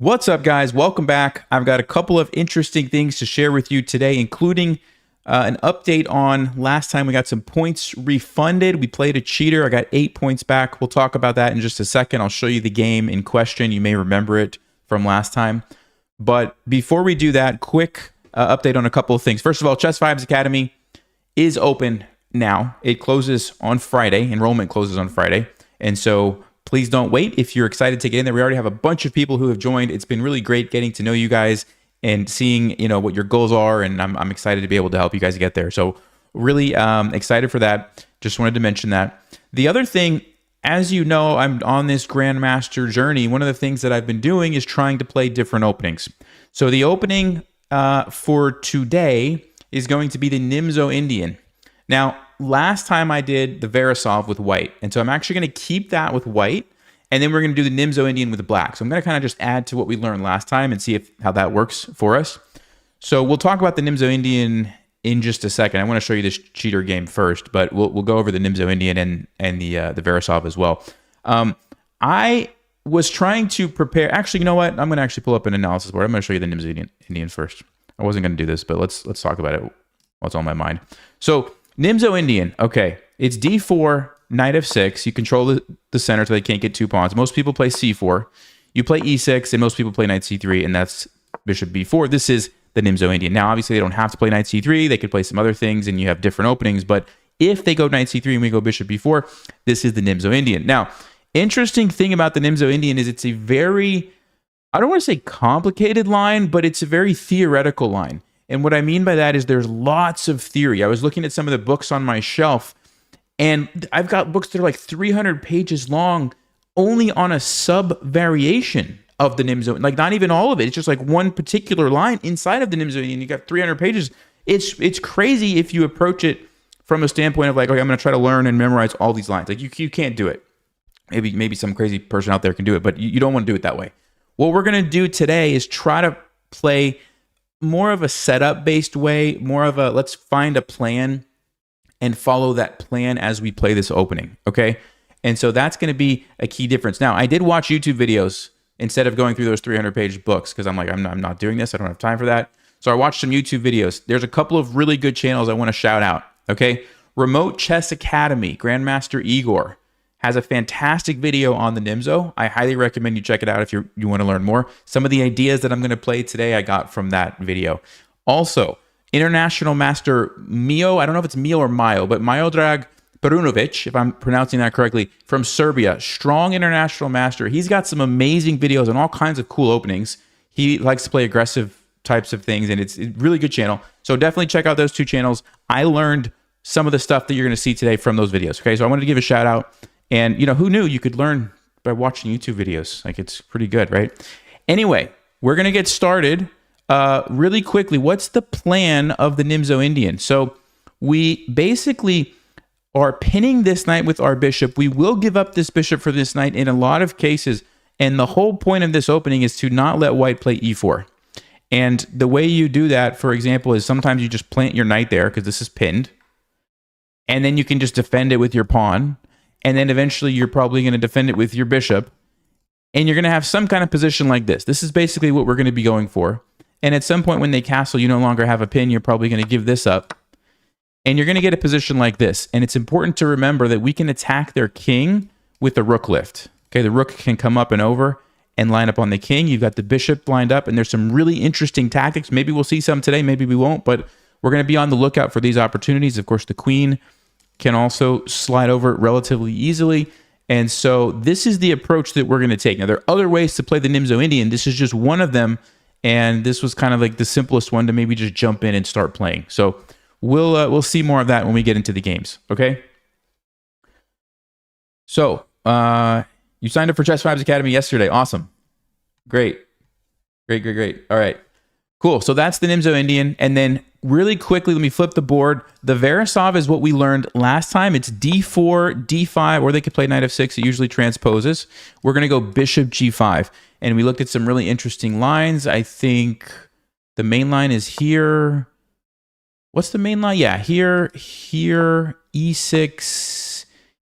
What's up, guys? Welcome back. I've got a couple of interesting things to share with you today, including an update on last time we got some points refunded. We played a cheater. I got 8 points back. We'll talk about that in just a second. I'll show you the game in question. You may remember it from last time. But before we do that, quick update on a couple of things. First of all, Chess5's Academy is open now. It closes on Friday. Enrollment closes on Friday. And so please don't wait if you're excited to get in there. We already have a bunch of people who have joined. It's been really great getting to know you guys and seeing, what your goals are. And I'm excited to be able to help you guys get there. So really excited for that. Just wanted to mention that. The other thing, as you know, I'm on this Grandmaster journey. One of the things that I've been doing is trying to play different openings. So the opening for today is going to be the Nimzo Indian. Now, last time I did the Verasov with white, and so I'm actually going to keep that with white, and then we're going to do the Nimzo Indian with black. So I'm going to kind of just add to what we learned last time and see how that works for us. So we'll talk about the Nimzo Indian in just a second. I want to show you this cheater game first, but we'll go over the Nimzo Indian and the Verasov as well. I was trying to prepare. Actually, you know what? I'm going to actually pull up an analysis board. I'm going to show you the Nimzo Indian first. I wasn't going to do this, but let's talk about it. What's on my mind? So Nimzo Indian, okay, it's d4, knight f6. You control the center so they can't get 2 pawns. Most people play c4. You play e6, and most people play knight c3, and that's bishop b4. This is the Nimzo Indian. Now, obviously, they don't have to play knight c3. They could play some other things, and you have different openings. But if they go knight c3 and we go bishop b4, this is the Nimzo Indian. Now, interesting thing about the Nimzo Indian is it's a very, I don't want to say complicated line, but it's a very theoretical line. And what I mean by that is there's lots of theory. I was looking at some of the books on my shelf, and I've got books that are like 300 pages long only on a sub-variation of the Nimzo. Like, not even all of it. It's just like one particular line inside of the Nimzo, and you got 300 pages. It's crazy if you approach it from a standpoint of like, okay, I'm going to try to learn and memorize all these lines. Like, you can't do it. Maybe some crazy person out there can do it, but you don't want to do it that way. What we're going to do today is try to play more of a setup based way, more of a let's find a plan and follow that plan as we play this opening, okay? And so that's going to be a key difference. Now, I did watch YouTube videos instead of going through those 300-page books because I'm like, I'm not doing this. I don't have time for that. So I watched some YouTube videos. There's a couple of really good channels I want to shout out, okay? Remote Chess Academy, Grandmaster Igor, has a fantastic video on the Nimzo. I highly recommend you check it out if you want to learn more. Some of the ideas that I'm going to play today I got from that video. Also, International Master Mio, I don't know if it's Mio or Majo, but Miodrag Perunovic, if I'm pronouncing that correctly, from Serbia, strong international master. He's got some amazing videos on all kinds of cool openings. He likes to play aggressive types of things, and it's a really good channel. So definitely check out those two channels. I learned some of the stuff that you're going to see today from those videos. Okay, so I wanted to give a shout out. And, who knew you could learn by watching YouTube videos? Like, it's pretty good, right? Anyway, we're going to get started really quickly. What's the plan of the Nimzo Indian? So we basically are pinning this knight with our bishop. We will give up this bishop for this knight in a lot of cases. And the whole point of this opening is to not let white play e4. And the way you do that, for example, is sometimes you just plant your knight there because this is pinned. And then you can just defend it with your pawn. And then eventually you're probably going to defend it with your bishop. And you're going to have some kind of position like this. This is basically what we're going to be going for. And at some point when they castle, you no longer have a pin. You're probably going to give this up. And you're going to get a position like this. And it's important to remember that we can attack their king with the rook lift. Okay, the rook can come up and over and line up on the king. You've got the bishop lined up. And there's some really interesting tactics. Maybe we'll see some today. Maybe we won't. But we're going to be on the lookout for these opportunities. Of course, the queen can also slide over relatively easily. And so this is the approach that we're going to take. Now, there are other ways to play the Nimzo Indian. This is just one of them. And this was kind of like the simplest one to maybe just jump in and start playing. So we'll see more of that when we get into the games, okay? So you signed up for Chess5's Academy yesterday. Awesome. Great. Great. All right. Cool. So that's the Nimzo Indian. And then really quickly, let me flip the board. The Verasov is what we learned last time. It's d4, d5, or they could play knight f6. It usually transposes. We're going to go bishop g5. And we looked at some really interesting lines. I think the main line is here. What's the main line? Yeah, here, e6,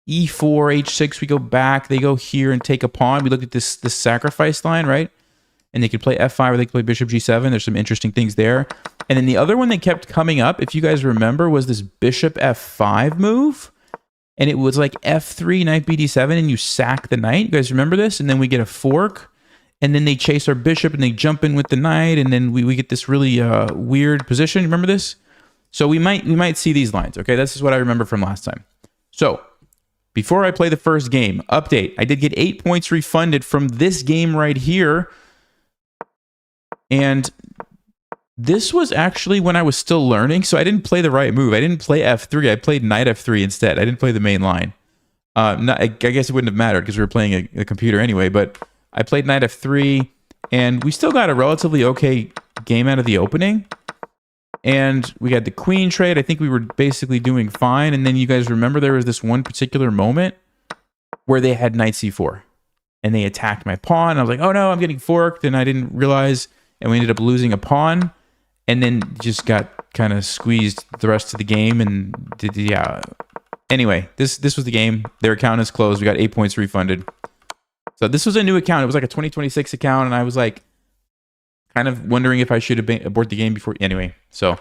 e4, h6. We go back. They go here and take a pawn. We look at this sacrifice line, right? and they could play f5 or they could play bishop g7. There's some interesting things there. And then the other one that kept coming up, if you guys remember, was this bishop f5 move. And it was like f3, knight bd7, and you sack the knight. You guys remember this? And then we get a fork, and then they chase our bishop, and they jump in with the knight, and then we get this really weird position. Remember this? So we might see these lines, okay? This is what I remember from last time. So before I play the first game, update. I did get 8 points refunded from this game right here. And this was actually when I was still learning, so I didn't play the right move. I didn't play f3. I played knight f3 instead. I didn't play the main line. I guess it wouldn't have mattered because we were playing a computer anyway, but I played knight f3, and we still got a relatively okay game out of the opening. And we had the queen trade. I think we were basically doing fine. And then you guys remember there was this one particular moment where they had knight c4, and they attacked my pawn. I was like, oh no, I'm getting forked, and I didn't realize, and we ended up losing a pawn. And then just got kind of squeezed the rest of the game, and yeah. Anyway, this was the game. Their account is closed. We got 8 points refunded. So this was a new account. It was like a 2026 account, and I was like kind of wondering if I should have abort the game before. Anyway, so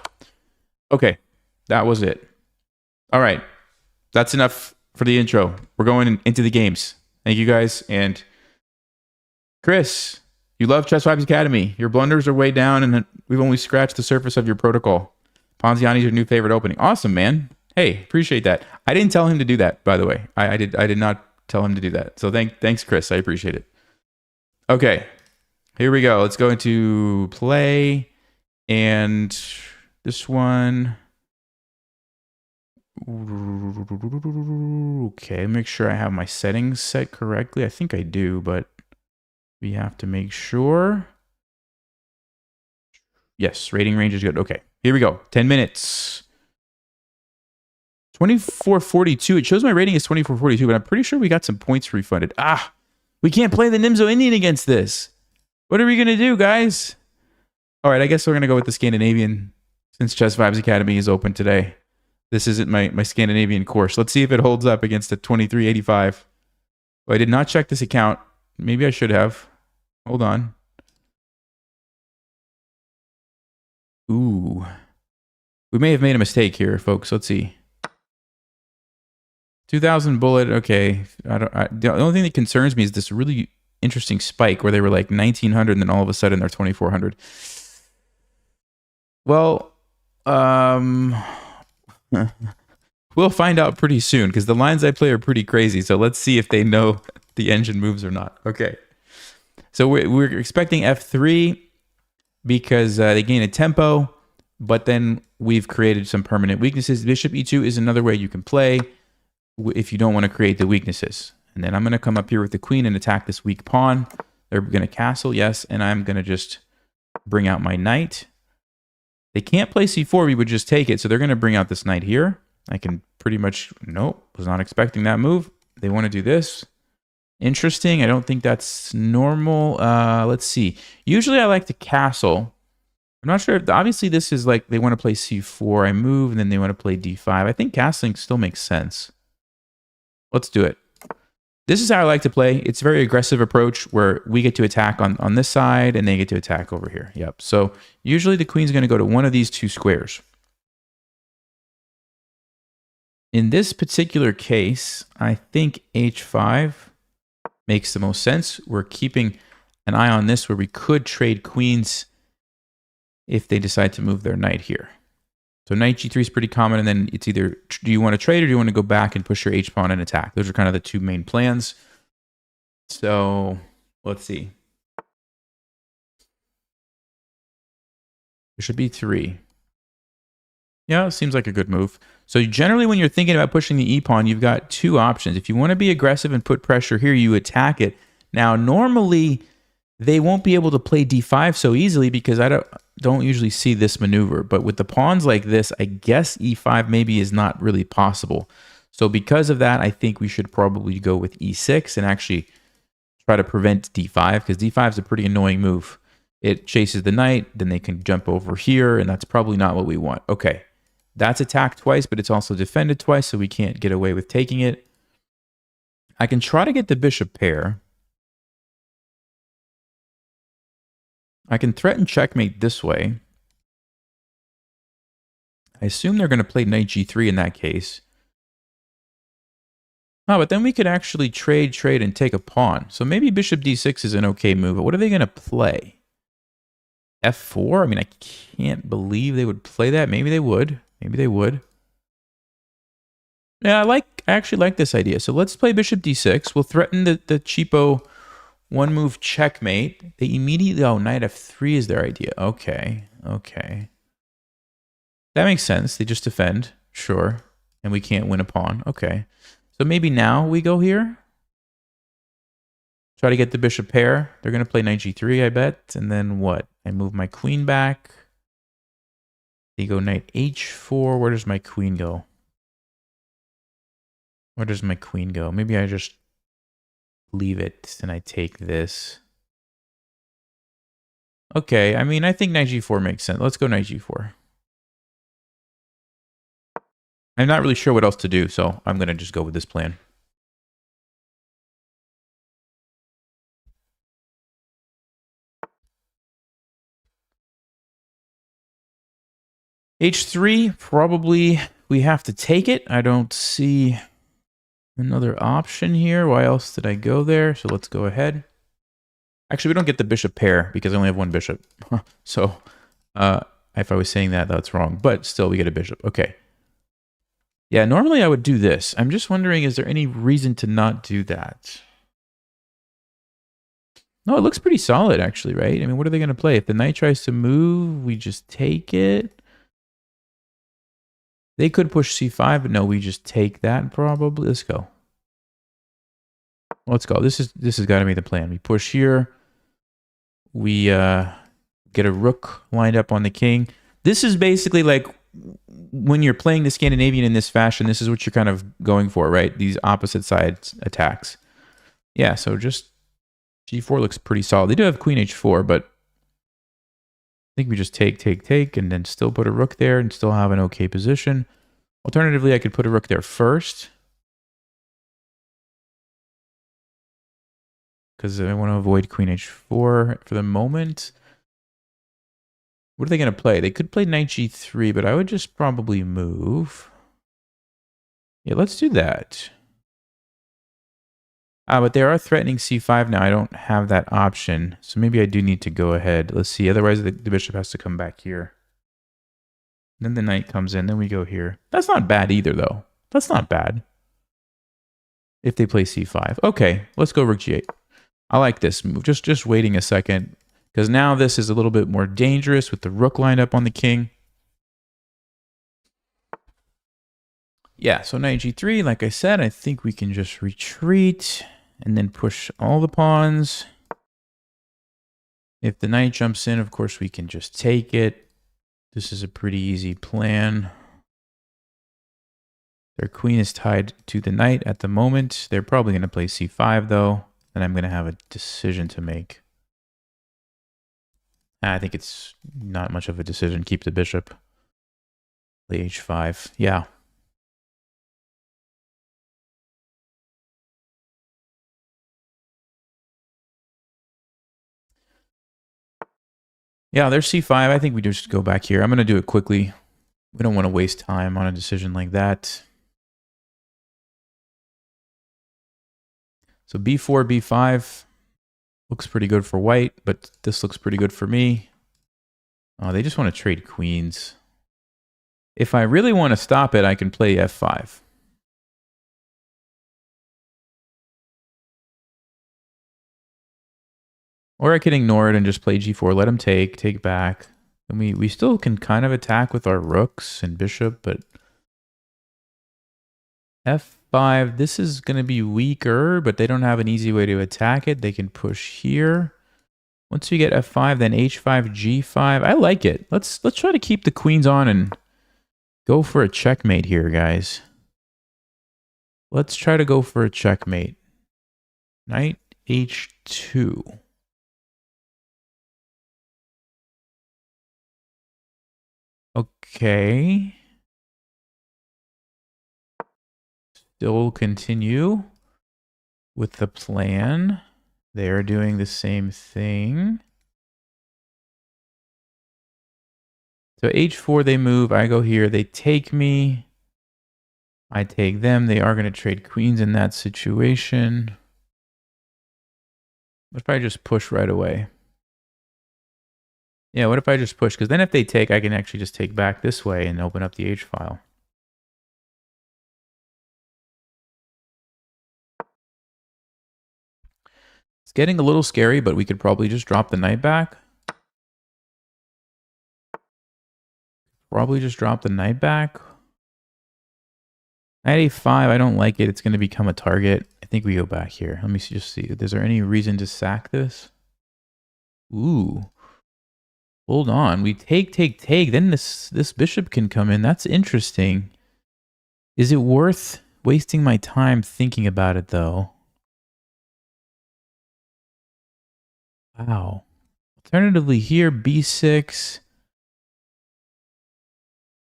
okay, that was it. All right, that's enough for the intro. We're going into the games. Thank you guys, and Chris. You love Chess Vibes Academy. Your blunders are way down, and we've only scratched the surface of your protocol. Ponziani's your new favorite opening. Awesome, man. Hey, appreciate that. I didn't tell him to do that, by the way. I did not tell him to do that. So thanks, Chris. I appreciate it. Okay, here we go. Let's go into play, and this one. Okay, make sure I have my settings set correctly. I think I do, but we have to make sure. Yes, rating range is good. Okay, here we go. 10 minutes. 2442. It shows my rating is 2442, but I'm pretty sure we got some points refunded. Ah, we can't play the Nimzo Indian against this. What are we going to do, guys? All right, I guess we're going to go with the Scandinavian since Chess Vibes Academy is open today. This isn't my Scandinavian course. Let's see if it holds up against a 2385. Well, I did not check this account. Maybe I should have. Hold on. Ooh. We may have made a mistake here, folks. Let's see. 2000 bullet. Okay. The only thing that concerns me is this really interesting spike where they were like 1900 and then all of a sudden they're 2400. Well, we'll find out pretty soon because the lines I play are pretty crazy. So let's see if they know the engine moves or not. Okay. So we're expecting f3 because they gain a tempo, but then we've created some permanent weaknesses. Bishop e2 is another way you can play if you don't want to create the weaknesses. And then I'm going to come up here with the queen and attack this weak pawn. They're going to castle, yes, and I'm going to just bring out my knight. They can't play c4, we would just take it, so they're going to bring out this knight here. I can pretty much, nope, was not expecting that move. They want to do this. Interesting. I don't think that's normal. Let's see. Usually I like to castle. I'm not sure. Obviously, this is like they want to play c4. I move, and then they want to play d5. I think castling still makes sense. Let's do it. This is how I like to play. It's a very aggressive approach where we get to attack on this side, and they get to attack over here. Yep. So usually the queen's going to go to one of these two squares. In this particular case, I think h5 makes the most sense. We're keeping an eye on this where we could trade queens if they decide to move their knight here. So knight g3 is pretty common, and then it's either do you want to trade or do you want to go back and push your h-pawn and attack? Those are kind of the two main plans. So let's see. Bishop b3. Yeah, it seems like a good move. So generally when you're thinking about pushing the e-pawn, you've got two options. If you want to be aggressive and put pressure here, you attack it. Now, normally they won't be able to play d5 so easily because I don't usually see this maneuver. But with the pawns like this, I guess e5 maybe is not really possible. So because of that, I think we should probably go with e6 and actually try to prevent d5 because d5 is a pretty annoying move. It chases the knight, then they can jump over here, and that's probably not what we want. Okay. That's attacked twice, but it's also defended twice, so we can't get away with taking it. I can try to get the bishop pair. I can threaten checkmate this way. I assume they're going to play knight g3 in that case. Oh, but then we could actually trade, and take a pawn. So maybe bishop d6 is an okay move. But what are they going to play? f4? I mean, I can't believe they would play that. Maybe they would. Maybe they would. Yeah, I actually like this idea. So let's play bishop d6. We'll threaten the cheapo one-move checkmate. They immediately... Oh, knight f3 is their idea. Okay. Okay. That makes sense. They just defend. Sure. And we can't win a pawn. Okay. So maybe now we go here. Try to get the bishop pair. They're going to play knight g3, I bet. And then what? I move my queen back. They go knight h4. Where does my queen go? Where does my queen go? Maybe I just leave it and I take this. Okay, I mean, I think knight g4 makes sense. Let's go knight g4. I'm not really sure what else to do, so I'm going to just go with this plan. h3, probably we have to take it. I don't see another option here. Why else did I go there? So let's go ahead. Actually, we don't get the bishop pair because I only have one bishop. So if I was saying that, that's wrong. But still, we get a bishop. Okay. Yeah, normally I would do this. I'm just wondering, is there any reason to not do that? No, it looks pretty solid, actually, right? I mean, what are they going to play? If the knight tries to move, we just take it. They could push c5, but no, we just take that probably. Let's go. Let's go. This has got to be the plan. We push here. We get a rook lined up on the king. This is basically like when you're playing the Scandinavian in this fashion, this is what you're kind of going for, right? These opposite sides attacks. Yeah, so just g4 looks pretty solid. They do have queen h4, but I think we just take, and then still put a rook there and still have an okay position. Alternatively, I could put a rook there first, because I want to avoid queen h4 for the moment. What are they going to play? They could play knight g3, but I would just probably move. Yeah, let's do that. But they are threatening c5 now. I don't have that option, so maybe I do need to go ahead. Let's see. Otherwise, the bishop has to come back here. Then the knight comes in. Then we go here. That's not bad either, though. That's not bad. If they play c5. Okay, let's go rook g8. I like this move. Just waiting a second, because now this is a little bit more dangerous with the rook lined up on the king. Yeah, so knight g3, like I said, I think we can just retreat and then push all the pawns. If the knight jumps in, of course, we can just take it. This is a pretty easy plan. Their queen is tied to the knight at the moment. They're probably going to play c5, though. And I'm going to have a decision to make. I think it's not much of a decision. Keep the bishop. Play h5. Yeah. Yeah, there's c5. I think we just go back here. I'm going to do it quickly. We don't want to waste time on a decision like that. So b4, b5 looks pretty good for white, but this looks pretty good for me. Oh, they just want to trade queens. If I really want to stop it, I can play f5. Or I can ignore it and just play g4, let him take back. And we still can kind of attack with our rooks and bishop, but f5, this is going to be weaker, but they don't have an easy way to attack it. They can push here. Once we get f5, then h5, g5. I like it. Let's try to keep the queens on and go for a checkmate here, guys. Let's try to go for a checkmate. Knight h2. Okay. Still continue with the plan. They're doing the same thing. So h4, they move. I go here. They take me. I take them. They are going to trade queens in that situation. What if I just push right away? Yeah, what if I just push? Because then if they take, I can actually just take back this way and open up the H file. It's getting a little scary, but we could probably just drop the knight back. Probably just drop the knight back. Knight a5, I don't like it. It's going to become a target. I think we go back here. Let me just see. Is there any reason to sack this? Ooh. Hold on. We take. Then this bishop can come in. That's interesting. Is it worth wasting my time thinking about it, though? Wow. Alternatively here, b6.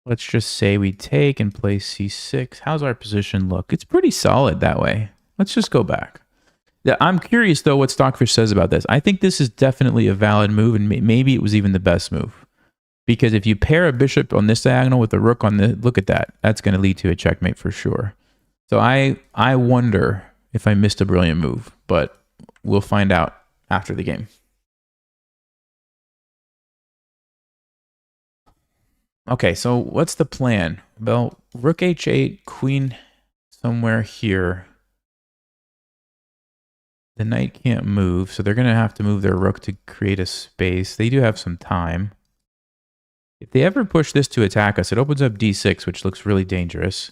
Let's just say we take and play c6. How's our position look? It's pretty solid that way. Let's just go back. I'm curious, though, what Stockfish says about this. I think this is definitely a valid move, and maybe it was even the best move. Because if you pair a bishop on this diagonal with a rook on the... Look at that. That's going to lead to a checkmate for sure. So I wonder if I missed a brilliant move, but we'll find out after the game. Okay, so what's the plan? Well, rook h8, queen somewhere here. The knight can't move, so they're going to have to move their rook to create a space. They do have some time. If they ever push this to attack us, it opens up d6, which looks really dangerous.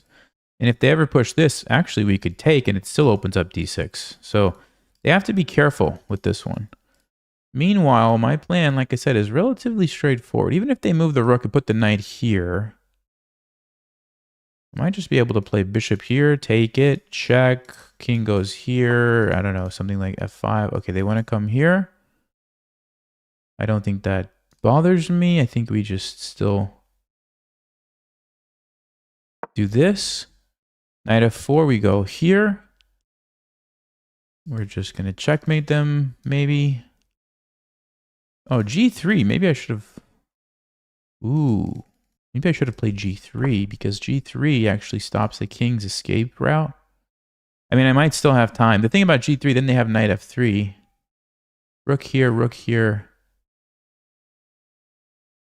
And if they ever push this, actually we could take, and it still opens up d6. So they have to be careful with this one. Meanwhile, my plan, like I said, is relatively straightforward. Even if they move the rook and put the knight here, I might just be able to play bishop here, take it, check, king goes here, I don't know, something like f5. Okay, they want to come here. I don't think that bothers me. I think we just still do this. Knight f4, we go here. We're just going to checkmate them, maybe. Oh, g3. Maybe I should have... Ooh. Maybe I should have played g3, because g3 actually stops the king's escape route. I mean, I might still have time. The thing about g3, then they have knight f3. Rook here, rook here.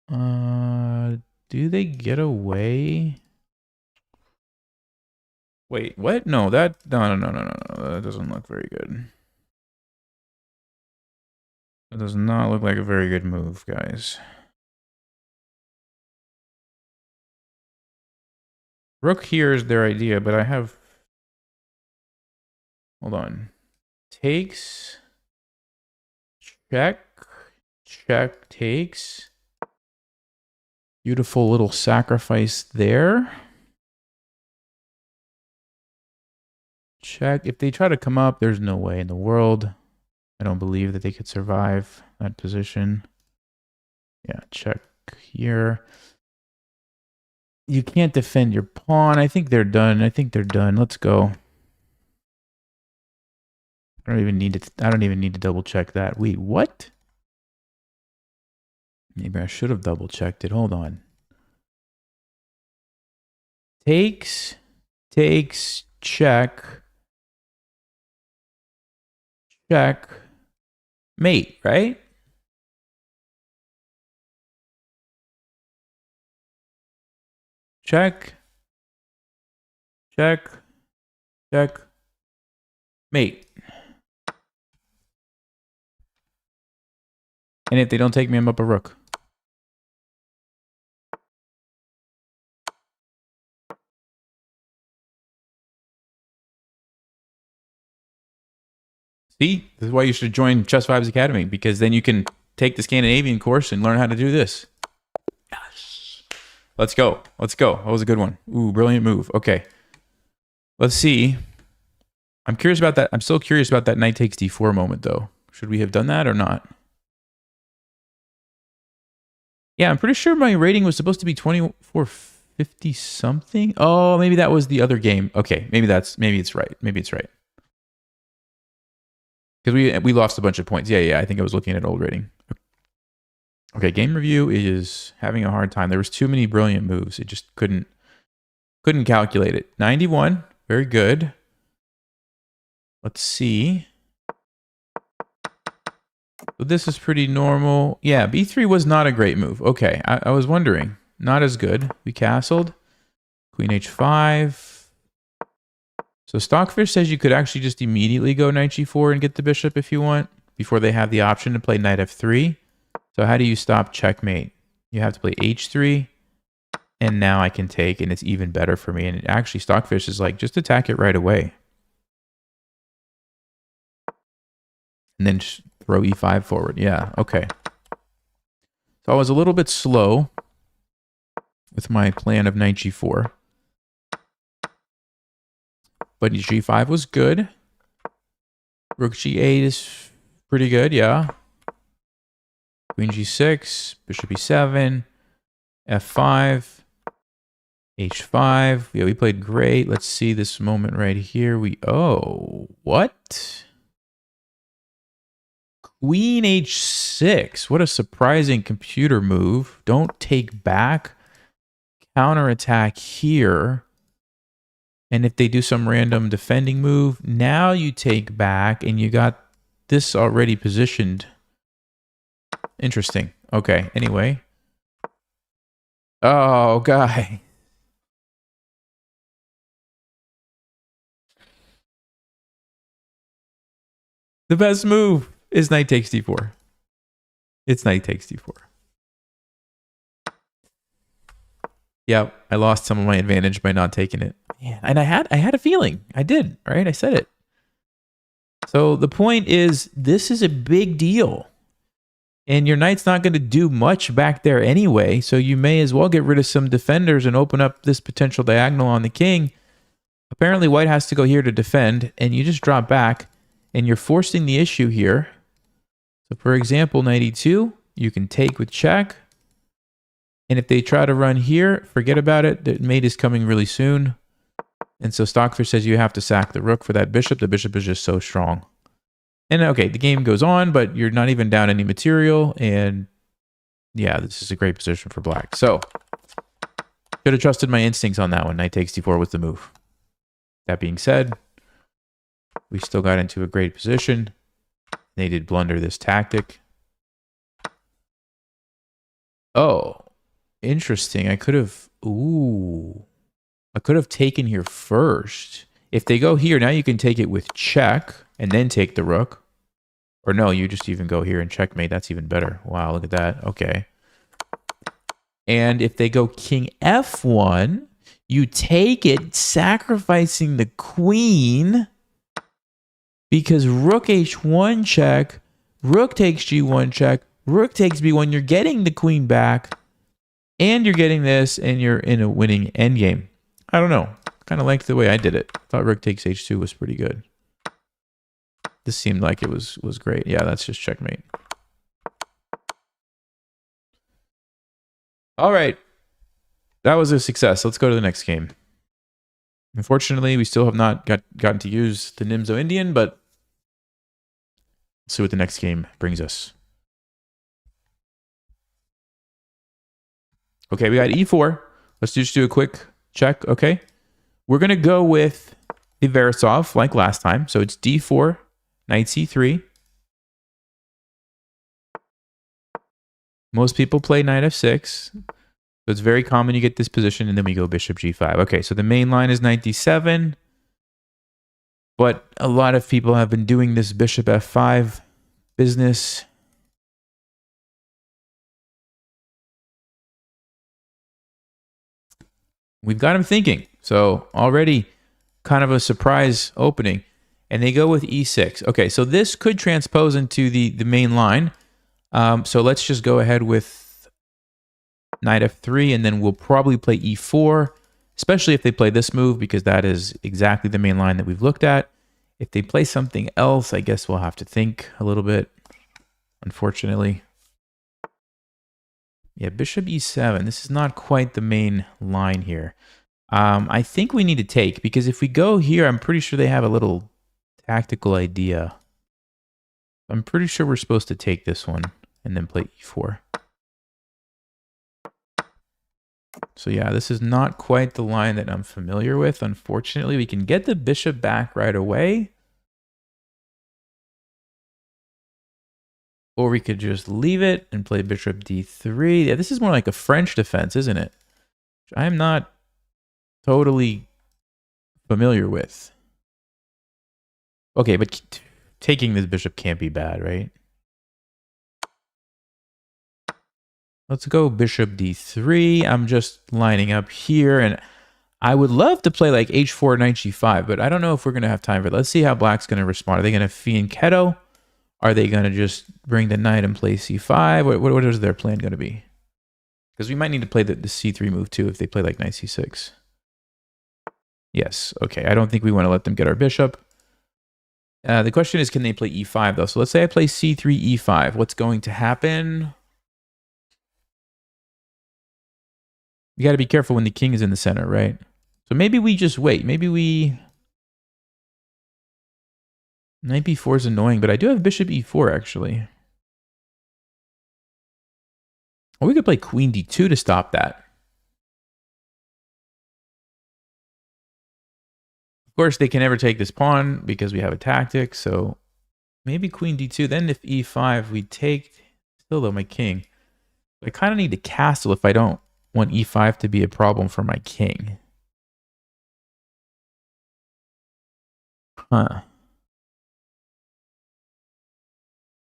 Do they get away? Wait, what? No, that... No. That doesn't look very good. That does not look like a very good move, guys. Rook here is their idea, but I have... Hold on. Takes. Check. Check. Takes. Beautiful little sacrifice there. Check. If they try to come up, there's no way in the world. I don't believe that they could survive that position. Yeah, check here. You can't defend your pawn. I think they're done. Let's go. I don't even need to double check that. Wait, what? Maybe I should have double checked it. Hold on. Takes, check. Check. Mate, right? Check. Check. Check. Mate. And if they don't take me, I'm up a rook. See? This is why you should join Chess Vibes Academy, because then you can take the Scandinavian course and learn how to do this. Yes. Let's go. Let's go. That was a good one. Ooh, brilliant move. Okay. Let's see. I'm curious about that. I'm still curious about that knight takes d4 moment, though. Should we have done that or not? Yeah, I'm pretty sure my rating was supposed to be 2450 something. Oh, maybe that was the other game. Okay, maybe it's right. Maybe it's right. Because we lost a bunch of points. Yeah, I think I was looking at old rating. Okay, game review is having a hard time. There was too many brilliant moves. It just couldn't calculate it. 91, very good. Let's see. So this is pretty normal. Yeah, b3 was not a great move. Okay, I was wondering. Not as good. We castled. Queen h5. So Stockfish says you could actually just immediately go knight g4 and get the bishop if you want, before they have the option to play knight f3. So how do you stop checkmate? You have to play h3, and now I can take, and it's even better for me. And actually, Stockfish is like, just attack it right away. And then just throw e5 forward. Yeah, okay. So I was a little bit slow with my plan of knight g4. But g5 was good. Rook g8 is pretty good, yeah. Queen g6, bishop e7, f5, h5. Yeah, we played great. Let's see this moment right here. Oh, what? Queen h6. What a surprising computer move. Don't take back. Counterattack here. And if they do some random defending move, now you take back and you got this already positioned. Interesting. Okay, anyway. Oh, guy. The best move is knight takes d4. It's knight takes d4. Yeah, I lost some of my advantage by not taking it. Yeah, and I had a feeling. I did, right? I said it. So the point is, this is a big deal. And your knight's not going to do much back there anyway, so you may as well get rid of some defenders and open up this potential diagonal on the king. Apparently, white has to go here to defend, and you just drop back, and you're forcing the issue here. So for example, knight e2, you can take with check. And if they try to run here, forget about it. The mate is coming really soon. And so Stockfish says you have to sack the rook for that bishop. The bishop is just so strong. And okay, the game goes on, but you're not even down any material. And yeah, this is a great position for black. So, should have trusted my instincts on that one. Knight takes d4 was the move. That being said, we still got into a great position. They did blunder this tactic. Oh, interesting. I could have taken here first. If they go here, now you can take it with check and then take the rook. Or no, you just even go here and checkmate. That's even better. Wow, look at that. Okay. And if they go king f1, you take it, sacrificing the queen, because rook h1 check, rook takes g1 check, rook takes b1. You're getting the queen back, and you're getting this, and you're in a winning endgame. I don't know. Kind of liked the way I did it. Thought rook takes h2 was pretty good. This seemed like it was great. Yeah, that's just checkmate. All right. That was a success. Let's go to the next game. Unfortunately, we still have not gotten to use the Nimzo Indian, but let's see what the next game brings us. Okay, we got e4. Let's just do a quick check. Okay. We're going to go with the Verasov like last time. So it's d4, knight c3. Most people play knight f6. So it's very common you get this position, and then we go bishop g5. Okay, so the main line is knight d7. But a lot of people have been doing this bishop f5 business. We've got him thinking. So already kind of a surprise opening. And they go with e6. Okay, so this could transpose into the main line. So let's just go ahead with knight f3, and then we'll probably play e4, especially if they play this move, because that is exactly the main line that we've looked at. If they play something else, I guess we'll have to think a little bit, unfortunately. Yeah, bishop e7. This is not quite the main line here. I think we need to take, because if we go here, I'm pretty sure they have a little tactical idea. I'm pretty sure we're supposed to take this one and then play e4. So yeah, this is not quite the line that I'm familiar with. Unfortunately, we can get the bishop back right away. Or we could just leave it and play bishop d3. Yeah, this is more like a French defense, isn't it? Which I'm not totally familiar with. Okay, but taking this bishop can't be bad, right? Let's go bishop d3. I'm just lining up here, and I would love to play like h4, knight g5, but I don't know if we're going to have time for it. Let's see how black's going to respond. Are they going to fianchetto? Are they going to just bring the knight and play c5? What is their plan going to be? Because we might need to play the c3 move too if they play like knight c6. Yes, okay. I don't think we want to let them get our bishop. The question is, can they play e5 though? So let's say I play c3, e5. What's going to happen? You got to be careful when the king is in the center, right? So maybe we just wait. Maybe we... Knight b4 is annoying, but I do have bishop e4, actually. Or we could play queen d2 to stop that. Of course, they can never take this pawn because we have a tactic, so maybe queen d2. Then if e5, we take... Still, though, my king. I kind of need to castle if I don't want e5 to be a problem for my king. Huh.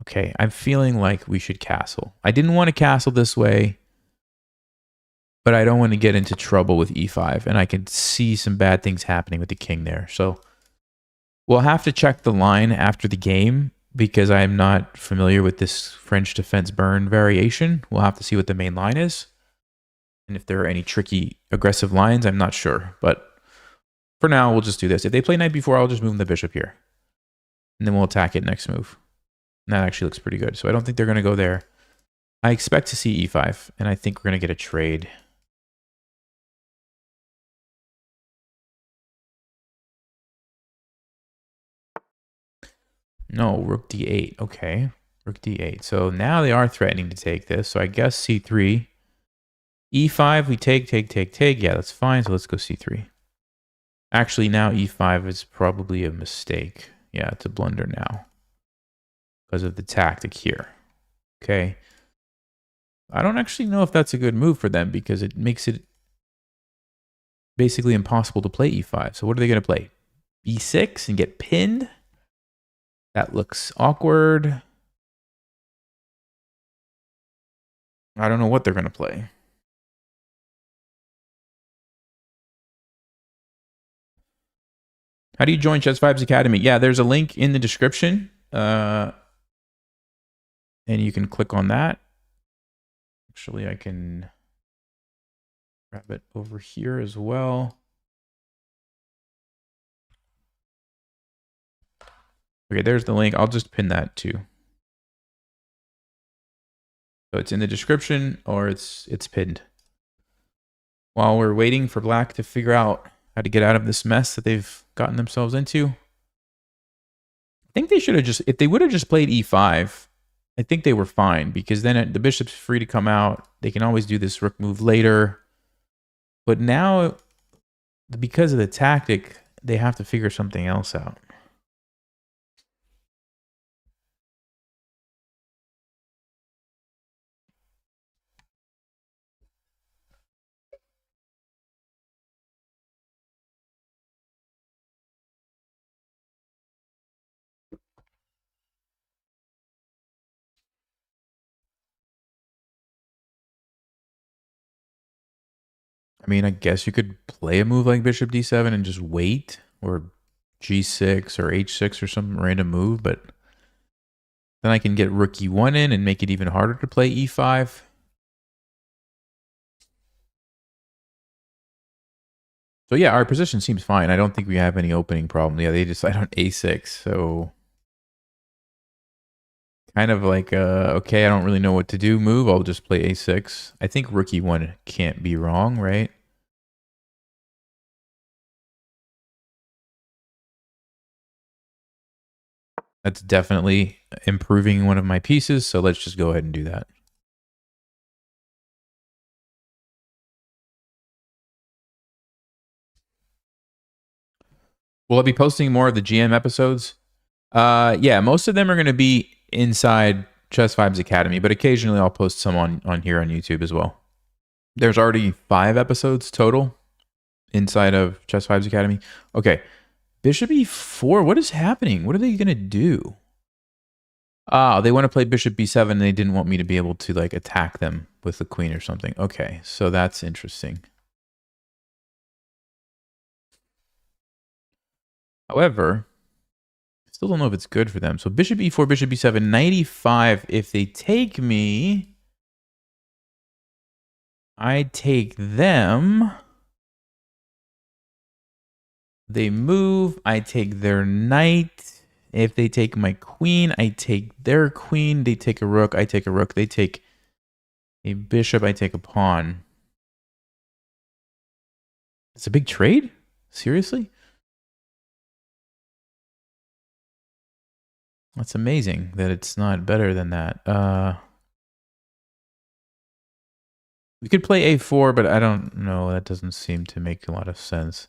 Okay, I'm feeling like we should castle. I didn't want to castle this way, but I don't want to get into trouble with e5, and I can see some bad things happening with the king there. So we'll have to check the line after the game because I'm not familiar with this French defense burn variation. We'll have to see what the main line is. And if there are any tricky aggressive lines, I'm not sure. But for now, we'll just do this. If they play knight b4, I'll just move the bishop here. And then we'll attack it next move. And that actually looks pretty good. So I don't think they're going to go there. I expect to see e5, and I think we're going to get a trade. No, rook d8. Okay, rook d8. So now they are threatening to take this. So I guess c3. e5, we take. Yeah, that's fine. So let's go c3. Actually, now e5 is probably a mistake. Yeah, it's a blunder now because of the tactic here. Okay. I don't actually know if that's a good move for them because it makes it basically impossible to play e5. So what are they going to play? b6 and get pinned? That looks awkward. I don't know what they're going to play. How do you join Chess Vibes Academy? Yeah, there's a link in the description. And you can click on that. Actually, I can grab it over here as well. Okay, there's the link. I'll just pin that too. So it's in the description or it's pinned. While we're waiting for black to figure out how to get out of this mess that they've gotten themselves into. I think they should have just, if they would have just played e5, I think they were fine because then the bishop's free to come out. They can always do this rook move later. But now, because of the tactic, they have to figure something else out. I mean, I guess you could play a move like bishop d7 and just wait, or g6 or h6 or some random move, but then I can get rook e1 in and make it even harder to play e5. So yeah, our position seems fine. I don't think we have any opening problem. Yeah, they decide on a6, so kind of like, okay, I don't really know what to do move. I'll just play a6. I think rook e1 can't be wrong, right? That's definitely improving one of my pieces, so let's just go ahead and do that. Will I be posting more of the GM episodes? Yeah, most of them are going to be inside Chess Vibes Academy, but occasionally I'll post some on here on YouTube as well. There's already 5 episodes total inside of Chess Vibes Academy. Okay, Bishop E4. What is happening? What are they going to do? Ah, they want to play Bishop B7 and they didn't want me to be able to like attack them with the queen or something. Okay, so that's interesting. However, I still don't know if it's good for them. So Bishop E4, Bishop B7, 95. If they take me, I take them. They move. I take their knight. If they take my queen, I take their queen. They take a rook. I take a rook. They take a bishop. I take a pawn. It's a big trade? Seriously? That's amazing that it's not better than that. We could play A4, but I don't know. That doesn't seem to make a lot of sense.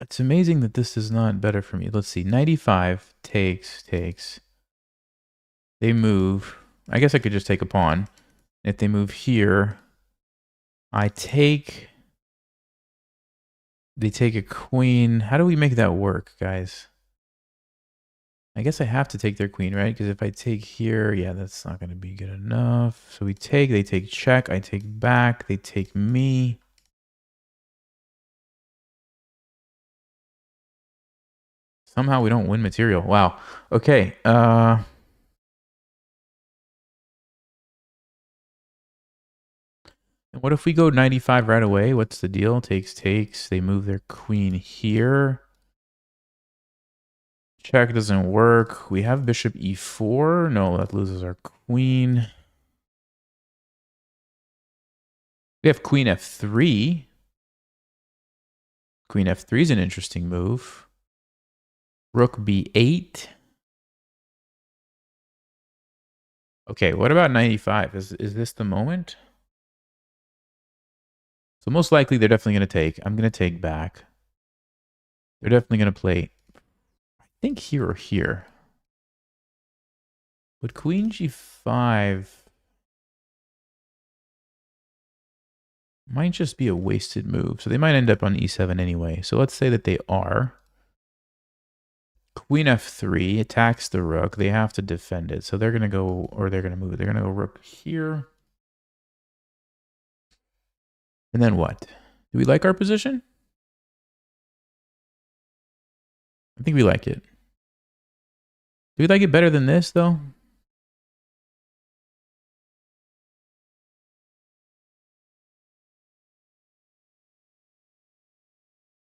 It's amazing that this is not better for me. Let's see. 95 takes. They move. I guess I could just take a pawn. If they move here, I take. They take a queen. How do we make that work, guys? I guess I have to take their queen, right? Because if I take here, yeah, that's not going to be good enough. So we take, they take check, I take back, they take me. Somehow we don't win material. Wow. Okay. And what if we go 95 right away? What's the deal? Takes. They move their queen here. Check doesn't work. We have bishop e4. No, that loses our queen. We have queen f3. Queen f3 is an interesting move. Rook b8. Okay, what about 95? Is this the moment? So most likely they're definitely going to take. I'm going to take back. They're definitely going to play, I think, here or here. But queen g5 might just be a wasted move. So they might end up on e7 anyway. So let's say that they are. Queen f3 attacks the rook. They have to defend it. So they're going to go, or they're going to move. They're going to go rook here. And then what? Do we like our position? I think we like it. Do we like it better than this, though?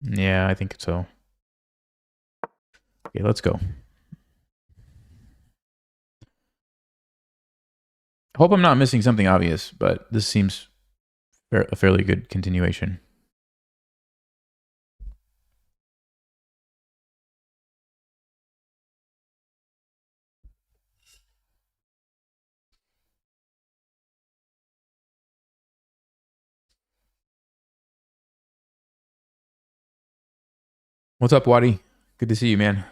Yeah, I think so. Okay, let's go. I hope I'm not missing something obvious, but this seems a fairly good continuation. What's up, Waddy? Good to see you, man.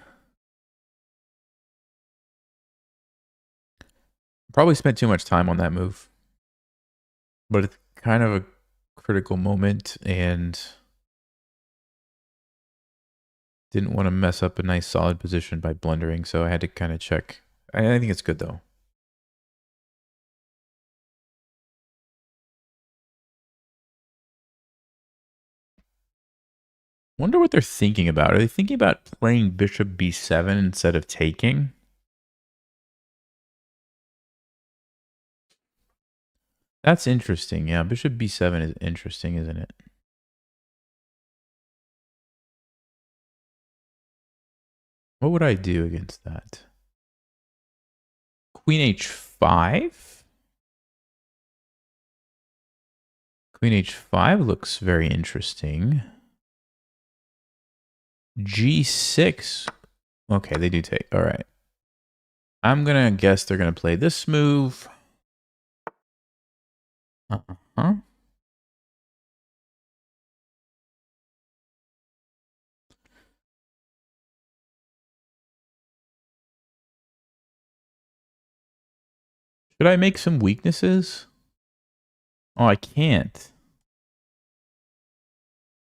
Probably spent too much time on that move. But it's kind of a critical moment and didn't want to mess up a nice solid position by blundering, so I had to kind of check. I think it's good, though. Wonder what they're thinking about. Are they thinking about playing bishop b7 instead of taking? That's interesting. Yeah, bishop b7 is interesting, isn't it? What would I do against that? Queen h5? Queen h5 looks very interesting. G6. Okay, they do take. All right. I'm going to guess they're going to play this move. Should I make some weaknesses? Oh, I can't.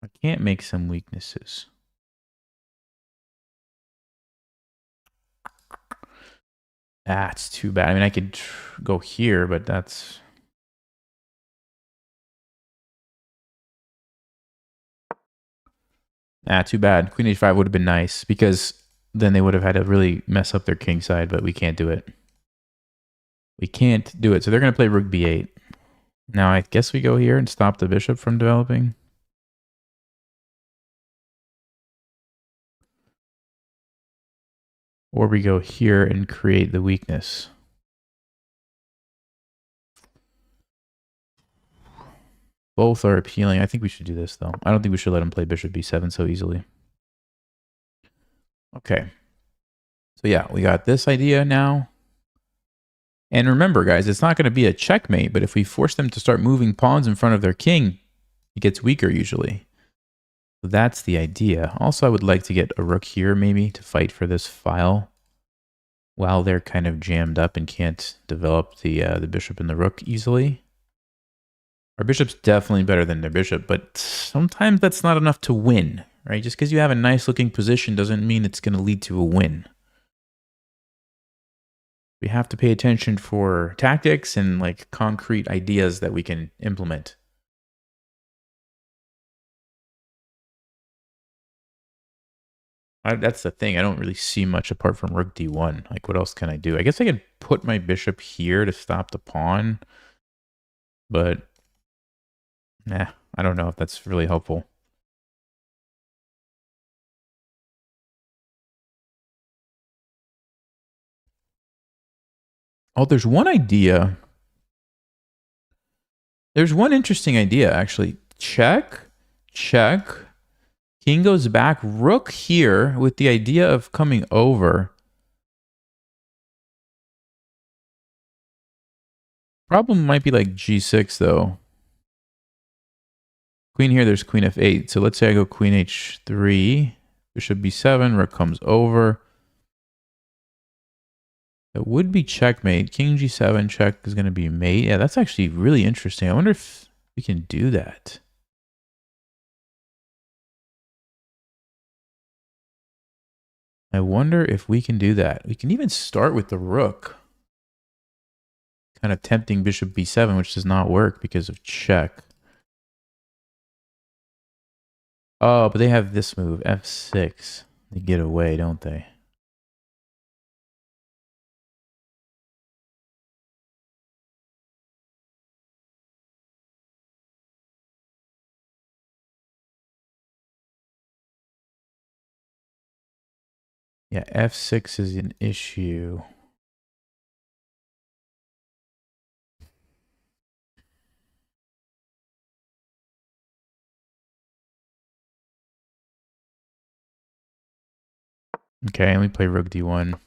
I can't make some weaknesses. That's too bad. I mean, I could go here, but that's... too bad. Queen h5 would have been nice, because then they would have had to really mess up their king side, but we can't do it. We can't do it. So they're going to play rook b8. Now, I guess we go here and stop the bishop from developing. Or we go here and create the weakness. Both are appealing. I think we should do this, though. I don't think we should let him play bishop b7 so easily. Okay. So yeah, we got this idea now. And remember, guys, it's not going to be a checkmate, but if we force them to start moving pawns in front of their king, it gets weaker usually. So that's the idea. Also, I would like to get a rook here maybe to fight for this file while they're kind of jammed up and can't develop the bishop and the rook easily. Our bishop's definitely better than their bishop, but sometimes that's not enough to win, right? Just because you have a nice looking position doesn't mean it's going to lead to a win. We have to pay attention for tactics and like concrete ideas that we can implement. That's the thing. I don't really see much apart from rook d1. Like, what else can I do? I guess I could put my bishop here to stop the pawn. But, nah, I don't know if that's really helpful. Oh, there's one idea. There's one interesting idea, actually. Check, check. King goes back. Rook here with the idea of coming over. Problem might be like g6, though. Queen here, there's queen f8. So let's say I go queen h3. Bishop b7. Rook comes over. It would be checkmate. King g7 check is going to be mate. Yeah, that's actually really interesting. I wonder if we can do that. I wonder if we can do that. We can even start with the rook. Kind of tempting bishop b7, which does not work because of check. Oh, but they have this move, f6. They get away, don't they? Yeah, f6 is an issue. Okay, let me play rook d1.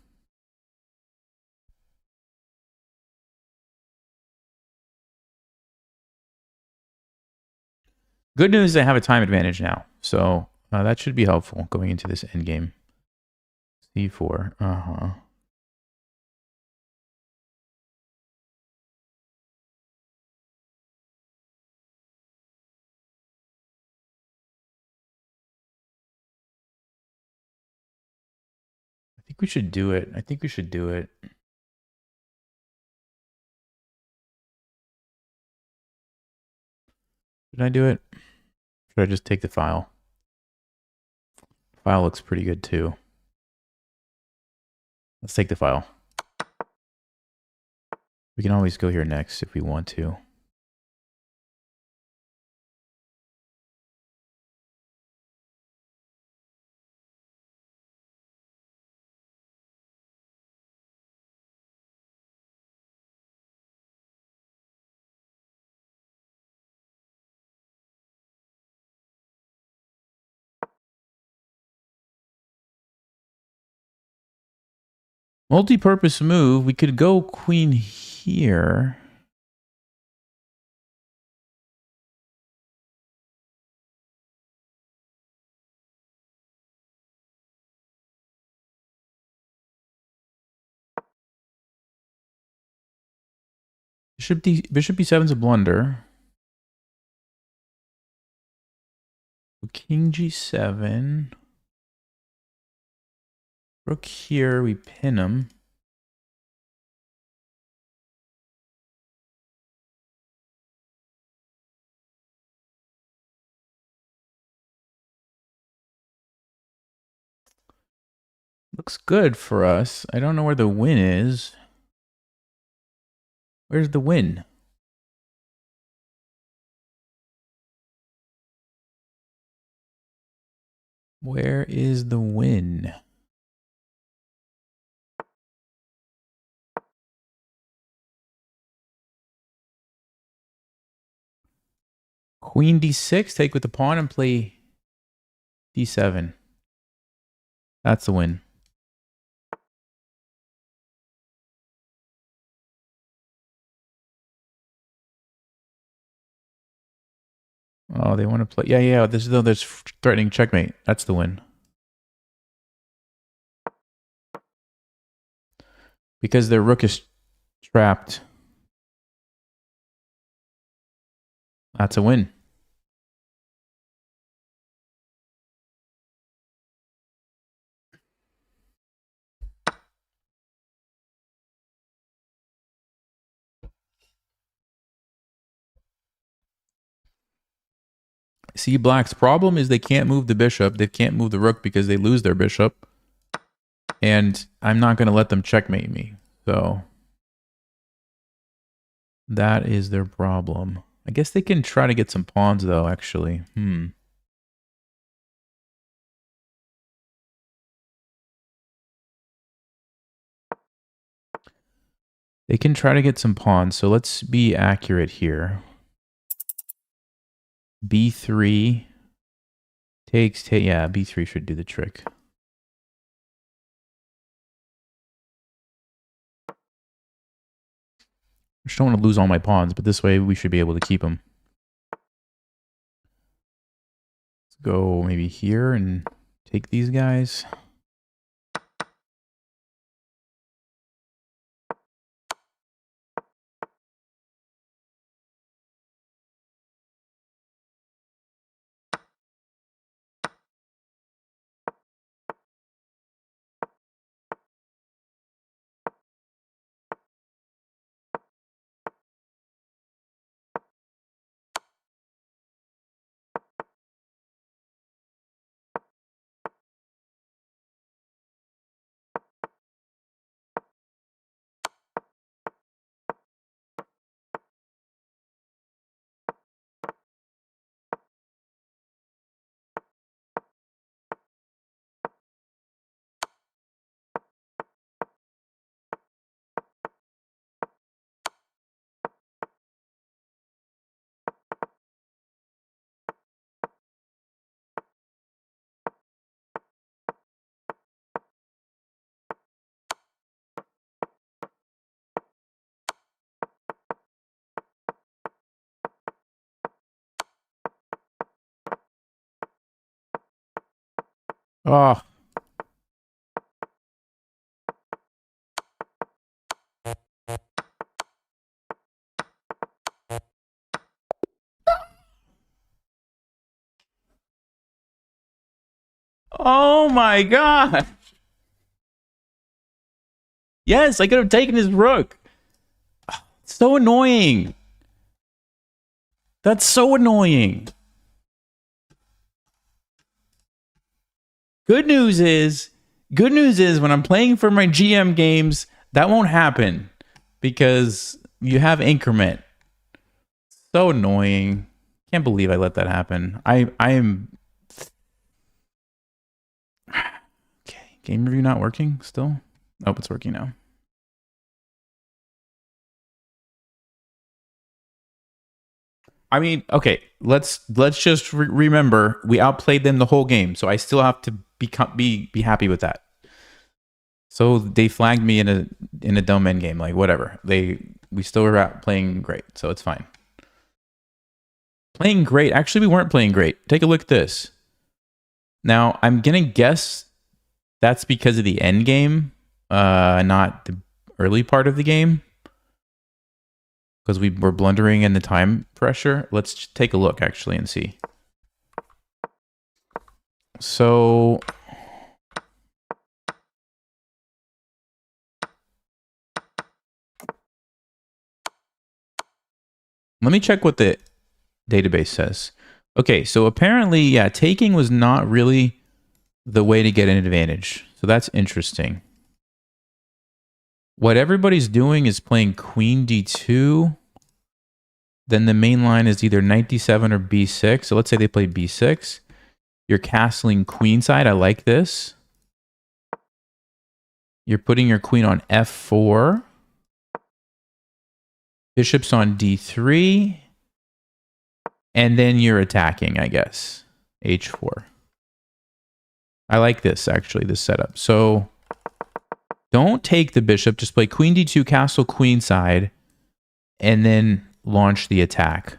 Good news, I have a time advantage now. So that should be helpful going into this endgame. c4. Uh-huh. I think we should do it. I think we should do it. Should I do it? Should I just take the file? File looks pretty good too. Let's take the file. We can always go here next if we want to. Multi-purpose move. We could go queen here. Bishop B7's a blunder. King G7. Rook here, we pin him. Looks good for us. I don't know where the win is. Where's the win? Where is the win? Queen D6, take with the pawn and play D7. That's the win. Oh, they want to play. Yeah. This is though there's threatening checkmate. That's the win. Because their rook is trapped. That's a win. See, Black's problem is they can't move the bishop. They can't move the rook because they lose their bishop. And I'm not going to let them checkmate me. So that is their problem. I guess they can try to get some pawns, though, actually. They can try to get some pawns. So let's be accurate here. B3 takes, yeah, B3 should do the trick. I just don't want to lose all my pawns, but this way we should be able to keep them. Let's go maybe here and take these guys. Oh. Oh my god. Yes, I could have taken his rook. It's so annoying. That's so annoying. Good news is when I'm playing for my GM games, that won't happen because you have increment. So annoying. Can't believe I let that happen. I am. Okay, game review not working still? Nope, it's working now. I mean, okay, let's just remember we outplayed them the whole game, so I still have to be happy with that. So they flagged me in a dumb end game, like whatever. We still were out playing great, so it's fine. Playing great. Actually, we weren't playing great. Take a look at this. Now, I'm gonna guess that's because of the end game, not the early part of the game. because we were blundering in the time pressure. Let's take a look actually and see. So let me check what the database says. Okay, so apparently, yeah, taking was not really the way to get an advantage. So that's interesting. What everybody's doing is playing queen d2. Then the main line is either knight d7 or b6. So let's say they play b6. You're castling queenside. I like this. You're putting your queen on f4. Bishop's on d3. And then you're attacking, I guess. h4. I like this, actually, this setup. So don't take the bishop. Just play queen d2, castle queenside, and then launch the attack.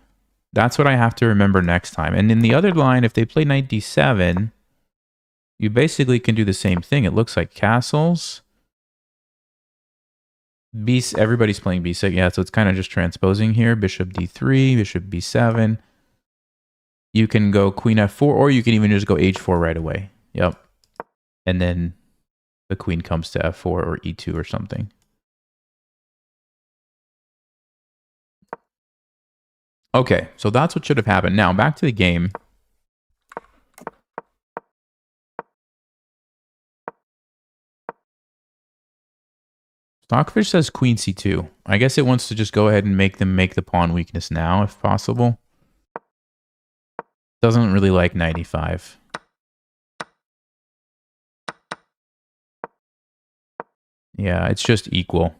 That's what I have to remember next time. And in the other line, if they play knight d7, you basically can do the same thing. It looks like castles. Everybody's playing b6. Yeah, so it's kind of just transposing here. Bishop d3, bishop b7. You can go queen f4, or you can even just go h4 right away. Yep. And then the queen comes to f4 or e2 or something. Okay, so that's what should have happened. Now, back to the game. Stockfish says queen c2. I guess it wants to just go ahead and make them make the pawn weakness now, if possible. Doesn't really like knight e5. Yeah, it's just equal,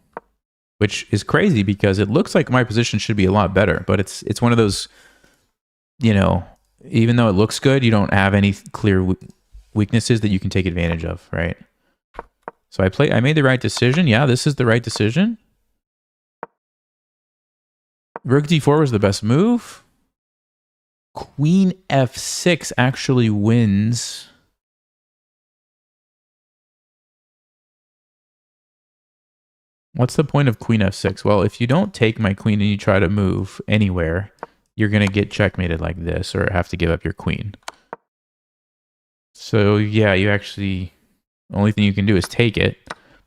which is crazy because it looks like my position should be a lot better, but it's one of those, you know, even though it looks good, you don't have any clear weaknesses that you can take advantage of, right? So I made the right decision. Yeah, this is the right decision. Rook d4 was the best move. Queen f6 actually wins. What's the point of queen f6? Well, if you don't take my queen and you try to move anywhere, you're going to get checkmated like this or have to give up your queen. So yeah, you actually, the only thing you can do is take it.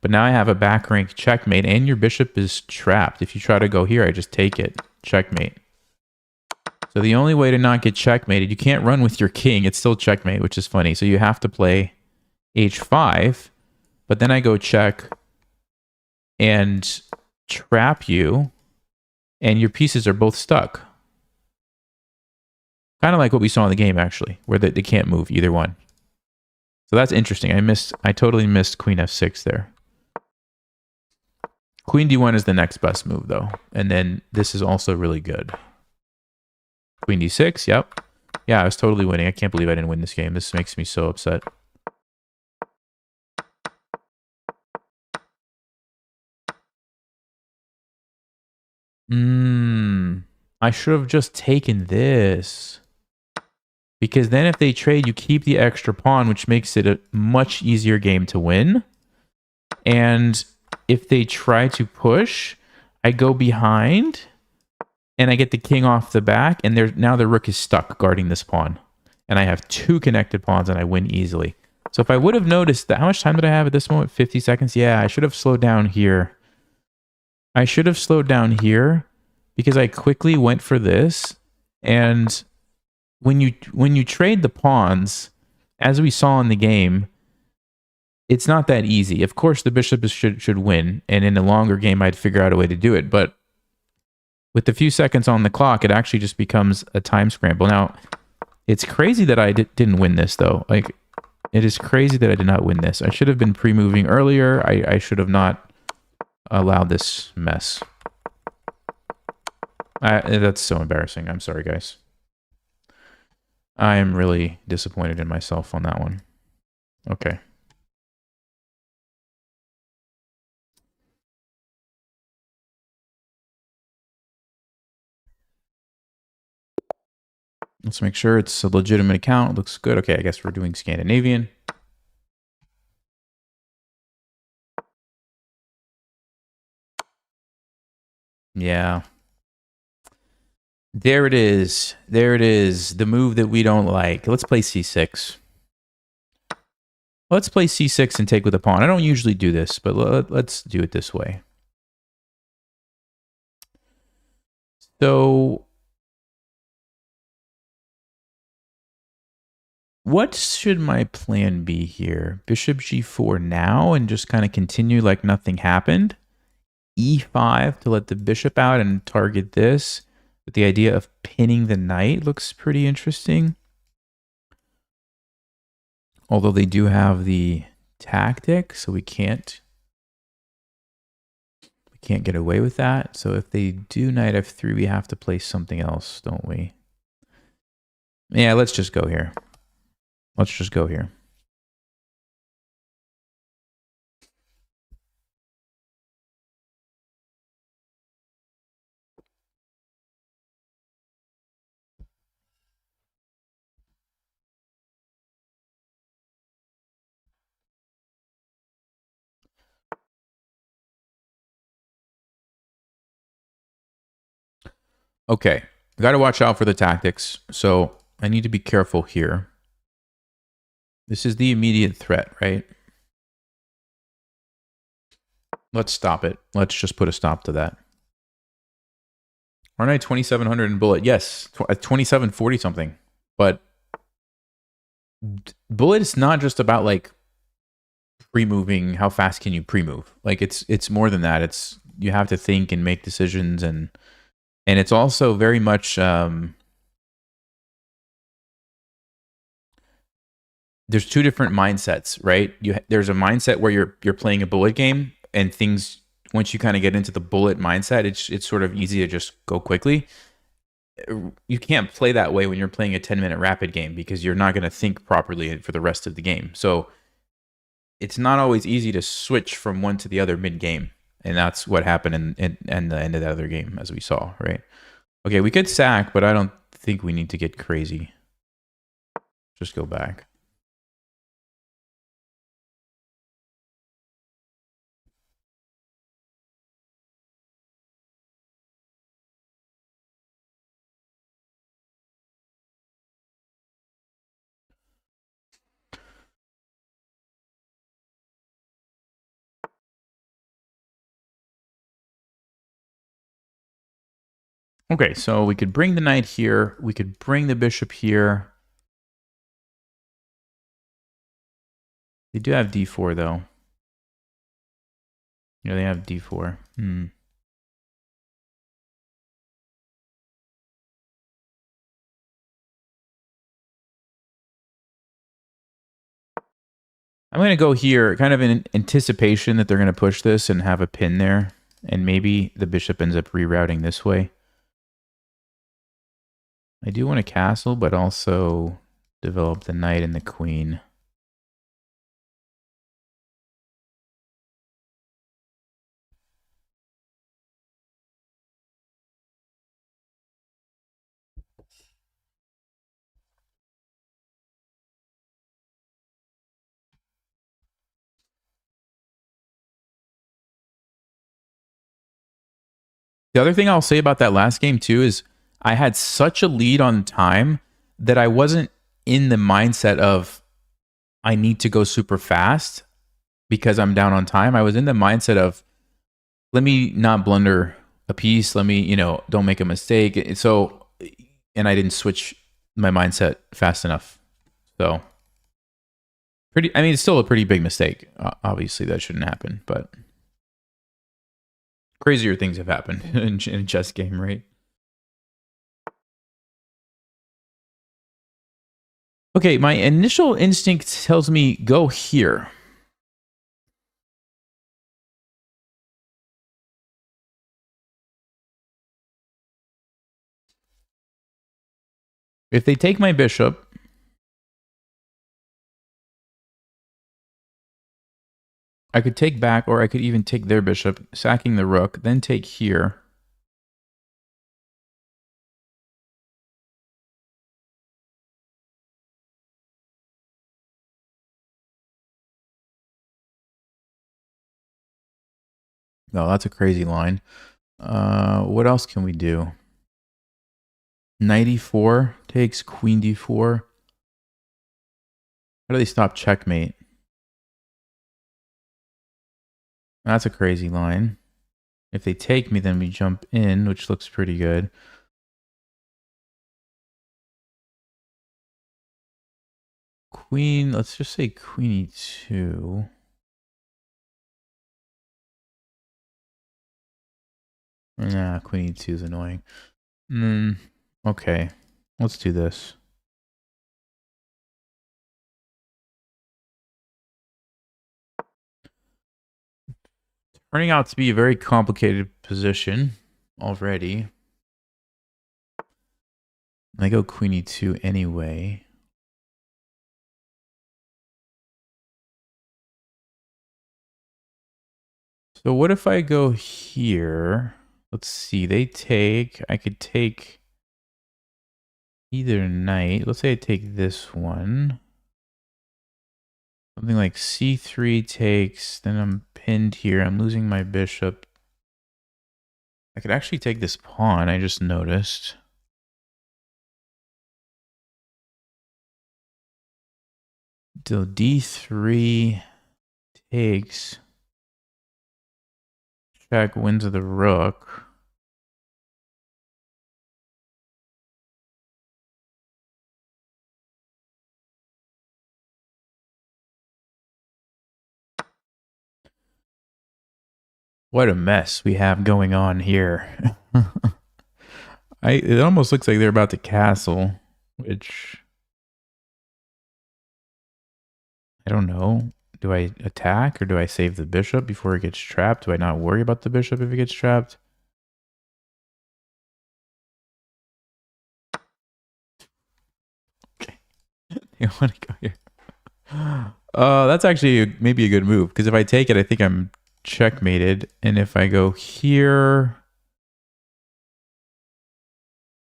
But now I have a back rank checkmate and your bishop is trapped. If you try to go here, I just take it. Checkmate. So the only way to not get checkmated, you can't run with your king. It's still checkmate, which is funny. So you have to play h5, but then I go check and trap you, and your pieces are both stuck. Kind of like what we saw in the game, actually, where they can't move either one. So that's interesting. I totally missed queen f6 there. Queen d1 is the next best move, though. And then this is also really good. Queen d6, yep. Yeah, I was totally winning. I can't believe I didn't win this game. This makes me so upset. I should have just taken this. Because then if they trade, you keep the extra pawn, which makes it a much easier game to win. And if they try to push, I go behind and I get the king off the back, and now the rook is stuck guarding this pawn. And I have two connected pawns and I win easily. So if I would have noticed that, how much time did I have at this moment? 50 seconds? Yeah, I should have slowed down here. I should have slowed down here because I quickly went for this. And when you trade the pawns, as we saw in the game, it's not that easy. Of course, the bishop should win, and in a longer game, I'd figure out a way to do it. But with the few seconds on the clock, it actually just becomes a time scramble. Now, it's crazy that I didn't win this, though. Like, it is crazy that I did not win this. I should have been pre-moving earlier. I should have not allowed this mess. That's so embarrassing. I'm sorry, guys. I am really disappointed in myself on that one. Okay. Let's make sure it's a legitimate account. It looks good. Okay, I guess we're doing Scandinavian. Yeah. There it is. There it is. The move that we don't like. Let's play c6. Let's play c6 and take with a pawn. I don't usually do this, but let's do it this way. So what should my plan be here? Bishop g4 now and just kind of continue like nothing happened. e5 to let the bishop out and target this. But the idea of pinning the knight looks pretty interesting. Although they do have the tactic, so we can't get away with that. So if they do knight f3, we have to play something else, don't we? Yeah, let's just go here. Let's just go here. Okay, got to watch out for the tactics. So I need to be careful here. This is the immediate threat, right? Let's stop it. Let's just put a stop to that. Aren't I 2,700 in bullet? Yes, 2,740 something. But bullet is not just about like pre-moving. How fast can you pre-move? Like it's more than that. It's you have to think and make decisions, and it's also very much there's two different mindsets, right? There's a mindset where you're playing a bullet game, and things once you kind of get into the bullet mindset, it's sort of easy to just go quickly. You can't play that way when you're playing a 10-minute rapid game because you're not going to think properly for the rest of the game. So it's not always easy to switch from one to the other mid-game, and that's what happened in the end of the other game, as we saw, right? Okay, we could sack, but I don't think we need to get crazy. Just go back. Okay, so we could bring the knight here. We could bring the bishop here. They do have d4, though. Yeah, they have d4. I'm going to go here, kind of in anticipation that they're going to push this and have a pin there. And maybe the bishop ends up rerouting this way. I do want a castle, but also develop the knight and the queen. The other thing I'll say about that last game, too, is I had such a lead on time that I wasn't in the mindset of I need to go super fast because I'm down on time. I was in the mindset of let me not blunder a piece. Let me, don't make a mistake. So, and I didn't switch my mindset fast enough. So, it's still a pretty big mistake. Obviously, that shouldn't happen, but crazier things have happened in a chess game, right? Okay, my initial instinct tells me go here. If they take my bishop, I could take back, or I could even take their bishop, sacking the rook, then take here. No, that's a crazy line. What else can we do? Knight e4 takes queen d4. How do they stop checkmate? That's a crazy line. If they take me, then we jump in, which looks pretty good. Queen, let's just say queen e2. Nah, queen e2 is annoying. Okay, let's do this. Turning out to be a very complicated position already. I go queen e2 anyway. So what if I go here? Let's see, they take, I could take either knight. Let's say I take this one. Something like c3 takes, then I'm pinned here. I'm losing my bishop. I could actually take this pawn, I just noticed. So d3 takes. Check, wins of the rook. What a mess we have going on here. It almost looks like they're about to castle, which I don't know. Do I attack or do I save the bishop before it gets trapped? Do I not worry about the bishop if it gets trapped? Okay. You want to go here? That's actually maybe a good move, because if I take it, I think I'm checkmated. And if I go here...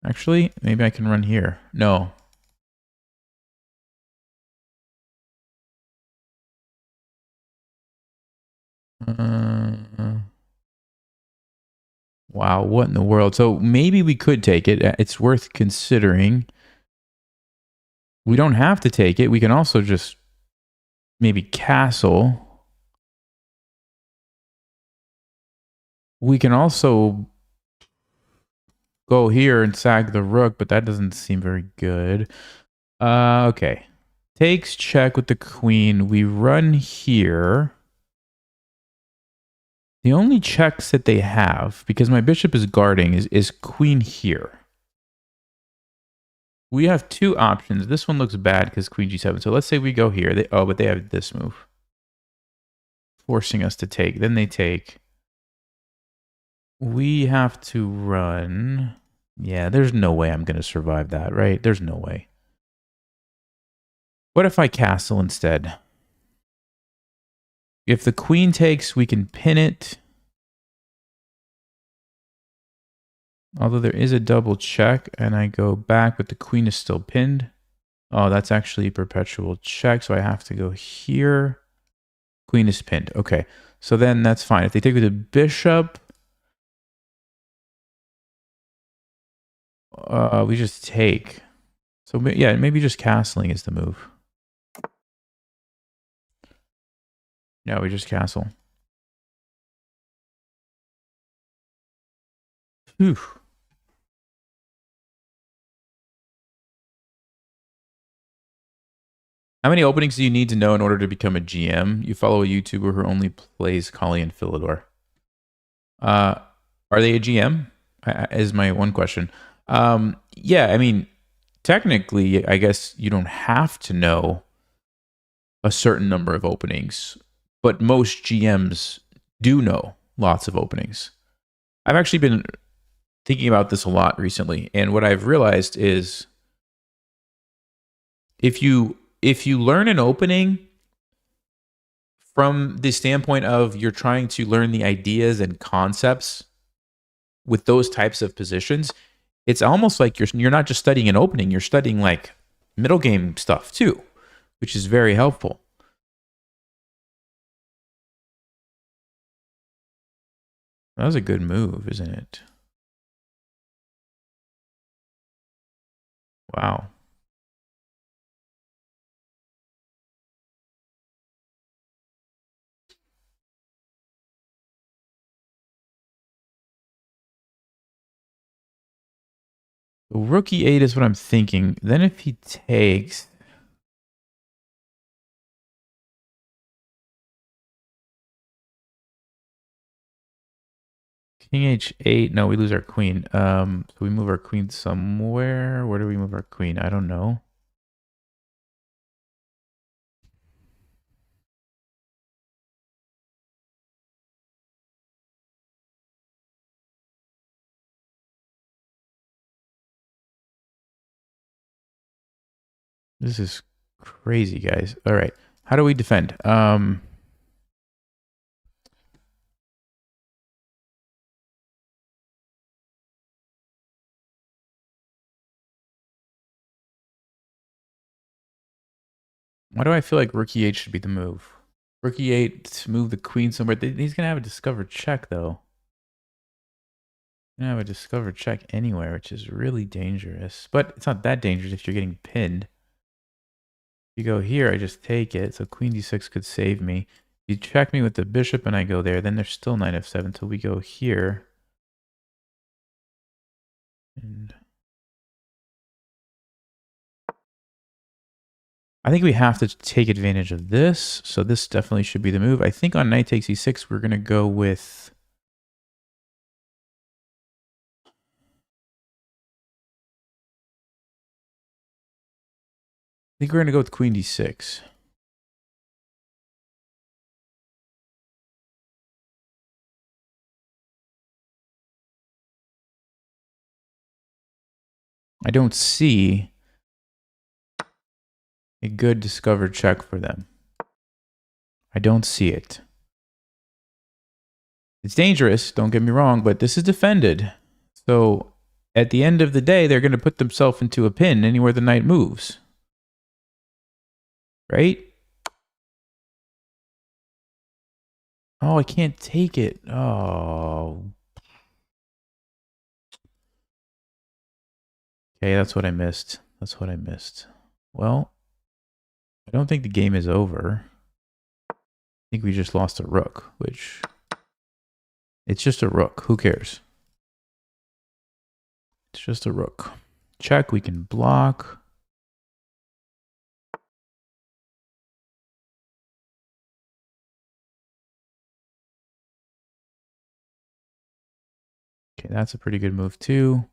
Actually, maybe I can run here. No. Wow, what in the world? So maybe we could take it. It's worth considering. We don't have to take it. We can also just maybe castle. We can also go here and sack the rook, but that doesn't seem very good. Okay. Takes check with the queen. We run here. The only checks that they have, because my bishop is guarding, is queen here. We have two options. This one looks bad because queen g7. So let's say we go here. But they have this move. Forcing us to take. Then they take. We have to run. Yeah, there's no way I'm going to survive that, right? There's no way. What if I castle instead? If the queen takes, we can pin it. Although there is a double check, and I go back, but the queen is still pinned. Oh, that's actually a perpetual check, so I have to go here. Queen is pinned. Okay, so then that's fine. If they take with the bishop, we just take. So yeah, maybe just castling is the move. Yeah, we just castle. Whew. How many openings do you need to know in order to become a GM? You follow a YouTuber who only plays Kali and Philidor. Are they a GM? Is my one question. Yeah, I mean, technically, I guess you don't have to know a certain number of openings, but most GMs do know lots of openings. I've actually been thinking about this a lot recently, and what I've realized is if you learn an opening from the standpoint of you're trying to learn the ideas and concepts with those types of positions, it's almost like you're not just studying an opening, you're studying like middle game stuff too, which is very helpful. That was a good move, isn't it? Wow. Rook e8 is what I'm thinking. Then if he takes... King h8. No, we lose our queen. So we move our queen somewhere. Where do we move our queen? I don't know. This is crazy, guys. All right. How do we defend? Why do I feel like rook e8 should be the move? Rook e8 to move the queen somewhere. He's going to have a discovered check, though. He's going to have a discovered check anywhere, which is really dangerous. But it's not that dangerous if you're getting pinned. If you go here, I just take it. So queen d6 could save me. You check me with the bishop and I go there. Then there's still knight f7 until we go here. And I think we have to take advantage of this. So this definitely should be the move. I think on knight takes e6, we're going to go with... I think we're going to go with queen d6. I don't see a good discovered check for them. I don't see it. It's dangerous, don't get me wrong, but this is defended. So at the end of the day, they're going to put themselves into a pin anywhere the knight moves. Right? Oh, I can't take it. Oh. Okay, that's what I missed. That's what I missed. Well, I don't think the game is over. I think we just lost a rook, which... It's just a rook. Who cares? It's just a rook. Check, we can block. Okay, that's a pretty good move too.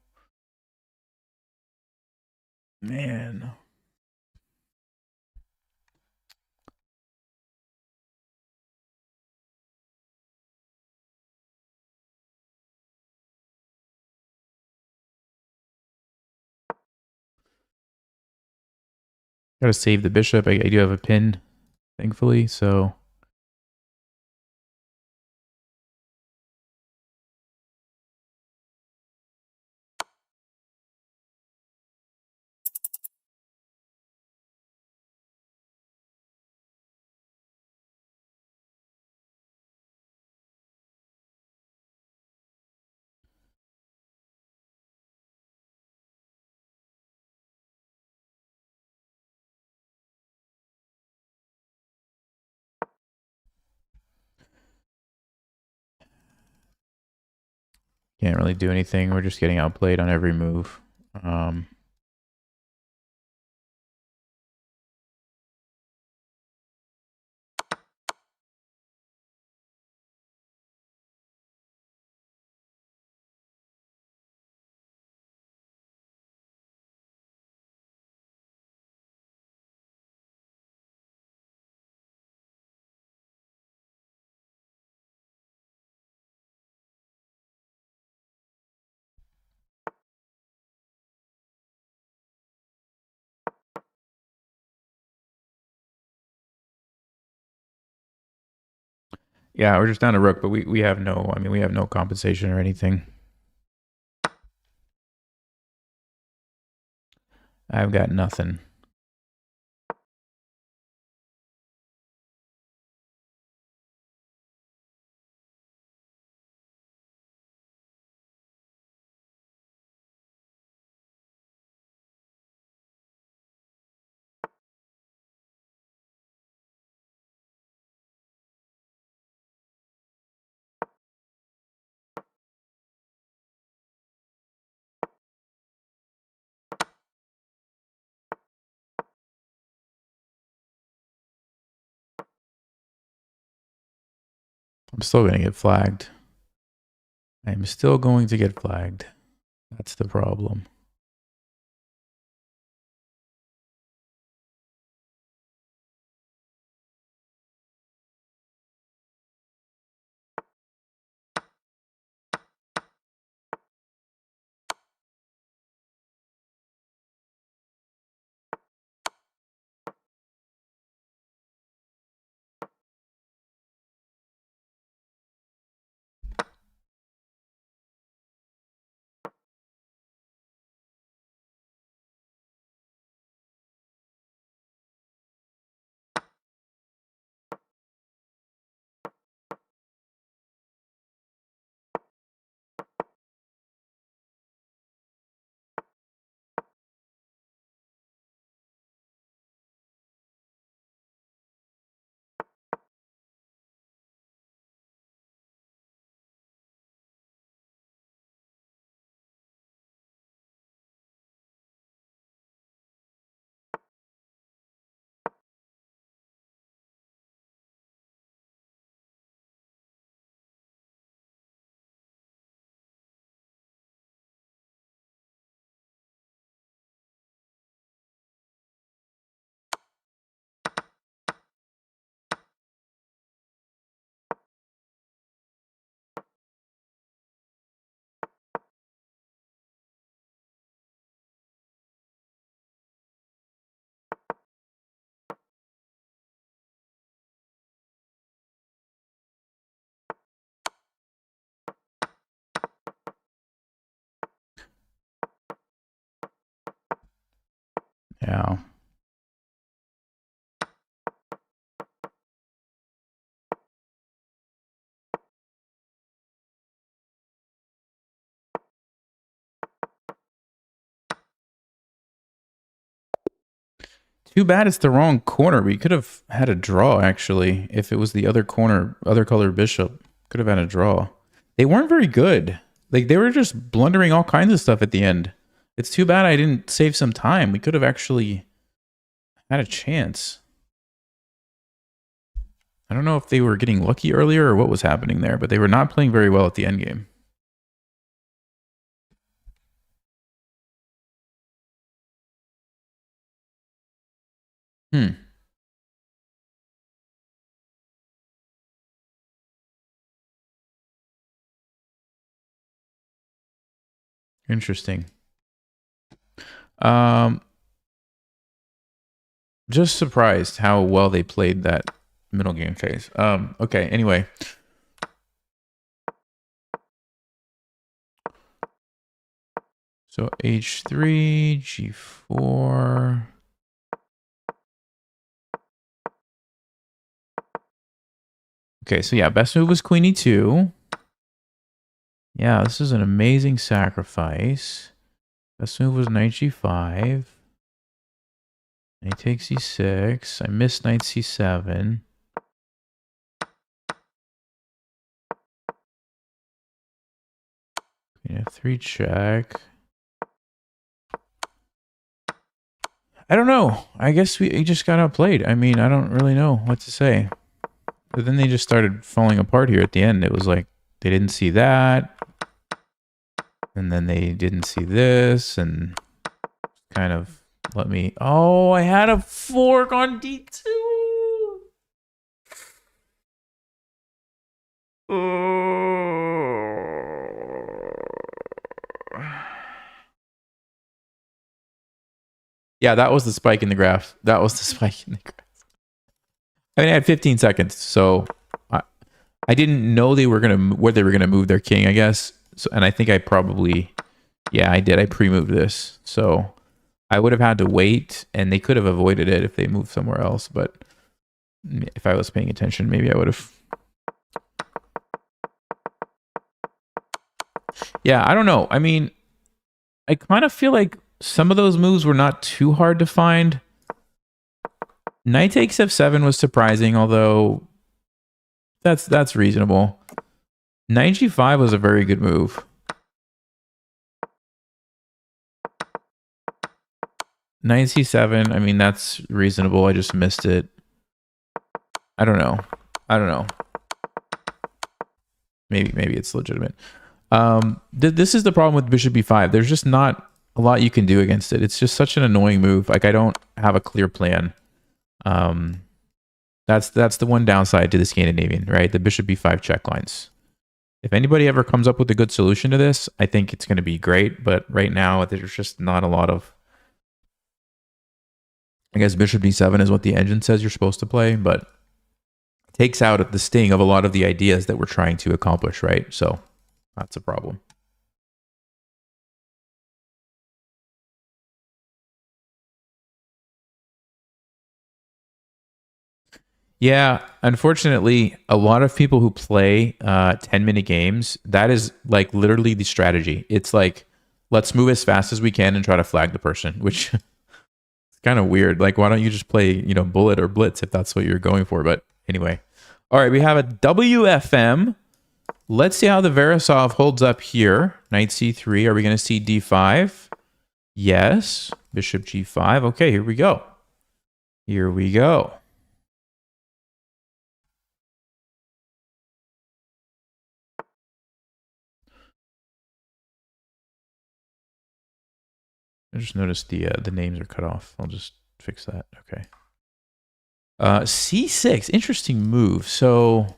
Man. Gotta save the bishop. I do have a pin, thankfully, so... Can't really do anything. We're just getting outplayed on every move. Yeah, we're just down a rook, but we have no... I mean, we have no compensation or anything. I've got nothing. I'm still going to get flagged. I'm still going to get flagged. That's the problem. Yeah. Too bad it's the wrong corner. We could have had a draw, actually. If it was the other corner, other color bishop, could have had a draw. They weren't very good. Like, they were just blundering all kinds of stuff at the end. It's too bad I didn't save some time. We could have actually had a chance. I don't know if they were getting lucky earlier or what was happening there, but they were not playing very well at the end game. Interesting. Just surprised how well they played that middle game phase. Okay, anyway. So h3, g4. Okay, so yeah, best move was queen e2. Yeah, this is an amazing sacrifice. Best move was knight g5. Knight takes e6. I missed knight c7. Queen f3 check. I don't know. I guess we just got outplayed. I mean, I don't really know what to say. But then they just started falling apart here at the end. It was like they didn't see that. And then they didn't see this. And kind of let me... Oh, I had a fork on d2. Yeah, that was the spike in the graph. That was the spike in the graph. I mean, I had 15 seconds, so I didn't know where they were gonna move their king, I guess. So, and I think I probably, yeah, I did. I pre-moved this, so I would have had to wait, and they could have avoided it if they moved somewhere else. But if I was paying attention, maybe I would have. Yeah, I don't know. I mean, I kind of feel like some of those moves were not too hard to find. Knight takes f7 was surprising, although that's reasonable. Knight g5 was a very good move. Knight c7, I mean, that's reasonable. I just missed it. I don't know. Maybe it's legitimate. This is the problem with bishop b5. There's just not a lot you can do against it. It's just such an annoying move. Like, I don't have a clear plan. That's the one downside to the Scandinavian, right? The bishop b5 check lines. If anybody ever comes up with a good solution to this, I think it's going to be great. But right now, there's just not a lot of... I guess bishop d7 is what the engine says you're supposed to play, but it takes out the sting of a lot of the ideas that we're trying to accomplish, right? So that's a problem. Yeah, unfortunately, a lot of people who play 10-minute games, that is like literally the strategy. It's like, let's move as fast as we can and try to flag the person, which is kind of weird. Like, why don't you just play, bullet or blitz if that's what you're going for? But anyway. All right, we have a WFM. Let's see how the Verasov holds up here. Knight c3. Are we going to see d5? Yes. Bishop g5. Okay, here we go. Here we go. I just noticed the names are cut off. I'll just fix that. Okay. c6. Interesting move. So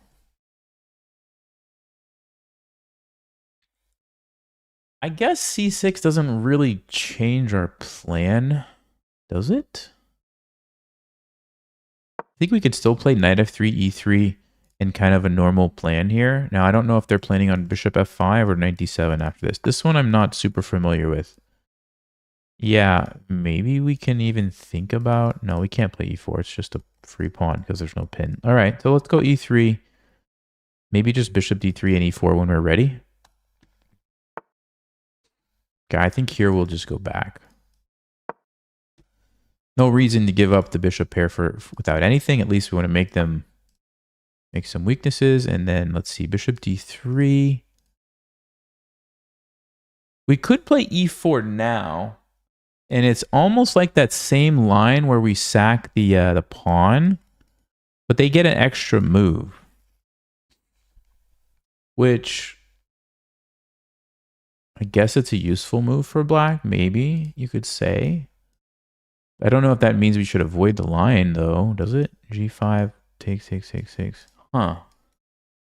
I guess c6 doesn't really change our plan, does it? I think we could still play knight f3, e3 in kind of a normal plan here. Now, I don't know if they're planning on bishop f5 or knight d7 after this. This one I'm not super familiar with. Yeah, maybe we can even think about... No, we can't play e4. It's just a free pawn because there's no pin. All right, so let's go e3. Maybe just bishop d3 and e4 when we're ready. Okay, I think here we'll just go back. No reason to give up the bishop pair without anything. At least we want to make some weaknesses. And then let's see, bishop d3. We could play e4 now. And it's almost like that same line where we sack the pawn, but they get an extra move, which I guess it's a useful move for black. Maybe you could say. I don't know if that means we should avoid the line though. Does it? G5 takes. Huh?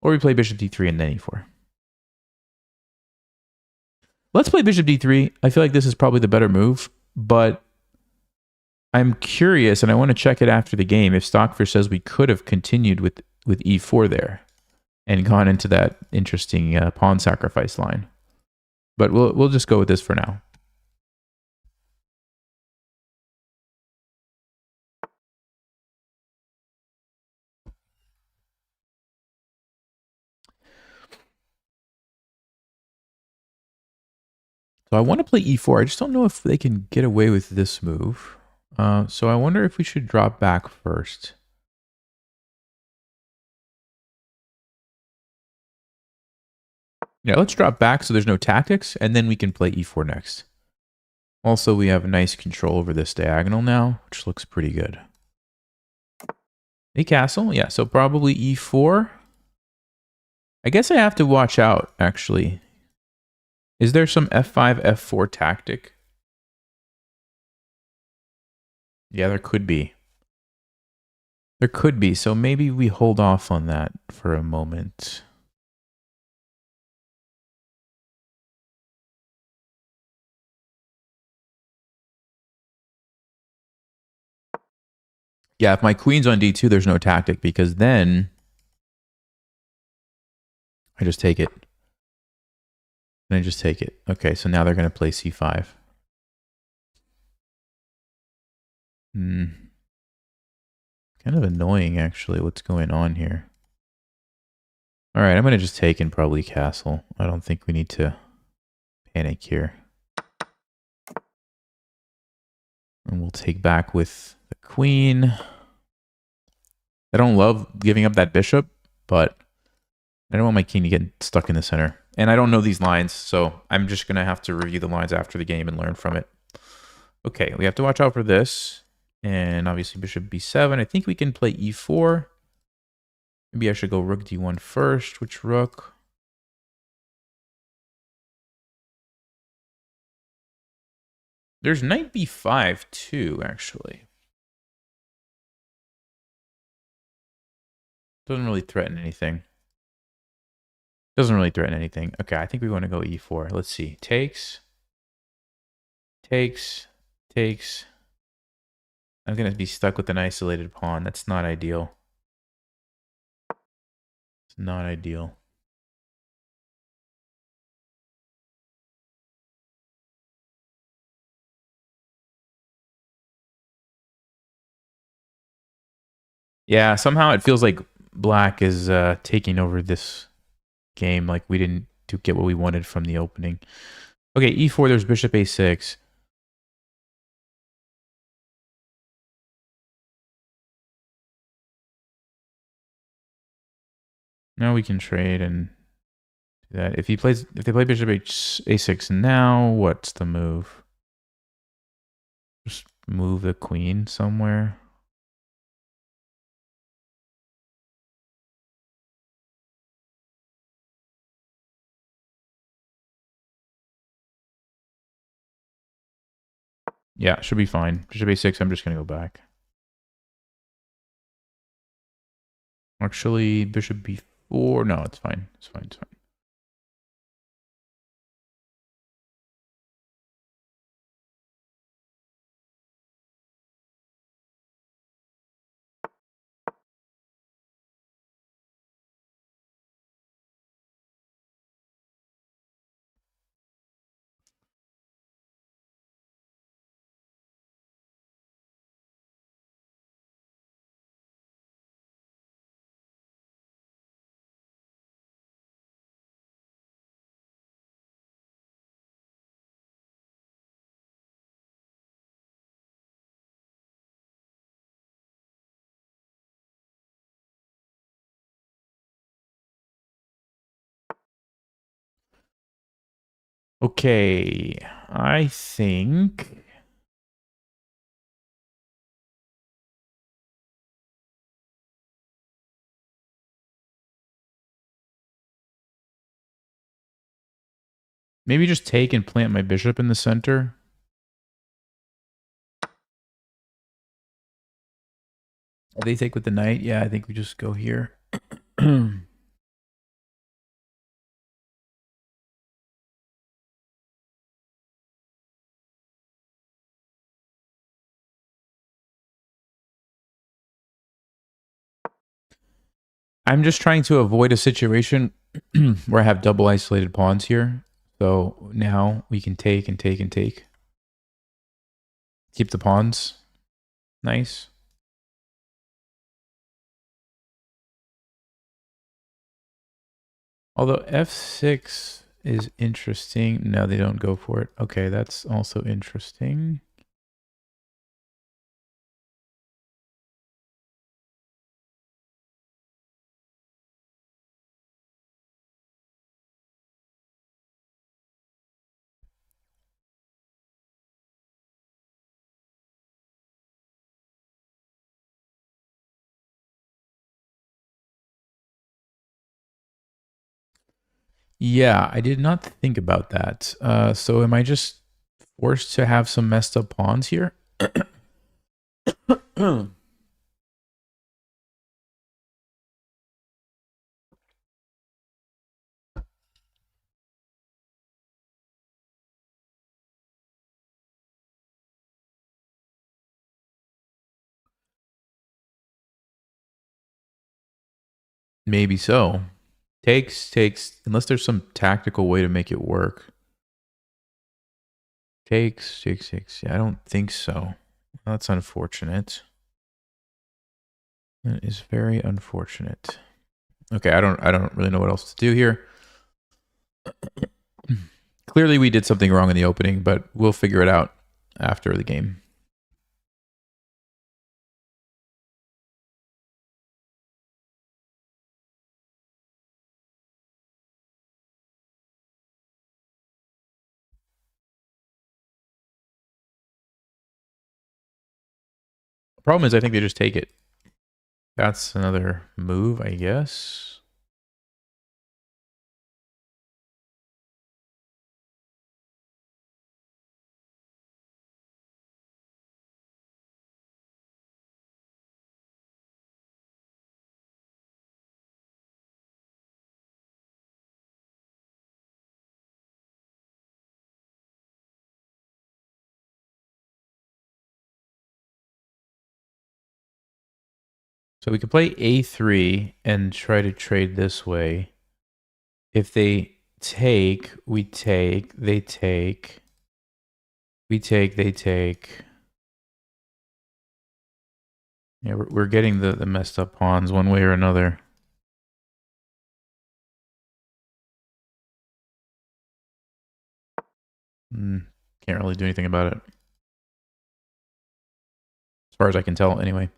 Or we play bishop d3 and then e4. Let's play bishop d3. I feel like this is probably the better move. But I'm curious, and I want to check it after the game, if Stockfish says we could have continued with e4 there and gone into that interesting pawn sacrifice line. But we'll just go with this for now. So I want to play e4. I just don't know if they can get away with this move. So I wonder if we should drop back first. Yeah, let's drop back so there's no tactics, and then we can play e4 next. Also, we have nice control over this diagonal now, which looks pretty good. A castle, yeah, so probably e4. I guess I have to watch out, actually. Is there some f5, f4 tactic? Yeah, there could be. There could be, so maybe we hold off on that for a moment. Yeah, if my queen's on d2, there's no tactic, because then I just take it. And I just take it. Okay, so now they're going to play c5. Kind of annoying, actually, what's going on here. All right, I'm going to just take and probably castle. I don't think we need to panic here. And we'll take back with the queen. I don't love giving up that bishop, but I don't want my king to get stuck in the center. And I don't know these lines, so I'm just going to have to review the lines after the game and learn from it. Okay, we have to watch out for this. And obviously bishop b7. I think we can play e4. Maybe I should go rook d1 first. Which rook? There's knight b5 too, actually. Doesn't really threaten anything. Doesn't really threaten anything. Okay, I think we want to go e4. Let's see. Takes. Takes. Takes. I'm going to be stuck with an isolated pawn. That's not ideal. It's not ideal. Yeah, somehow it feels like black is taking over this game. Like we didn't get what we wanted from the opening. Okay, e4, there's bishop a6. Now we can trade and do that. If they play bishop a6 now, what's the move? Just move the queen somewhere. Yeah, should be fine. Bishop a6, I'm just going to go back. Actually, bishop b4. No, it's fine. It's fine. It's fine. Okay, I think maybe just take and plant my bishop in the center. They take with the knight. Yeah, I think we just go here. I'm just trying to avoid a situation where I have double isolated pawns here. So now we can take and take and take. Keep the pawns. Nice. Although f6 is interesting. No, they don't go for it. Okay, that's also interesting. Yeah, I did not think about that. So am I just forced to have some messed up pawns here? Maybe so. Takes, unless there's some tactical way to make it work. Takes. Yeah, I don't think so. That's unfortunate. That is very unfortunate. Okay, I don't really know what else to do here. Clearly we did something wrong in the opening, but we'll figure it out after the game. The problem is I think they just take it. That's another move, I guess. So we could play a3 and try to trade this way. If they take, we take, they take, we take, they take. Yeah, we're getting the messed up pawns one way or another. Can't really do anything about it. As far as I can tell, anyway.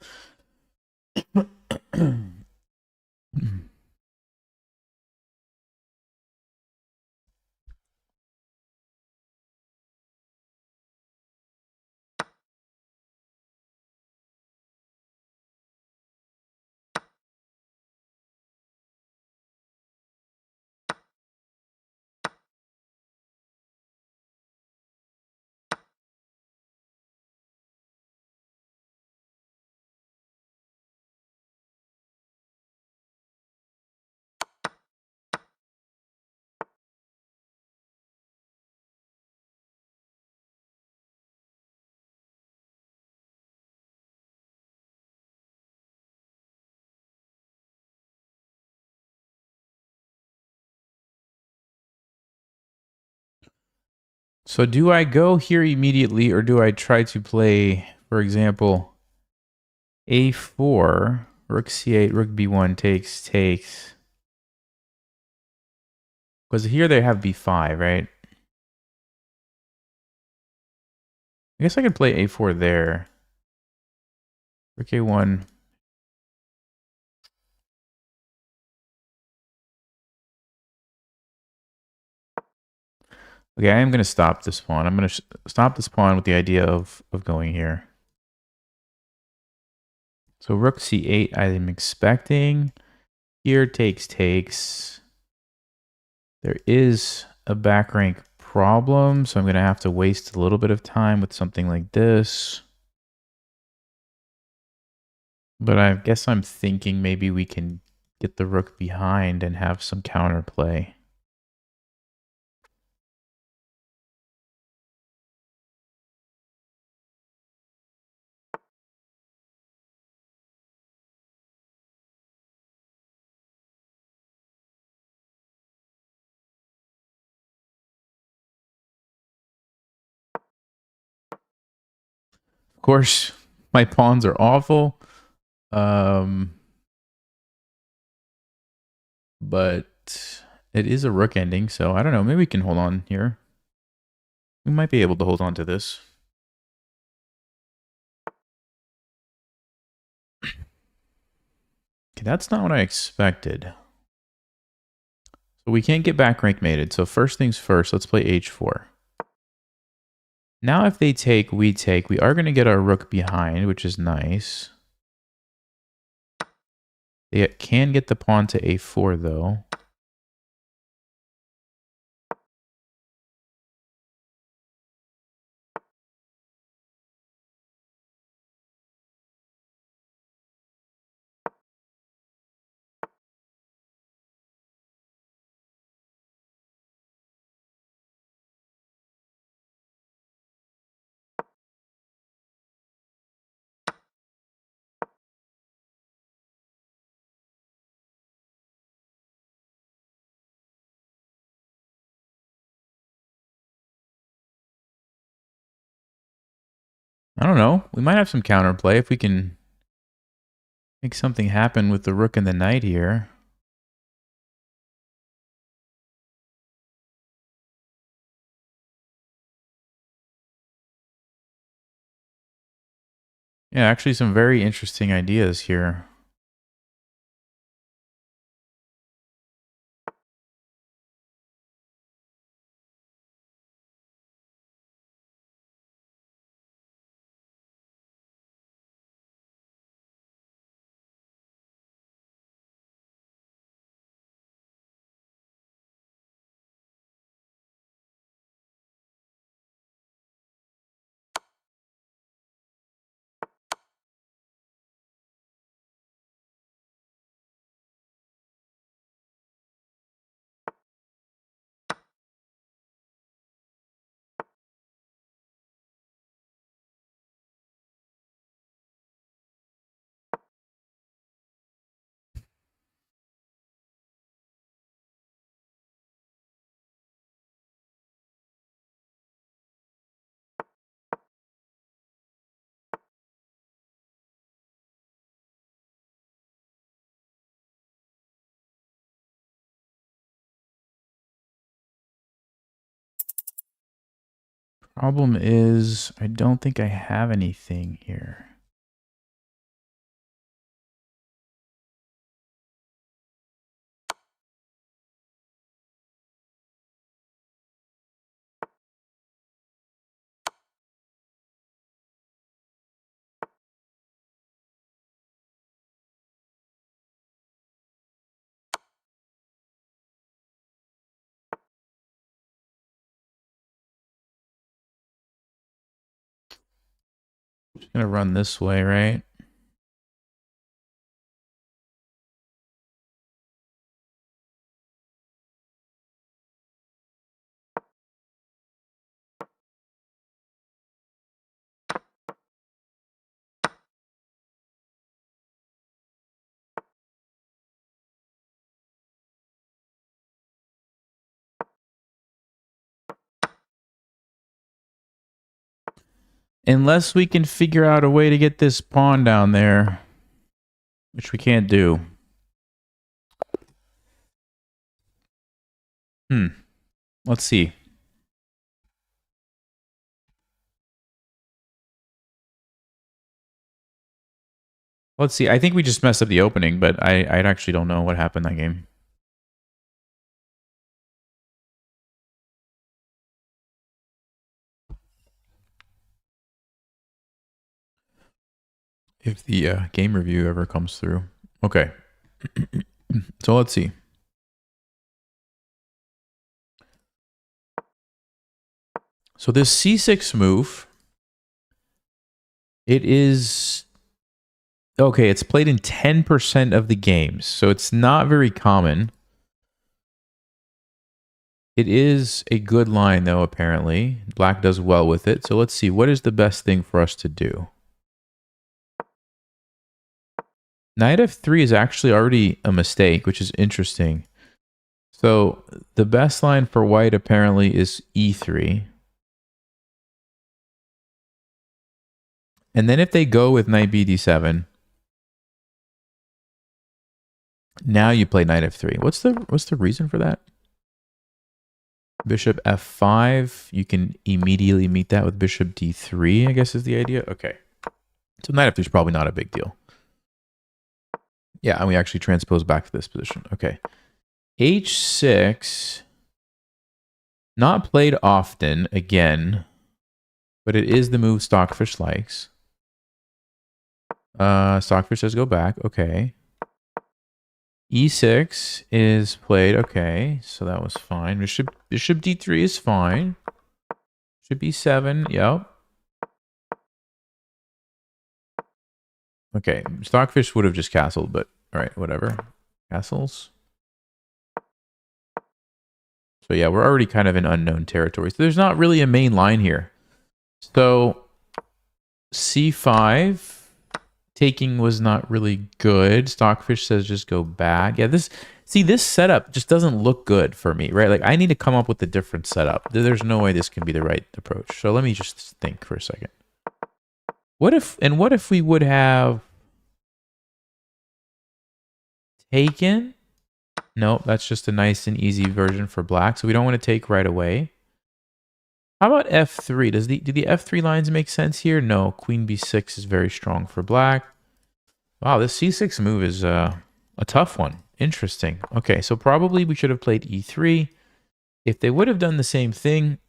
So do I go here immediately, or do I try to play, for example, a4, rook c8, rook b1 takes. Because here they have b5, right? I guess I could play a4 there. Rook a1. Okay, I am going to stop this pawn. I'm going to stop this pawn with the idea of going here. So rook c8, I'm expecting. Here takes. There is a back rank problem, so I'm going to have to waste a little bit of time with something like this. But I guess I'm thinking maybe we can get the rook behind and have some counterplay. Of course, my pawns are awful. But it is a rook ending, so I don't know. Maybe we can hold on here. We might be able to hold on to this. Okay, that's not what I expected. So we can't get back rank mated. So first things first, let's play h4. Now if they take, we take. We are going to get our rook behind, which is nice. They can get the pawn to a4, though. I don't know. We might have some counterplay if we can make something happen with the rook and the knight here. Yeah, actually some very interesting ideas here. Problem is, I don't think I have anything here. Just gonna run this way, right? Unless we can figure out a way to get this pawn down there, which we can't do. Let's see. Let's see. I think we just messed up the opening, but I actually don't know what happened that game. If the game review ever comes through. Okay. So let's see. So this c6 move, it is... Okay, it's played in 10% of the games, so it's not very common. It is a good line, though, apparently. Black does well with it. So let's see. What is the best thing for us to do? Knight f3 is actually already a mistake, which is interesting. So the best line for white, apparently, is e3. And then if they go with knight b d7, now you play knight f3. What's the reason for that? Bishop f5, you can immediately meet that with bishop d3, I guess is the idea. Okay. So knight f3 is probably not a big deal. Yeah, and we actually transpose back to this position. Okay. h6, not played often, again, but it is the move Stockfish likes. Stockfish says go back. Okay. e6 is played. Okay, so that was fine. Bishop d3 is fine. Bishop e7, yep. Okay, Stockfish would have just castled, but all right, whatever. Castles. So yeah, we're already kind of in unknown territory. So there's not really a main line here. So c5 taking was not really good. Stockfish says just go back. Yeah, this setup just doesn't look good for me, right? Like I need to come up with a different setup. There's no way this can be the right approach. So let me just think for a second. What if we would have taken? Nope, that's just a nice and easy version for black. So we don't want to take right away. How about f3? Do the f3 lines make sense here? No, queen b6 is very strong for black. Wow, this c6 move is a tough one. Interesting. Okay, so probably we should have played e3. If they would have done the same thing,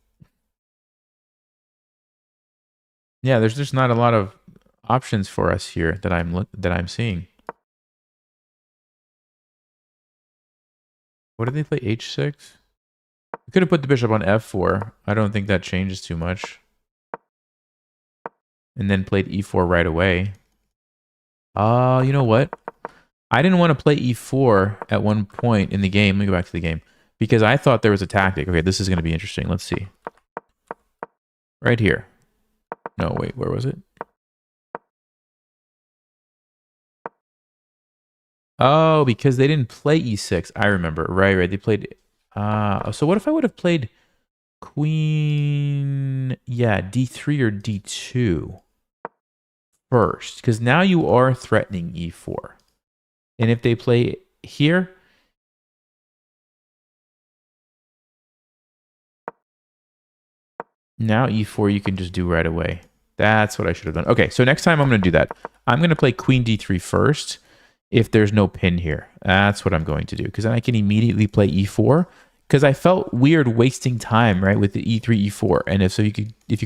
yeah, there's just not a lot of options for us here that I'm seeing. What did they play? h6? We could have put the bishop on f4. I don't think that changes too much. And then played e4 right away. You know what? I didn't want to play e4 at one point in the game. Let me go back to the game. Because I thought there was a tactic. Okay, this is going to be interesting. Let's see. Right here. No, wait, where was it? Oh, because they didn't play e6. I remember. Right. They played... so what if I would have played queen... Yeah, d3 or d2 first? Because now you are threatening e4. And if they play here... Now e4 you can just do right away. That's what I should have done. Okay, so next time I'm going to do that. I'm going to play queen d3 first if there's no pin here. That's what I'm going to do, because then I can immediately play e4, because I felt weird wasting time, right, with the e3, e4. And if you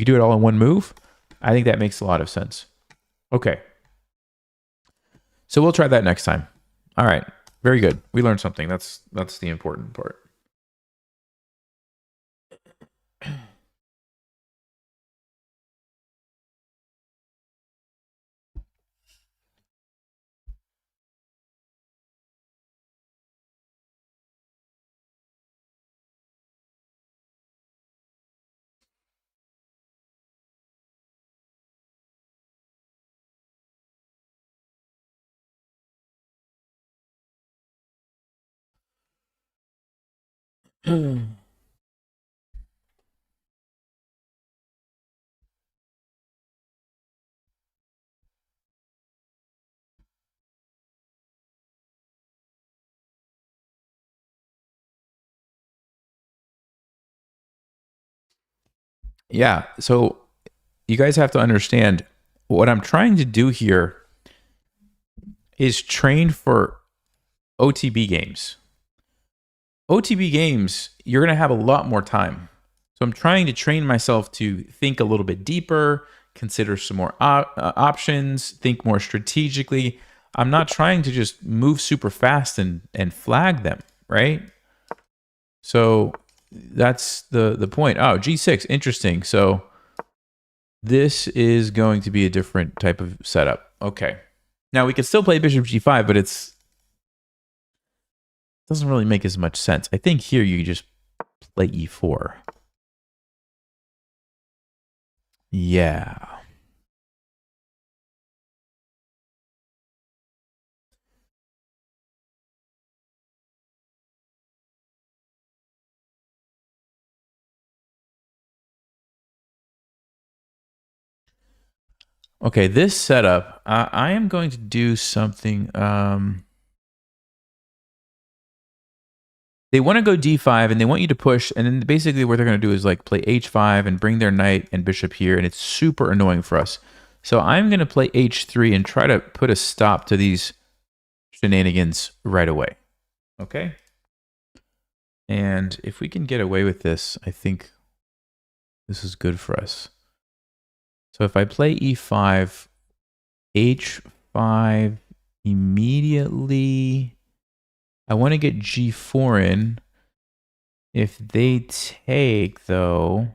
could do it all in one move, I think that makes a lot of sense. Okay. So we'll try that next time. All right. Very good. We learned something. That's the important part. Yeah. So you guys have to understand what I'm trying to do here is train for OTB games. OTB games, you're going to have a lot more time. So I'm trying to train myself to think a little bit deeper, consider some more options, think more strategically. I'm not trying to just move super fast and flag them, right? So that's the point. Oh, G6, interesting. So this is going to be a different type of setup. Okay. Now we can still play bishop G5, but it doesn't really make as much sense. I think here you just play E4. Yeah. Okay, this setup, I am going to do something. They want to go d5, and they want you to push, and then basically what they're going to do is like play h5 and bring their knight and bishop here, and it's super annoying for us. So I'm going to play h3 and try to put a stop to these shenanigans right away. Okay? And if we can get away with this, I think this is good for us. So if I play e5, h5 immediately, I want to get g4 in. If they take, though,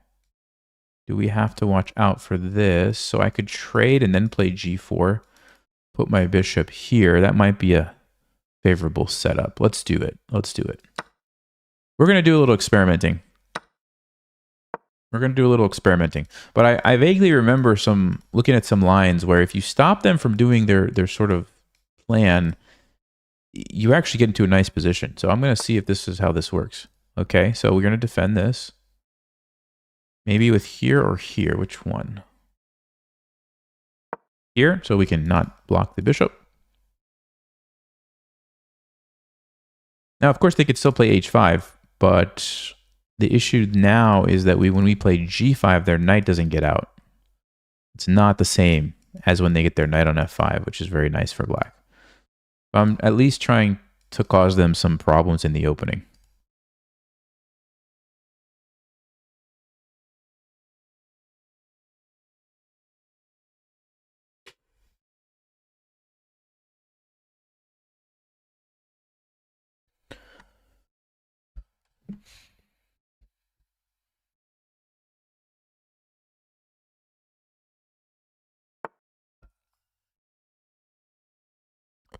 do we have to watch out for this? So I could trade and then play g4, put my bishop here. That might be a favorable setup. Let's do it. Let's do it. We're going to do a little experimenting. But I vaguely remember looking at some lines where if you stop them from doing their sort of plan, you actually get into a nice position. So I'm going to see if this is how this works. Okay, so we're going to defend this. Maybe with here or here. Which one? Here, so we can not block the bishop. Now, of course, they could still play h5, but the issue now is that when we play g5, their knight doesn't get out. It's not the same as when they get their knight on f5, which is very nice for black. I'm at least trying to cause them some problems in the opening.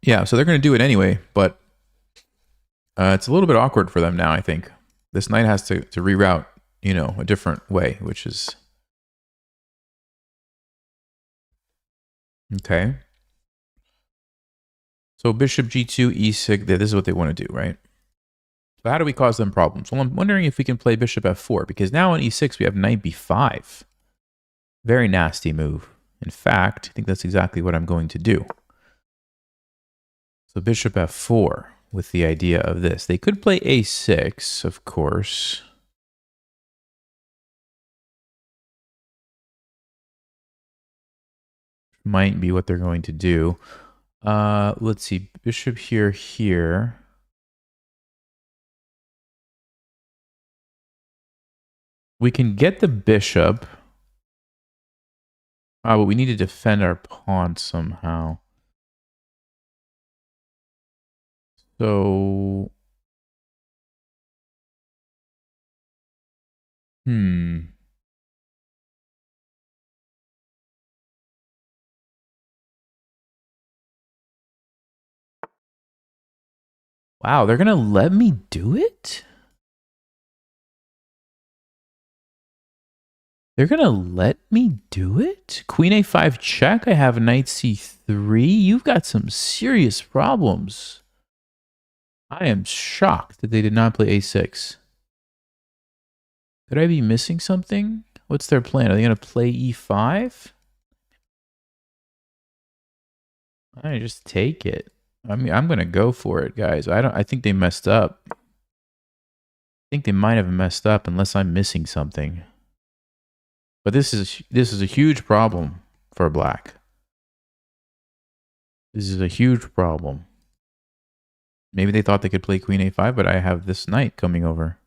Yeah, so they're going to do it anyway, but it's a little bit awkward for them now, I think. This knight has to reroute, a different way, which is... Okay. So bishop g2, e6, this is what they want to do, right? So how do we cause them problems? Well, I'm wondering if we can play bishop f4, because now on e6 we have knight b5. Very nasty move. In fact, I think that's exactly what I'm going to do. So bishop f4 with the idea of this. They could play a6, of course. might be what they're going to do. Let's see. Bishop here. We can get the bishop. Oh, but we need to defend our pawn somehow. So... Wow, they're going to let me do it? They're going to let me do it? Queen a5 check. I have knight c3. You've got some serious problems. I am shocked that they did not play a6. Could I be missing something? What's their plan? Are they going to play e5? I just take it. I mean, I'm going to go for it, guys. I think they messed up. I think they might have messed up unless I'm missing something. But this is a huge problem for black. This is a huge problem. Maybe they thought they could play queen a5, but I have this knight coming over.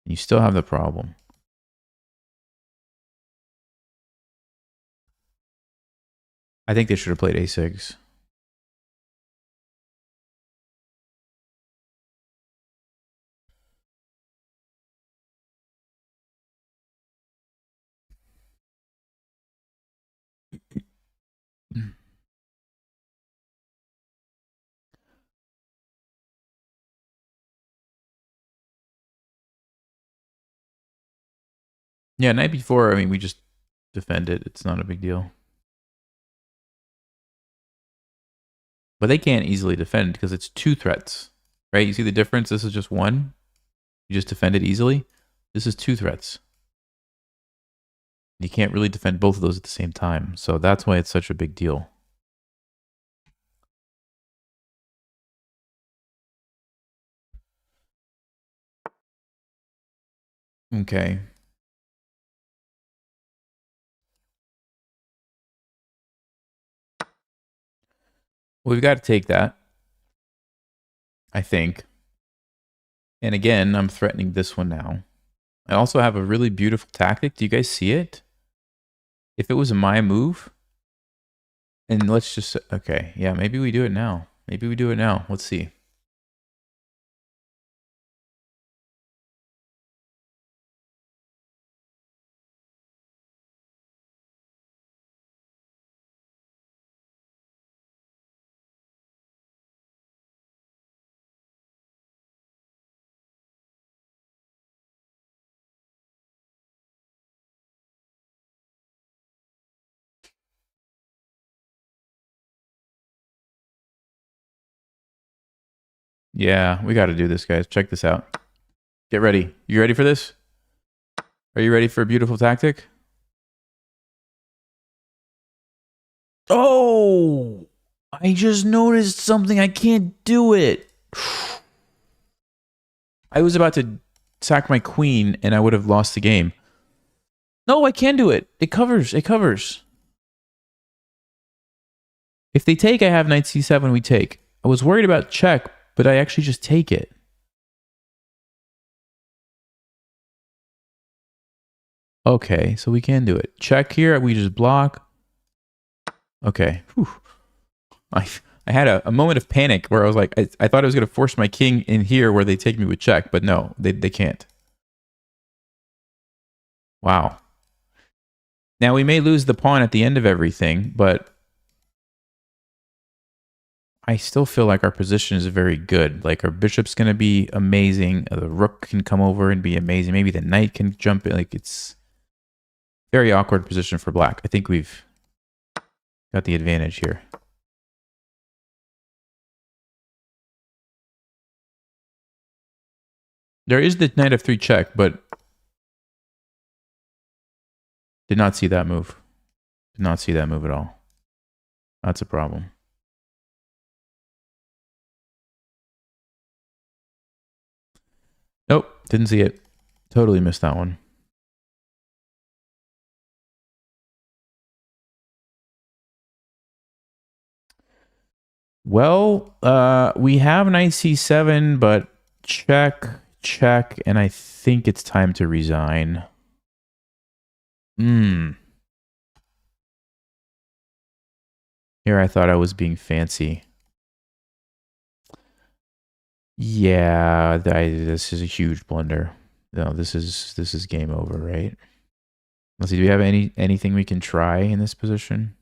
You still have the problem. I think they should have played a6. Yeah, night before, I mean, we just defend it. It's not a big deal. But they can't easily defend because it's 2 threats, right? You see the difference? This is just 1. You just defend it easily. This is 2 threats. You can't really defend both of those at the same time. So that's why it's such a big deal. Okay. Well, we've got to take that, I think. And again, I'm threatening this one now. I also have a really beautiful tactic. Do you guys see it? If it was my move, and let's just, okay, yeah, maybe we do it now. Maybe we do it now. Let's see. Yeah, we got to do this, guys. Check this out. Get ready. You ready for this? Are you ready for a beautiful tactic? Oh, I just noticed something. I can't do it. I was about to sack my queen and I would have lost the game. No, I can do it. It covers. It covers. If they take, I have knight c7, we take. I was worried about check, but I actually just take it. Okay, so we can do it. Check here, we just block. Okay. Whew. I had a moment of panic where I was like, I thought I was going to force my king in here where they take me with check, but no, they can't. Wow. Now, we may lose the pawn at the end of everything, but I still feel like our position is very good. Like, our bishop's going to be amazing. The rook can come over and be amazing. Maybe the knight can jump in. Like, it's very awkward position for black. I think we've got the advantage here. There is the knight f3 check, but did not see that move. Did not see that move at all. That's a problem. Nope, didn't see it. Totally missed that one. Well, we have knight c7, but check, check, and I think it's time to resign. Here I thought I was being fancy. Yeah, this is a huge blunder. No, this is game over, right? Let's see, do we have anything we can try in this position?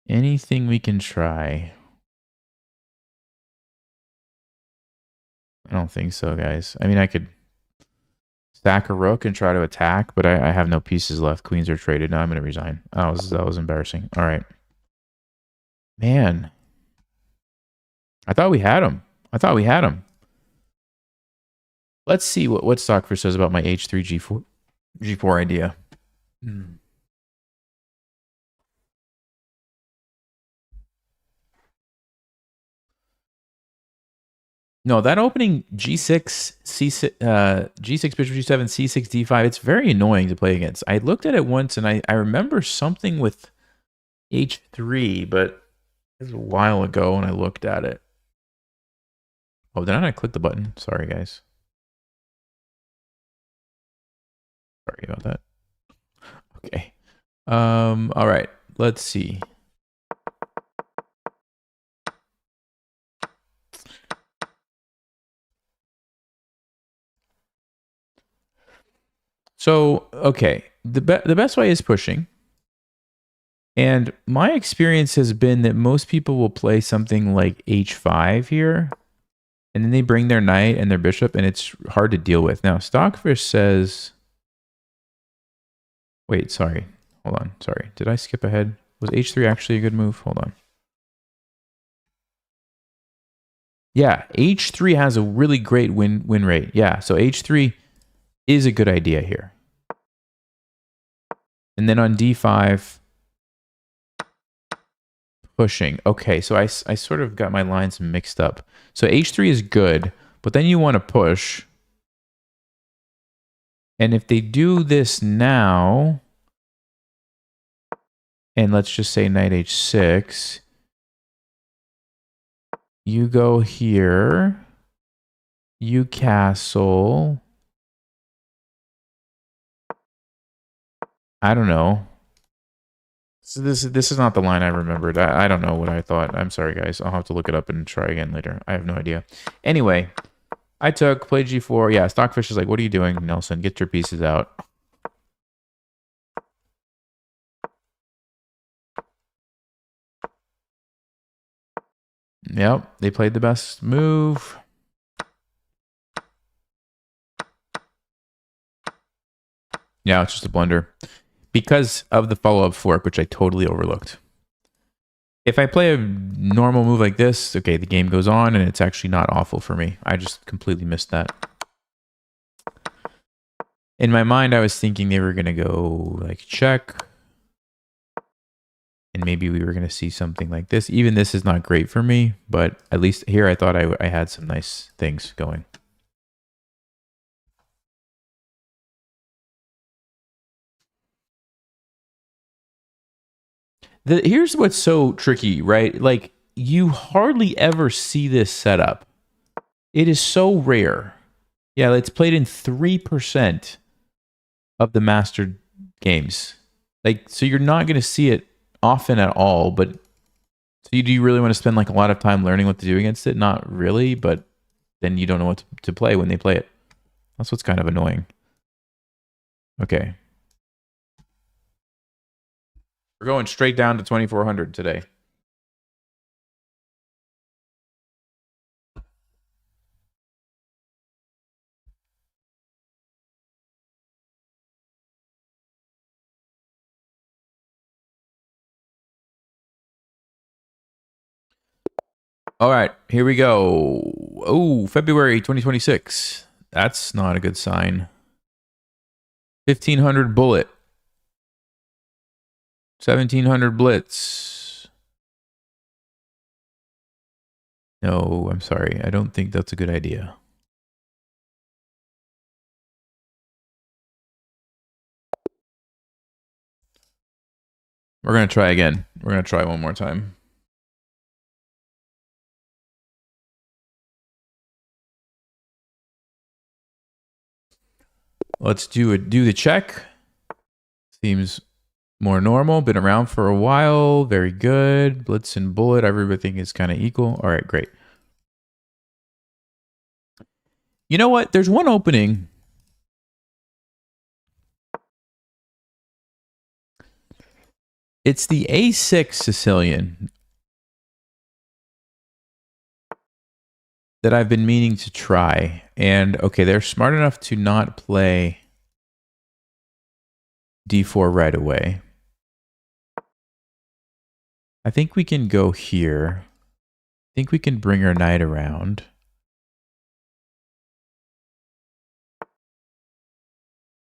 Anything we can try? I don't think so, guys. I mean, I could stack a rook and try to attack, but I have no pieces left. Queens are traded. Now I'm going to resign. Oh, that was embarrassing. All right. Man. I thought we had him. Let's see what Stockfish says about my h3 g4 idea. No, that opening g6, c6, g6, bishop g7, c6, d5, it's very annoying to play against. I looked at it once, and I remember something with h3, but it was a while ago when I looked at it. Oh, did I not click the button? Sorry, guys. Sorry about that. Okay. All right. Let's see. So, okay, the best way is pushing. And my experience has been that most people will play something like h5 here, and then they bring their knight and their bishop, and it's hard to deal with. Now, Stockfish says... Wait, sorry. Hold on. Sorry. Did I skip ahead? Was h3 actually a good move? Hold on. Yeah, h3 has a really great win rate. Yeah, so h3 is a good idea here. And then on d5, pushing. Okay, so I sort of got my lines mixed up. So h3 is good, but then you want to push. And if they do this now, and let's just say knight h6, you go here, you castle. I don't know. So this is not the line I remembered. I don't know what I thought. I'm sorry, guys. I'll have to look it up and try again later. I have no idea. Anyway, I played g4. Yeah, Stockfish is like, what are you doing, Nelson? Get your pieces out. Yep, they played the best move. Yeah, it's just a blunder. Because of the follow-up fork, which I totally overlooked. If I play a normal move like this, okay, the game goes on, and it's actually not awful for me. I just completely missed that. In my mind, I was thinking they were going to go, like, check. And maybe we were going to see something like this. Even this is not great for me, but at least here I thought I had some nice things going. Here's what's so tricky, right? Like, you hardly ever see this setup. It is so rare. Yeah, it's played in 3% of the mastered games. Like, so you're not going to see it often at all, but so do you really want to spend like a lot of time learning what to do against it? Not really, but then you don't know what to play when they play it. That's what's kind of annoying. Okay. We're going straight down to 2400 today. All right, here we go. Oh, February 2026. That's not a good sign. 1500 bullet. 1700 blitz. No, I'm sorry. I don't think that's a good idea. We're going to try again. We're going to try one more time. Let's do the check. Seems more normal. Been around for a while. Very good. Blitz and bullet. Everything is kind of equal. All right, great. You know what? There's one opening. It's the A6 Sicilian that I've been meaning to try. And okay, they're smart enough to not play D4 right away. I think we can go here. I think we can bring our knight around.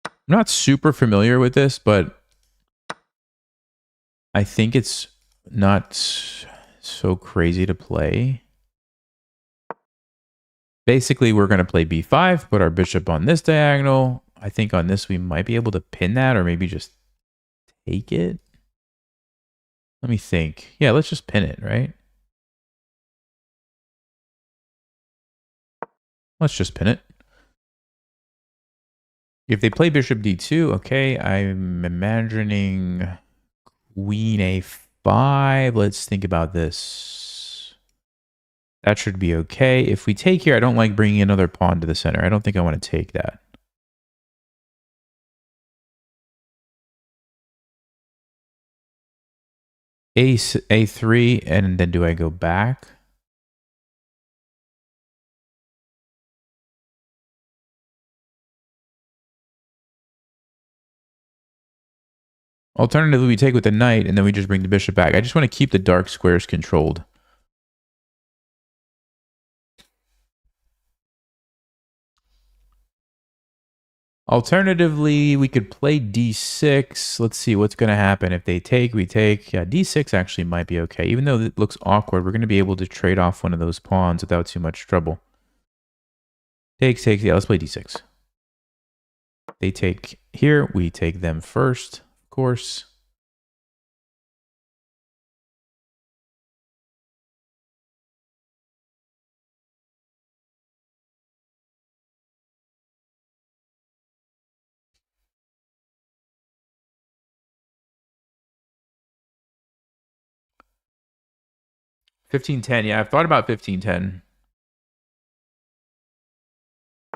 I'm not super familiar with this, but I think it's not so crazy to play. Basically, we're going to play b5, put our bishop on this diagonal. I think on this we might be able to pin that or maybe just take it. Let me think. Yeah, let's just pin it, right? Let's just pin it. If they play bishop d2, okay, I'm imagining queen a5. Let's think about this. That should be okay. If we take here, I don't like bringing another pawn to the center. I don't think I want to take that. Ace a3, and then do I go back? Alternatively, we take with the knight, and then we just bring the bishop back. I just want to keep the dark squares controlled. Alternatively, we could play d6. Let's see what's going to happen. If they take, we take. Yeah, d6 actually might be okay. Even though it looks awkward, we're going to be able to trade off one of those pawns without too much trouble. Takes. Yeah, let's play d6. They take here. We take them first, of course. $15-10. Yeah, I've thought about $15-10.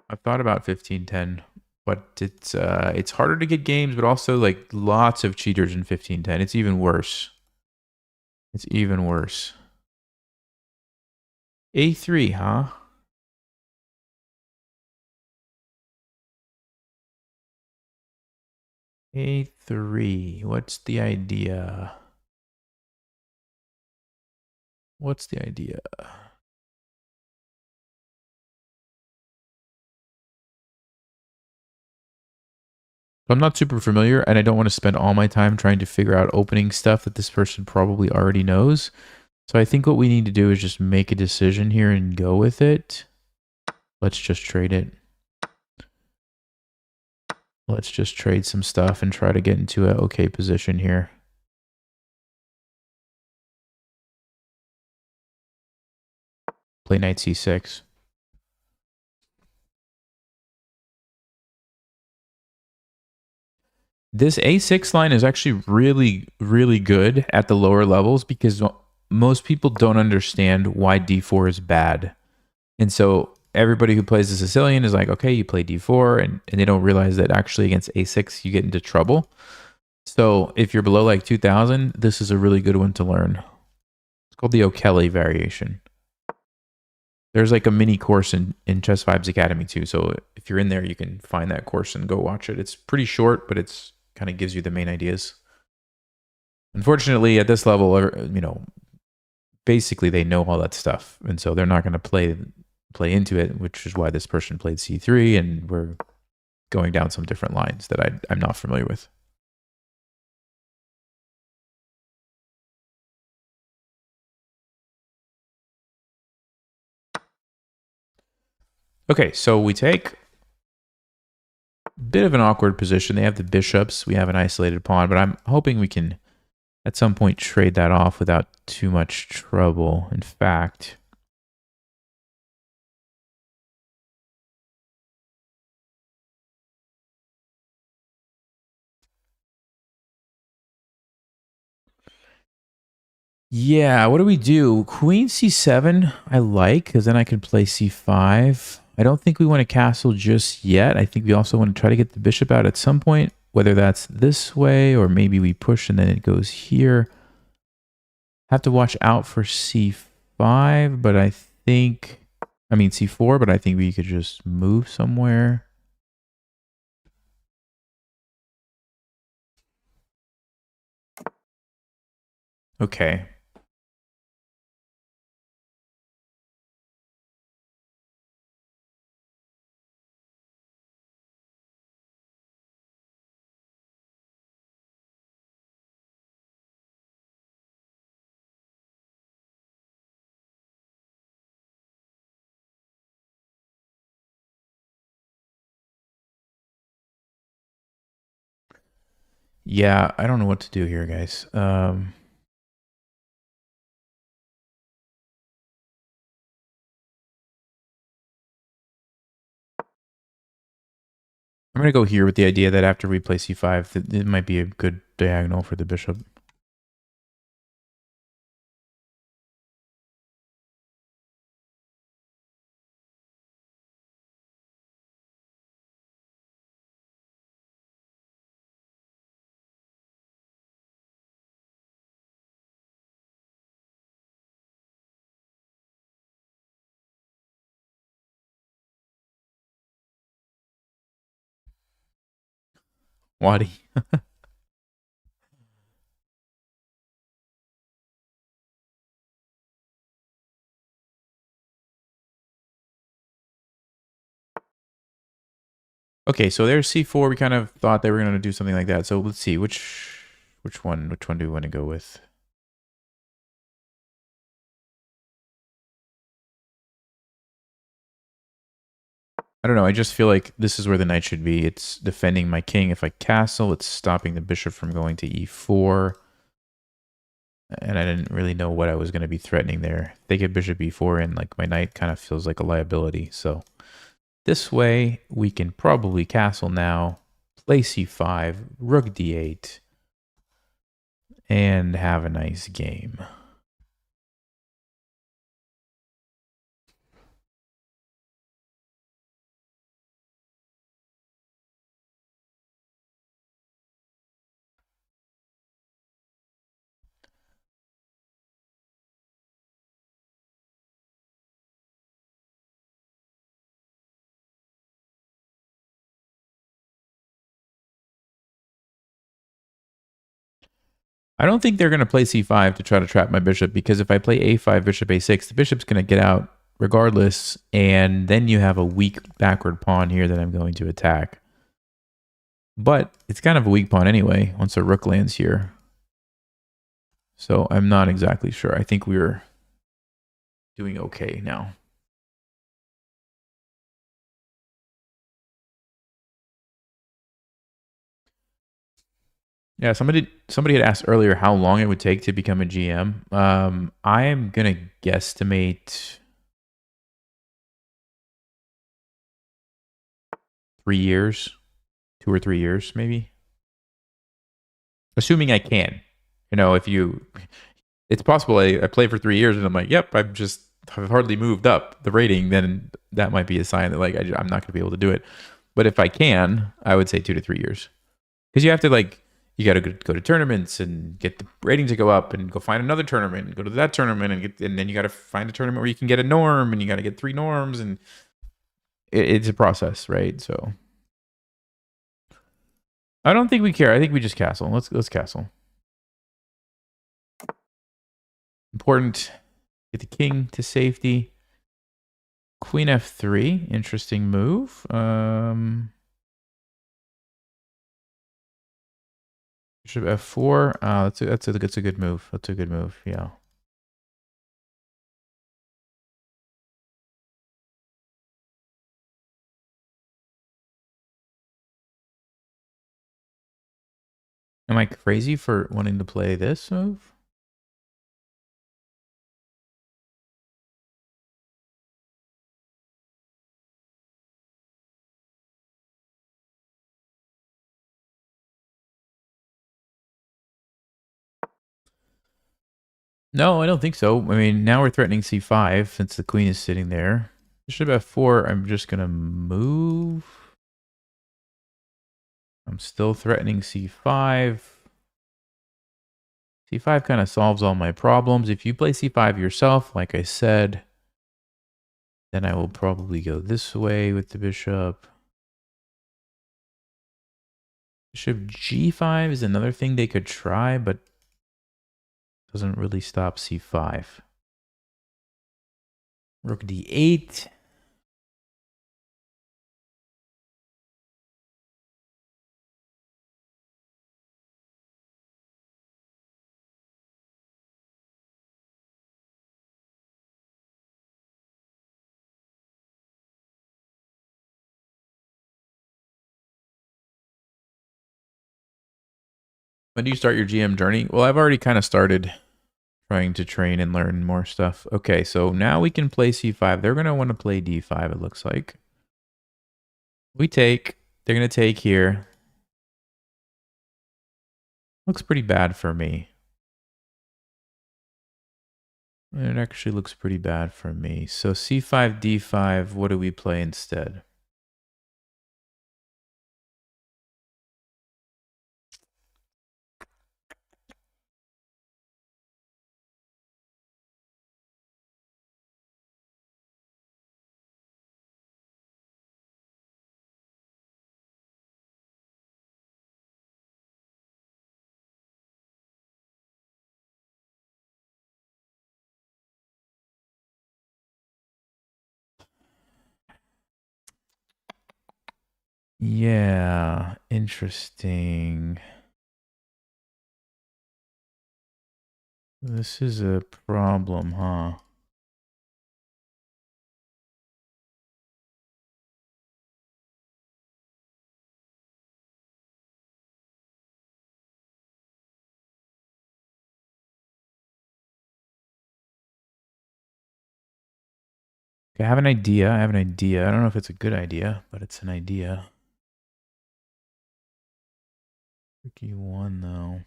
I've thought about $15-10, but it's harder to get games, but also like lots of cheaters in $15-10. It's even worse. It's even worse. A3, huh? A3. What's the idea? What's the idea? I'm not super familiar, and I don't want to spend all my time trying to figure out opening stuff that this person probably already knows. So I think what we need to do is just make a decision here and go with it. Let's just trade it. Let's just trade some stuff and try to get into an okay position here. Play knight c6. This a6 line is actually really, really good at the lower levels because most people don't understand why d4 is bad. And so everybody who plays the Sicilian is like, okay, you play d4, and they don't realize that actually against a6 you get into trouble. So if you're below like 2000, this is a really good one to learn. It's called the O'Kelly variation. There's like a mini course in Chess Vibes Academy too. So if you're in there, you can find that course and go watch it. It's pretty short, but it's kind of gives you the main ideas. Unfortunately, at this level, you know, basically they know all that stuff, and so they're not going to play into it, which is why this person played c3, and we're going down some different lines that I'm not familiar with. Okay, so we take a bit of an awkward position. They have the bishops. We have an isolated pawn, but I'm hoping we can at some point trade that off without too much trouble. In fact, yeah, what do we do? Queen c7, I like, because then I can play c5. I don't think we want to castle just yet. I think we also want to try to get the bishop out at some point, whether that's this way or maybe we push and then it goes here. Have to watch out for c5, but I mean c4, but I think we could just move somewhere. Okay. Yeah, I don't know what to do here, guys. I'm going to go here with the idea that after we play c5, it might be a good diagonal for the bishop. Wadi. Okay, so there's c4. We kind of thought they were going to do something like that. So let's see which one do we want to go with? I don't know. I just feel like this is where the knight should be. It's defending my king. If I castle, it's stopping the bishop from going to e4. And I didn't really know what I was going to be threatening there. They get bishop e4 in, like my knight kind of feels like a liability. So this way, we can probably castle now, play c5, rook d8, and have a nice game. I don't think they're going to play c5 to try to trap my bishop, because if I play a5, bishop a6, the bishop's going to get out regardless, and then you have a weak backward pawn here that I'm going to attack. But it's kind of a weak pawn anyway, once a rook lands here. So I'm not exactly sure. I think we're doing okay now. Yeah, somebody had asked earlier how long it would take to become a GM. I am gonna guesstimate 3 years, 2 or 3 years, maybe. Assuming I can. You know, it's possible I play for 3 years and I'm like, yep, I've hardly moved up the rating. Then that might be a sign that like I'm not gonna be able to do it. But if I can, I would say 2 to 3 years, because you have to like. You got to go to tournaments and get the rating to go up, and go find another tournament and go to that tournament, and then you got to find a tournament where you can get a norm, and you got to get 3 norms, and it's a process, right? So I don't think we care. I think we just castle. Let's castle. Important. Get the king to safety. Queen f3. Interesting move. Bishop f4. That's a good move. That's a good move. Yeah. Am I crazy for wanting to play this move? No, I don't think so. I mean, now we're threatening c5 since the queen is sitting there. Bishop f4, I'm just going to move. I'm still threatening c5. c5 kind of solves all my problems. If you play c5 yourself, like I said, then I will probably go this way with the bishop. Bishop g5 is another thing they could try, but doesn't really stop c5. Rook d8. When do you start your GM journey? Well, I've already kind of started trying to train and learn more stuff. Okay, so now we can play c5. They're going to want to play d5, it looks like. We take. They're going to take here. Looks pretty bad for me. It actually looks pretty bad for me. So c5, d5, what do we play instead? Yeah, interesting. This is a problem, huh? Okay, I have an idea. I don't know if it's a good idea, but it's an idea. Tricky one, though.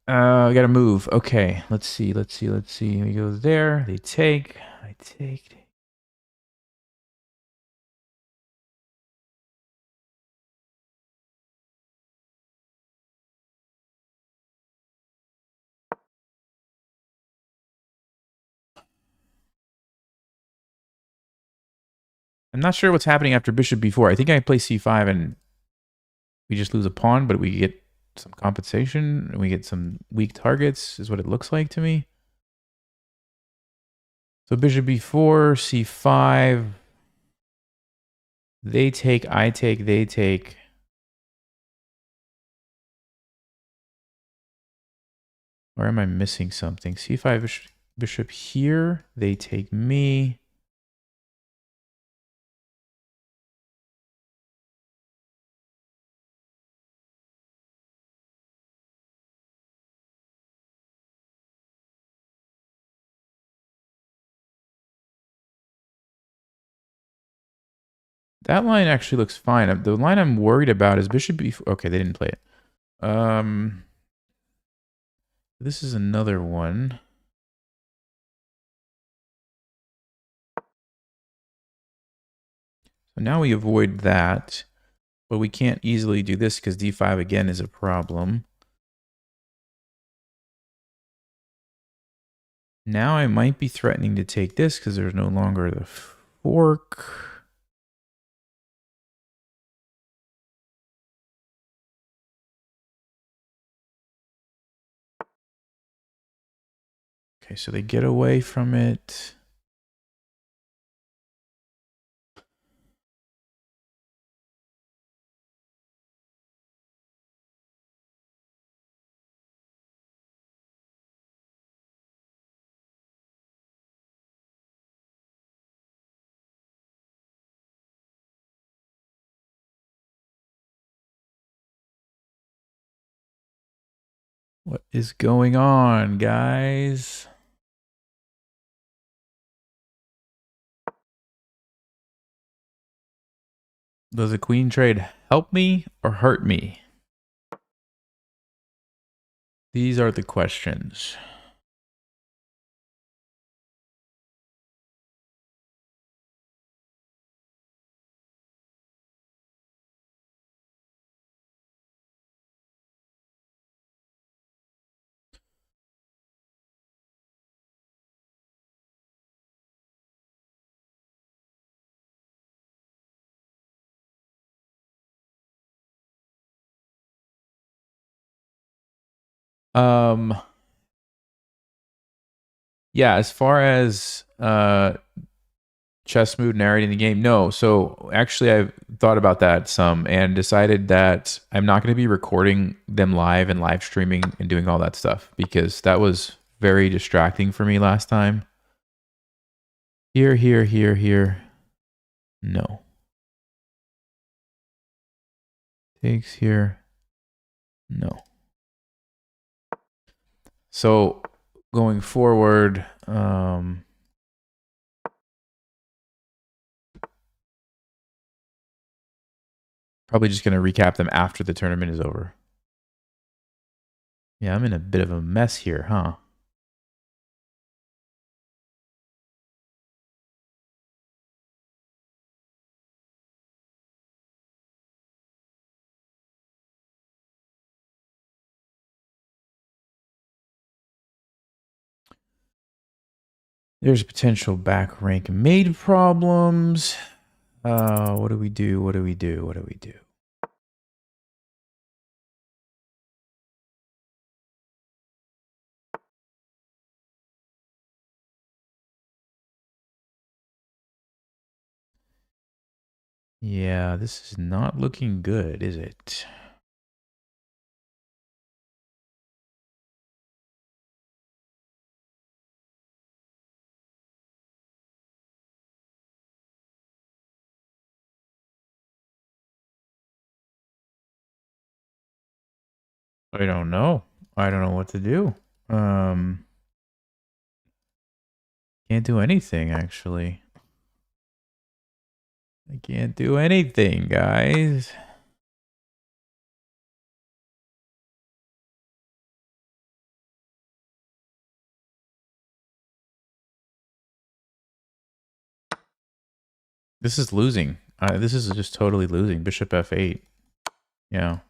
I gotta move. Okay, let's see. We go there. They take. I take. I'm not sure what's happening after bishop b4. I think I play c5 and we just lose a pawn, but we get some compensation and we get some weak targets, is what it looks like to me. So bishop b4, c5. They take, I take, they take. Or am I missing something? c5 bishop here. They take me. That line actually looks fine. The line I'm worried about is bishop b4. Okay, they didn't play it. This is another one. So now we avoid that, but we can't easily do this because d5 again is a problem. Now I might be threatening to take this because there's no longer the fork. Okay, so they get away from it. What is going on, guys? Does a queen trade help me or hurt me? These are the questions. Yeah, as far as chess mood narrating the game, no. So actually, I've thought about that some and decided that I'm not going to be recording them live and live streaming and doing all that stuff because that was very distracting for me last time. Here, here, here, here. No. Takes here. No. So going forward, probably just going to recap them after the tournament is over. Yeah, I'm in a bit of a mess here, huh? There's potential back rank made problems. What do we do? What do we do? What do we do? Yeah, this is not looking good, is it? I don't know. I don't know what to do. Can't do anything, actually. I can't do anything, guys. This is losing. This is just totally losing. Bishop f8. Yeah.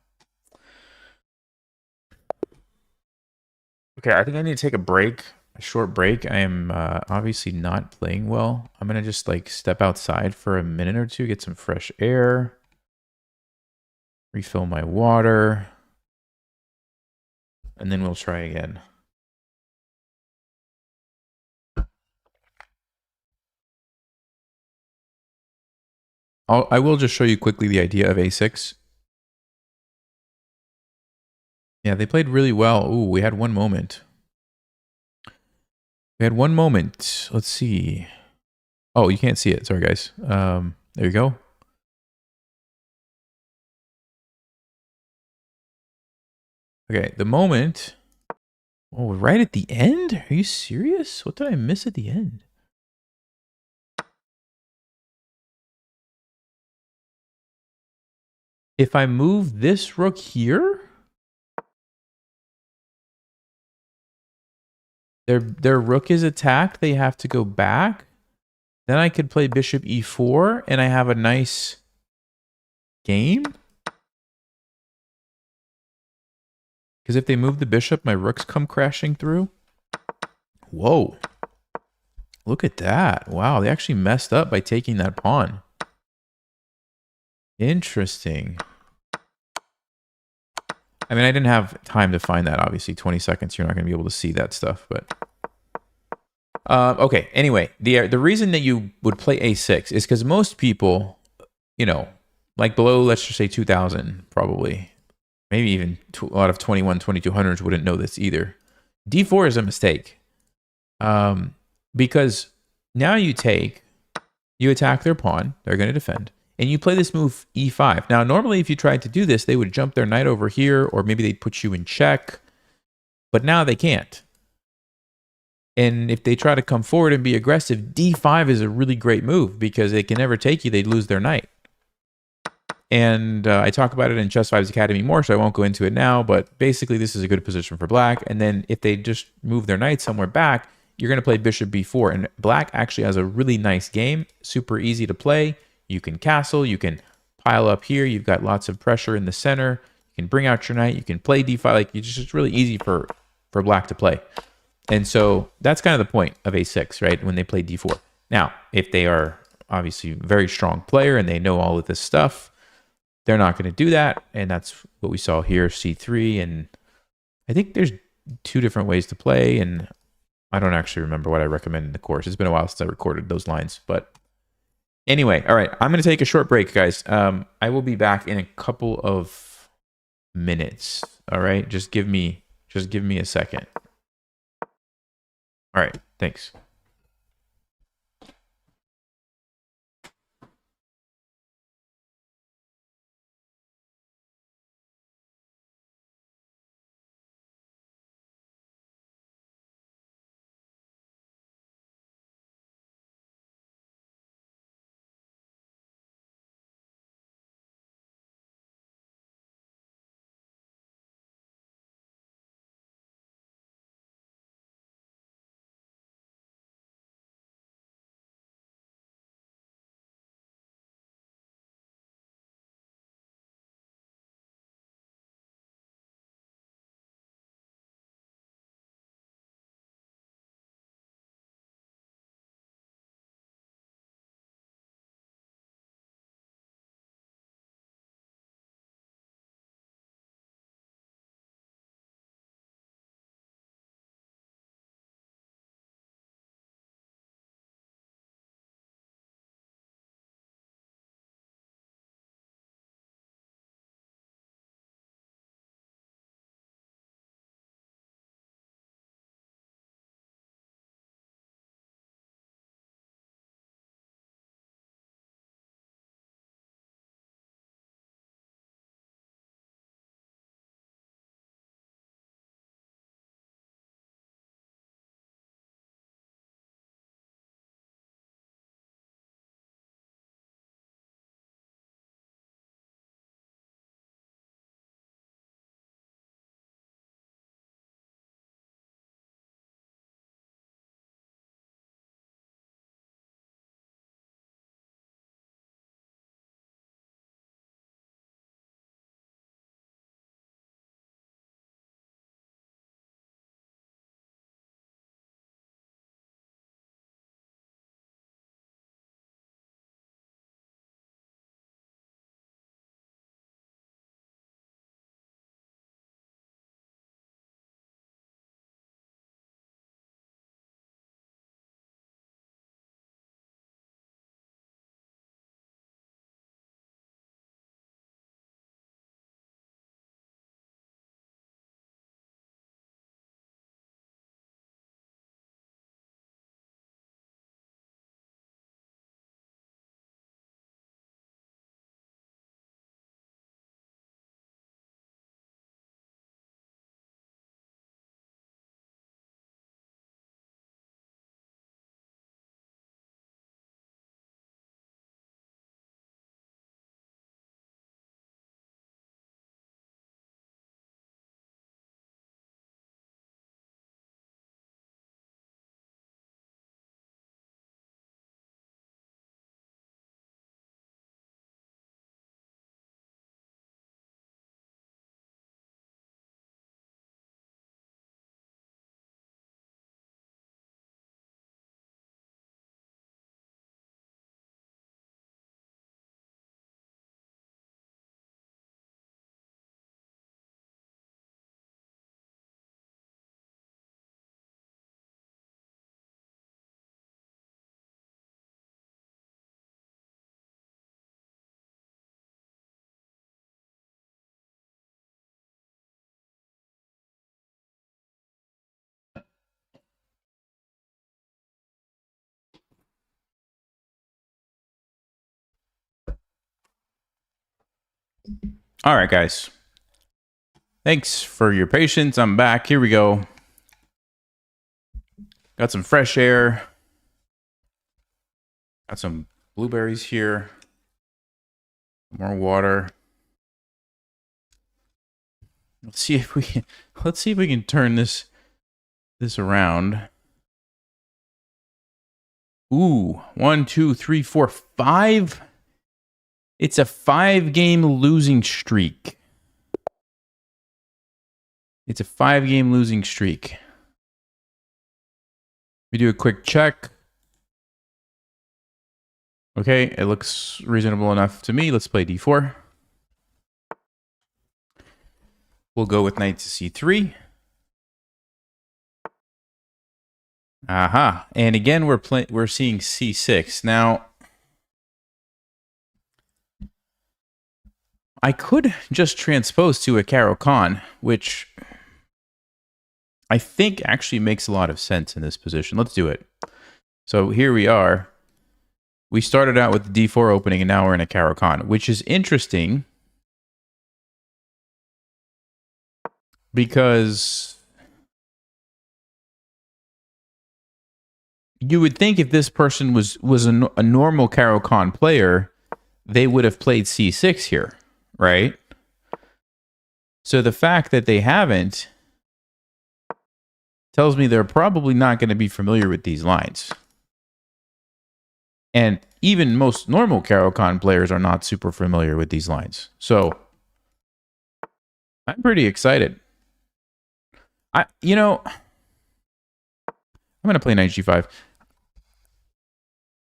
Okay, I think I need to take a break. A short break. I am obviously not playing well. I'm going to just like step outside for a minute or two, get some fresh air. Refill my water. And then we'll try again. I will just show you quickly the idea of a6. Yeah, they played really well. Ooh, we had one moment. We had one moment. Let's see. Oh, you can't see it. Sorry, guys. There you go. Okay, the moment. Oh, right at the end? Are you serious? What did I miss at the end? If I move this rook here, their rook is attacked. They have to go back. Then I could play bishop e4, and I have a nice game. Because if they move the bishop, my rooks come crashing through. Whoa. Look at that. Wow, they actually messed up by taking that pawn. Interesting. I mean, I didn't have time to find that, obviously. 20 seconds, you're not going to be able to see that stuff, but... okay, anyway, the reason that you would play a6 is because most people, you know, like below, let's just say 2,000, probably. Maybe even a lot of 21, 2200s wouldn't know this either. d4 is a mistake. Because now you attack their pawn, they're going to defend, and you play this move e5. Now, normally if you tried to do this, they would jump their knight over here, or maybe they'd put you in check. But now they can't. And if they try to come forward and be aggressive, d5 is a really great move because they can never take you. They'd lose their knight. And I talk about it in Chess 5's Academy more, so I won't go into it now. But basically, this is a good position for black. And then if they just move their knight somewhere back, you're going to play bishop b4. And black actually has a really nice game, super easy to play. You can castle, you can pile up here. You've got lots of pressure in the center. You can bring out your knight. You can play d5. Like, it's just really easy for black to play. And so that's kind of the point of a6, right? When they play d4. Now, if they are obviously a very strong player and they know all of this stuff, they're not going to do that. And that's what we saw here, c3. And I think there's two different ways to play. And I don't actually remember what I recommend in the course. It's been a while since I recorded those lines. But anyway, all right, I'm going to take a short break, guys. I will be back in a couple of minutes. All right, just give me a second. All right, thanks. All right, guys. Thanks for your patience. I'm back. Here we go. Got some fresh air. Got some blueberries here. More water. Let's see if we can turn this around. Ooh, 1, 2, 3, 4, 5. It's a 5-game losing streak. It's a 5-game losing streak. We do a quick check. Okay, it looks reasonable enough to me. Let's play d4. We'll go with knight to c3. Aha. And again, we're seeing c6. Now, I could just transpose to a Caro-Kann, which I think actually makes a lot of sense in this position. Let's do it. So here we are. We started out with the d4 opening, and now we're in a Caro-Kann, which is interesting because you would think if this person was a normal Caro-Kann player, they would have played c6 here, right? So the fact that they haven't tells me they're probably not going to be familiar with these lines. And even most normal Caro-Kann players are not super familiar with these lines. So I'm pretty excited. I'm going to play knight g5.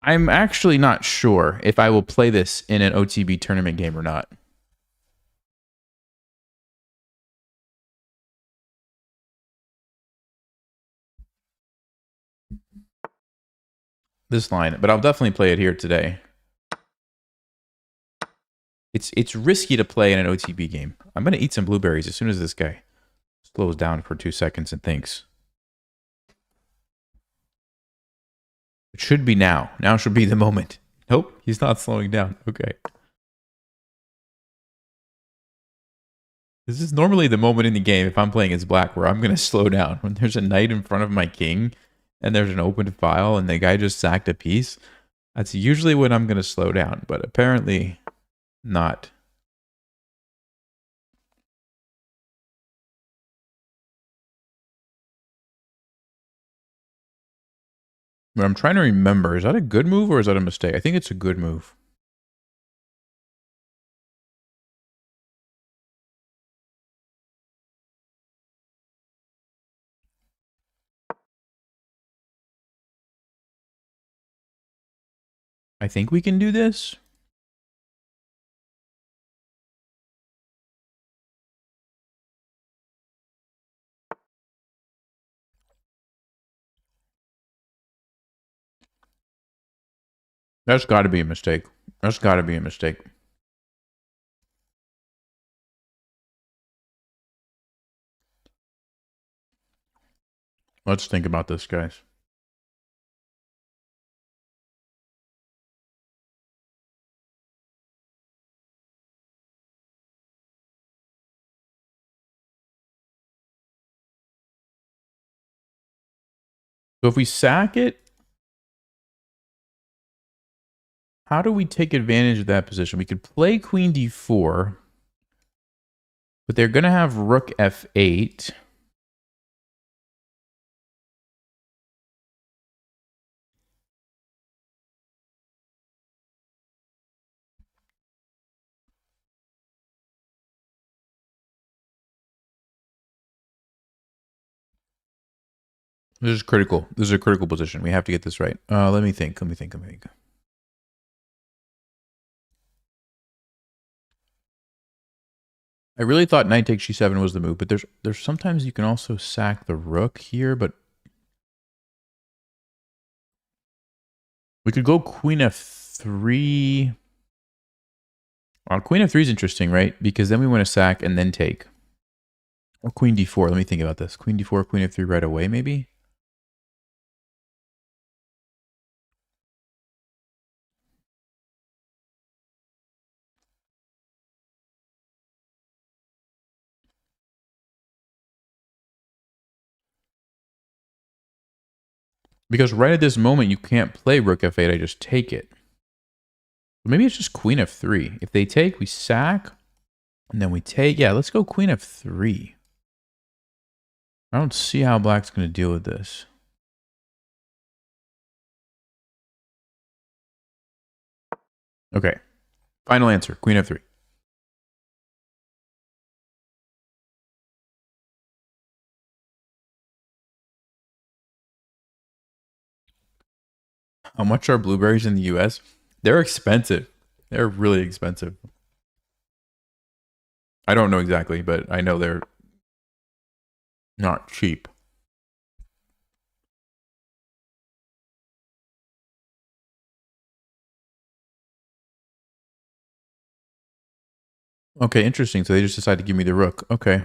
I'm actually not sure if I will play this in an OTB tournament game or not. This line, but I'll definitely play it here today. It's risky to play in an OTB game. I'm going to eat some blueberries as soon as this guy slows down for 2 seconds and thinks. It should be now. Now should be the moment. Nope, he's not slowing down. Okay. This is normally the moment in the game, if I'm playing as black, where I'm going to slow down. When there's a knight in front of my king, and there's an open file, and the guy just sacked a piece, that's usually when I'm going to slow down, but apparently not. But I'm trying to remember, is that a good move or is that a mistake? I think it's a good move. I think we can do this. That's got to be a mistake. That's got to be a mistake. Let's think about this, guys. So if we sack it, how do we take advantage of that position? We could play queen d4, but they're going to have rook f8. This is critical. This is a critical position. We have to get this right. Let me think. I really thought knight takes g7 was the move, but there's sometimes you can also sack the rook here, but we could go queen f3. Queen f3 is interesting, right? Because then we want to sack and then take. Or queen d4. Let me think about this. Queen d4, queen f3 right away, maybe? Because right at this moment, you can't play rook f8. I just take it. Maybe it's just queen f3. If they take, we sack. And then we take. Yeah, let's go queen f3. I don't see how black's going to deal with this. Okay. Final answer. Queen f3. How much are blueberries in the US? They're expensive. They're really expensive. I don't know exactly, but I know they're not cheap. Okay, interesting. So they just decided to give me the rook. Okay.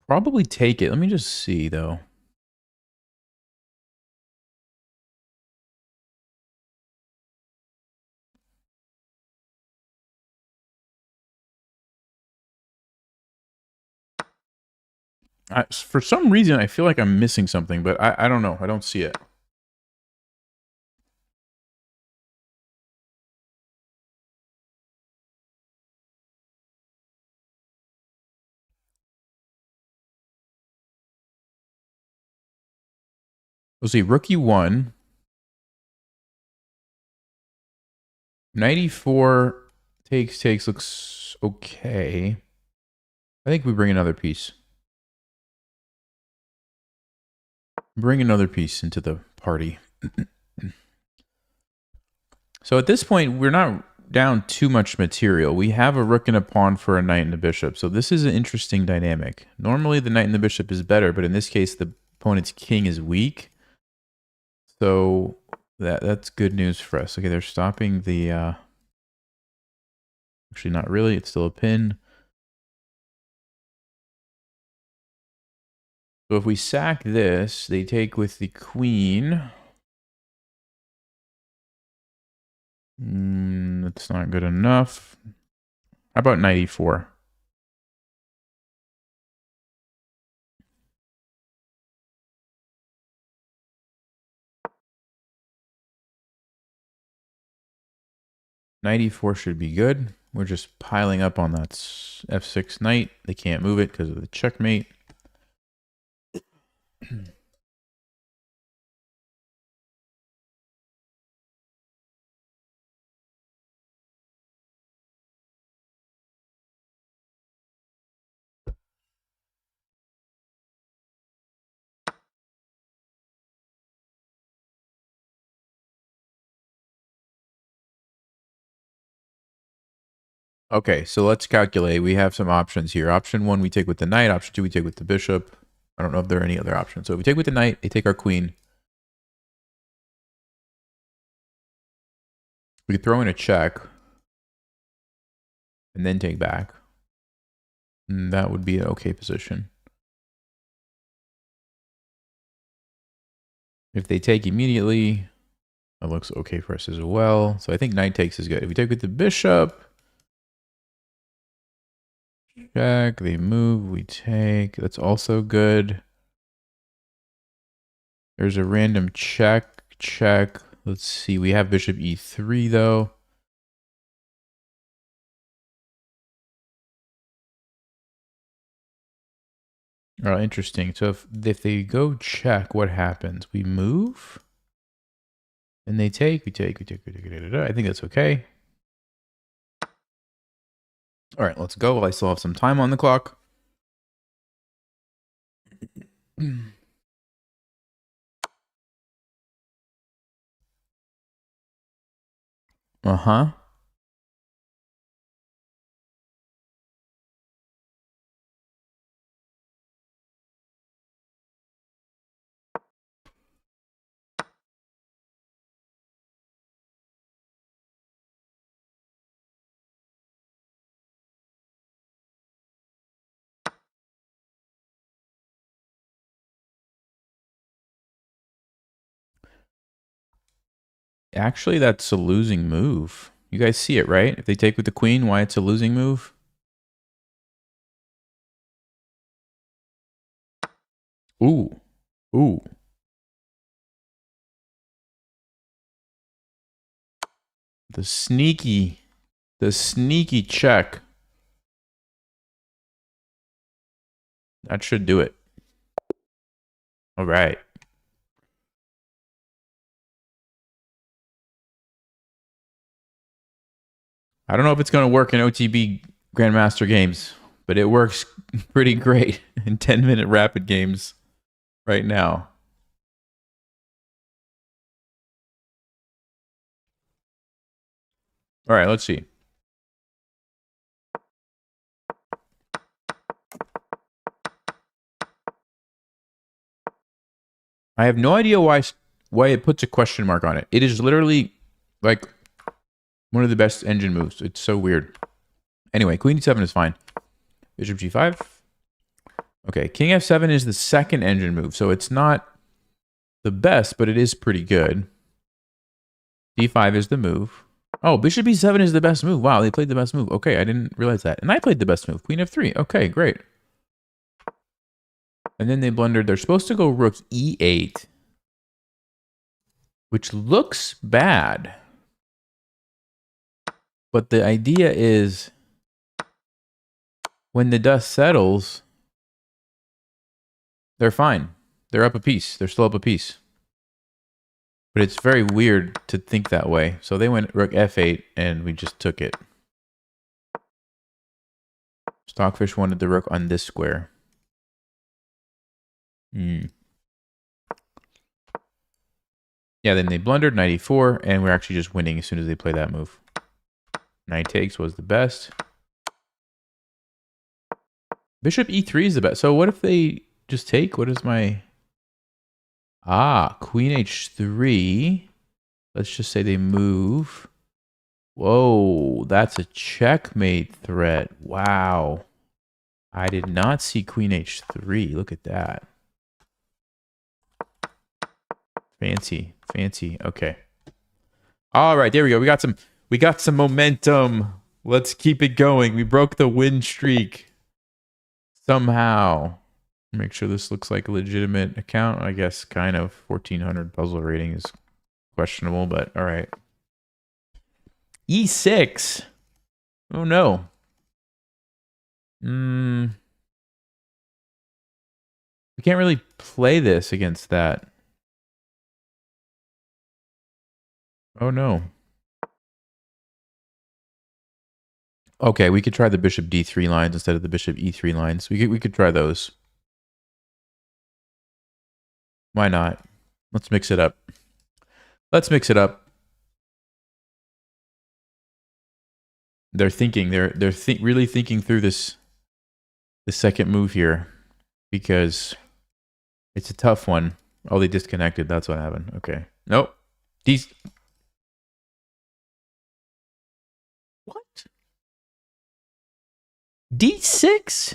Probably take it. Let me just see, though. For some reason, I feel like I'm missing something, but I don't know. I don't see it. Let's see. Rook e1. 94 takes looks okay. I think we bring another piece. Bring another piece into the party. So at this point, we're not down too much material. We have a rook and a pawn for a knight and a bishop. So this is an interesting dynamic. Normally the knight and the bishop is better, but in this case, the opponent's king is weak. So that's good news for us. Okay, they're stopping the... Actually, not really. It's still a pin. So if we sack this, they take with the queen. That's not good enough. How about knight e4? Knight e4 should be good. We're just piling up on that f6 knight. They can't move it because of the checkmate. Okay, so let's calculate. We have some options here. Option 1, we take with the knight. Option 2, we take with the bishop. I don't know if there are any other options. So if we take with the knight, they take our queen. We could throw in a check and then take back. And that would be an okay position. If they take immediately, that looks okay for us as well. So I think knight takes is good. If we take with the bishop, check, they move, we take. That's also good. There's a random check. Let's see. We have bishop e3 though. Oh, interesting. So if they go check, what happens? We move, and they take. We take. I think that's okay. All right, let's go. I still have some time on the clock. Uh-huh. Actually, that's a losing move. You guys see it, right? If they take with the queen, why it's a losing move? Ooh. The sneaky check. That should do it. All right. I don't know if it's going to work in OTB Grandmaster games, but it works pretty great in 10-minute rapid games right now. All right, let's see. I have no idea why it puts a question mark on it. It is literally like one of the best engine moves. It's so weird. Anyway, Queen D7 is fine. Bishop G5. Okay, King F7 is the second engine move, so it's not the best, but it is pretty good. D5 is the move. Oh, Bishop E7 is the best move. Wow, they played the best move. Okay, I didn't realize that. And I played the best move. Queen F3. Okay, great. And then they blundered. They're supposed to go Rook E8, which looks bad. But the idea is when the dust settles, they're fine. They're up a piece. They're still up a piece. But it's very weird to think that way. So they went Rook F8 and we just took it. Stockfish wanted the rook on this square. Yeah, then they blundered knight e4, and we're actually just winning as soon as they play that move. Knight takes was the best. Bishop e3 is the best. So what if they just take? What is my... Queen h3. Let's just say they move. Whoa, that's a checkmate threat. Wow. I did not see Queen h3. Look at that. Fancy, fancy. Okay. All right, there we go. We got some momentum. Let's keep it going. We broke the win streak somehow. Make sure this looks like a legitimate account. I guess kind of 1400 puzzle rating is questionable, but all right. E6. Oh no. We can't really play this against that. Oh no. Okay, we could try the bishop d3 lines instead of the bishop e3 lines. We could try those. Why not? Let's mix it up. Let's mix it up. They're thinking. They're really thinking through this. The second move here, because it's a tough one. Oh, they disconnected. That's what happened. Okay. Nope. What? D6?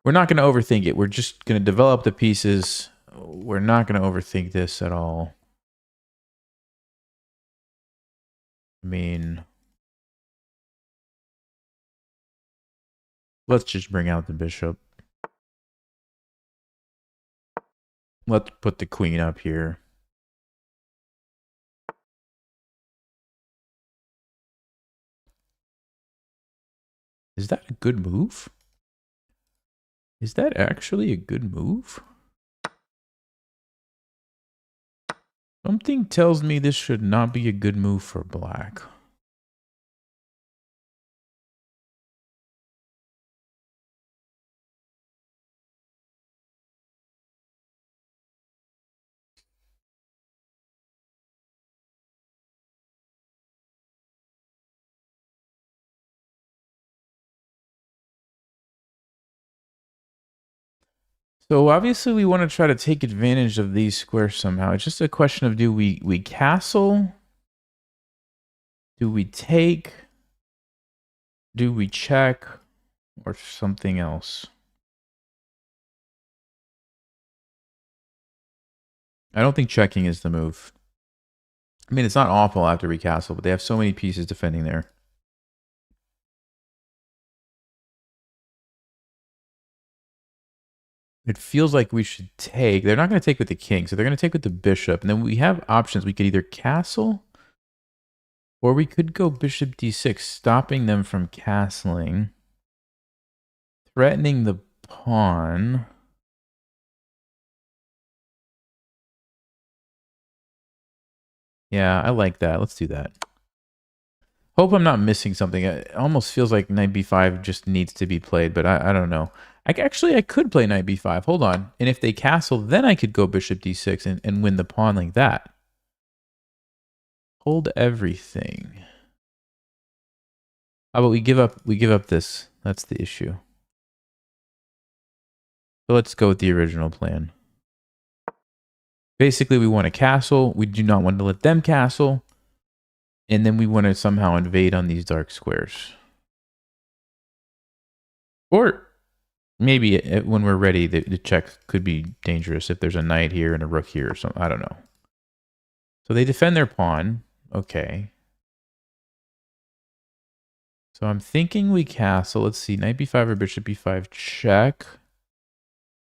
We're not going to overthink it. We're just going to develop the pieces. We're not going to overthink this at all. I mean, let's just bring out the bishop. Let's put the queen up here. Is that a good move? Is that actually a good move? Something tells me this should not be a good move for black. So obviously we want to try to take advantage of these squares somehow. It's just a question of do we castle? Do we take? Do we check? Or something else? I don't think checking is the move. I mean, it's not awful after we castle, but they have so many pieces defending there. It feels like we should take. They're not going to take with the king, so they're going to take with the bishop. And then we have options. We could either castle Or we could go bishop d6, stopping them from castling. Threatening the pawn. Yeah, I like that. Let's do that. Hope I'm not missing something. It almost feels like knight b5 just needs to be played, but I don't know. I could play knight b5. Hold on. And if they castle, then I could go bishop d6 and win the pawn like that. Hold everything. How about we give up this? That's the issue. So let's go with the original plan. Basically, we want to castle. We do not want to let them castle. And then we want to somehow invade on these dark squares. Or maybe when we're ready, the check could be dangerous if there's a knight here and a rook here or something. I don't know. So they defend their pawn. Okay. So I'm thinking we castle. Let's see. Knight b5 or bishop b5 check.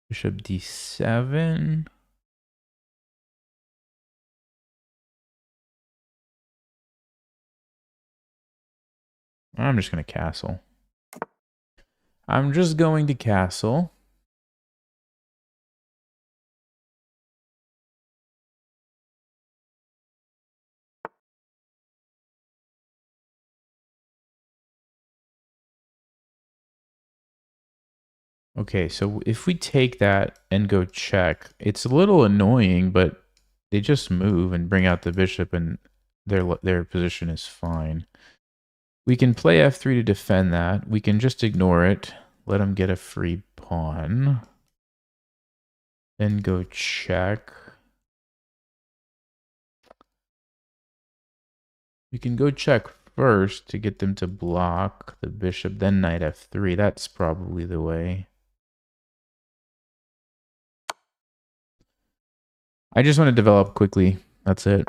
Bishop d7. I'm just going to castle. I'm just going to castle. Okay, so if we take that and go check, it's a little annoying, but they just move and bring out the bishop and their position is fine. We can play f3 to defend that. We can just ignore it. Let them get a free pawn. Then go check. We can go check first to get them to block the bishop, then knight f3. That's probably the way. I just want to develop quickly. That's it.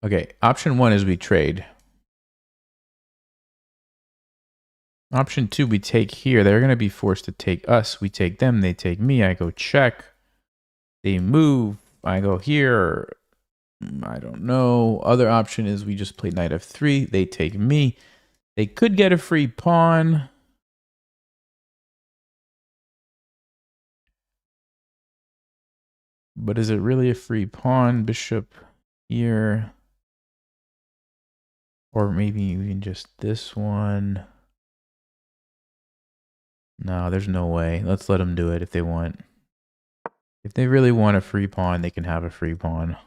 Okay, option 1 is we trade. Option 2, we take here. They're going to be forced to take us. We take them. They take me. I go check. They move. I go here. I don't know. Other option is we just play knight f3. They take me. They could get a free pawn. But is it really a free pawn? Bishop here. Or maybe even just this one. No, there's no way. Let's let them do it if they want. If they really want a free pawn, they can have a free pawn.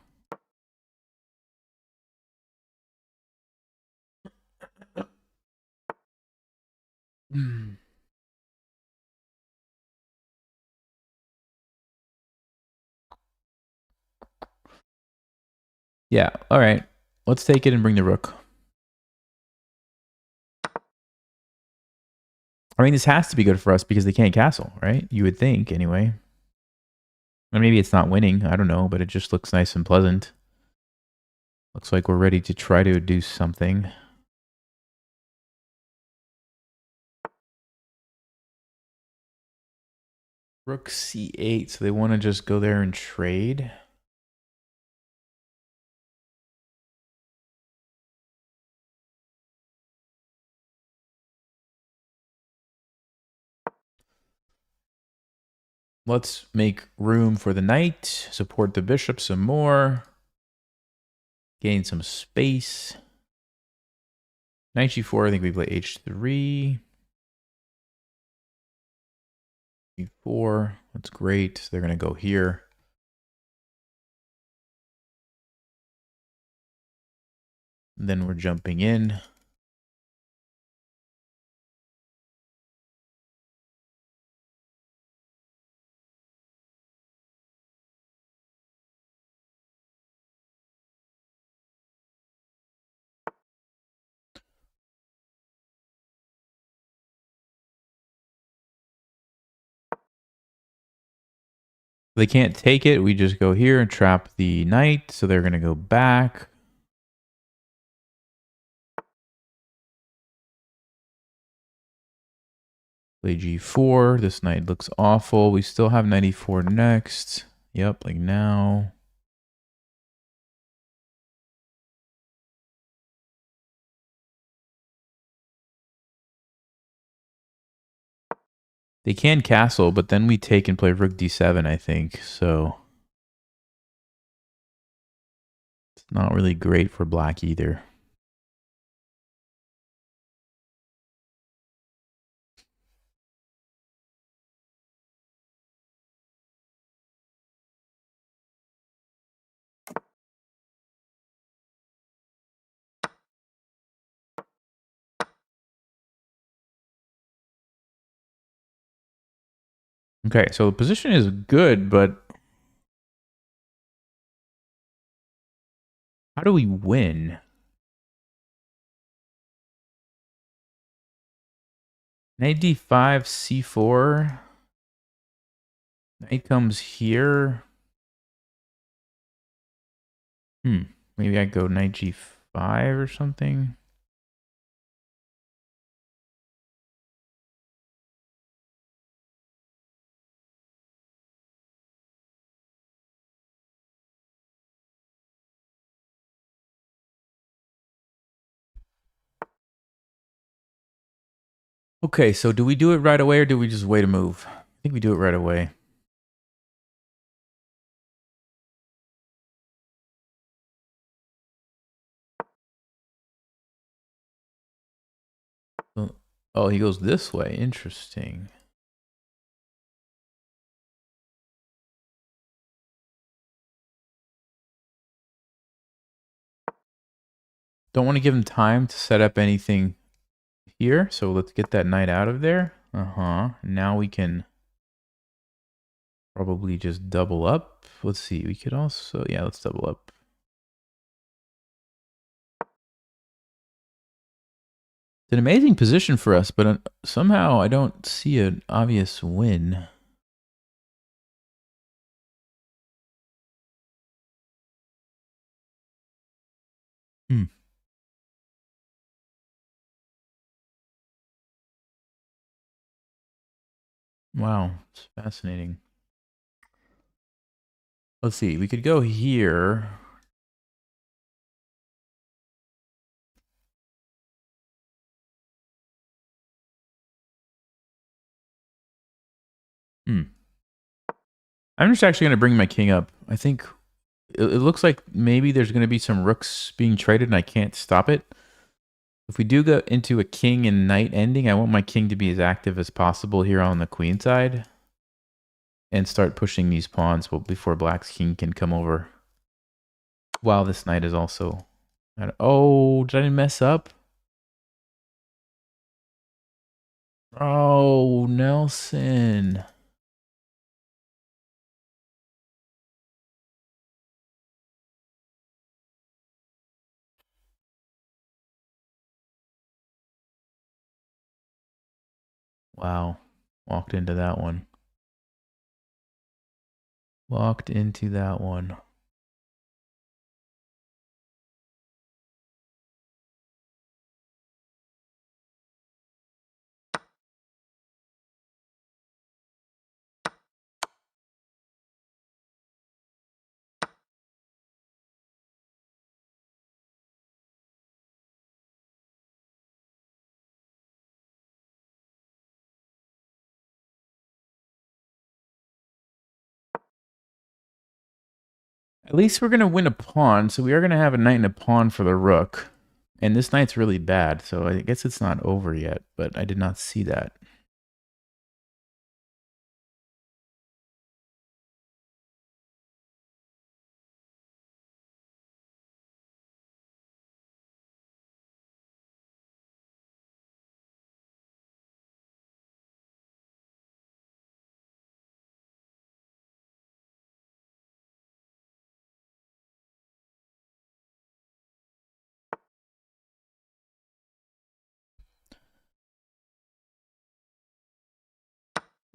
Yeah, all right. Let's take it and bring the rook. I mean, this has to be good for us because they can't castle, right? You would think, anyway. Or maybe it's not winning. I don't know, but it just looks nice and pleasant. Looks like we're ready to try to do something. Rook c8, so they want to just go there and trade. Let's make room for the knight, support the bishop some more, gain some space. Knight g4, I think we play h3. e4, that's great. They're going to go here. Then we're jumping in. They can't take it. We just go here and trap the knight. So they're going to go back. Play g4. This knight looks awful. We still have knight e4 next. Yep, like now. They can castle, but then we take and play rook d7, I think. So it's not really great for black either. Okay, so the position is good, but how do we win? Knight d5, c4. Knight comes here. Maybe I go knight g5 or something. Okay, so do we do it right away or do we just wait a move? I think we do it right away. Oh, he goes this way. Interesting. Don't want to give him time to set up anything here. So let's get that knight out of there. Now we can probably just double up. Let's see. We could also, yeah, let's double up. It's an amazing position for us, but somehow I don't see an obvious win. Wow, it's fascinating. Let's see. We could go here. I'm just actually going to bring my king up. I think it looks like maybe there's going to be some rooks being traded and I can't stop it. If we do go into a king and knight ending, I want my king to be as active as possible here on the queen side and start pushing these pawns before black's king can come over. While this knight is also... Oh, did I mess up? Oh, Nelson. Wow. Walked into that one. Walked into that one. At least we're going to win a pawn, so we are going to have a knight and a pawn for the rook. And this knight's really bad, so I guess it's not over yet, but I did not see that.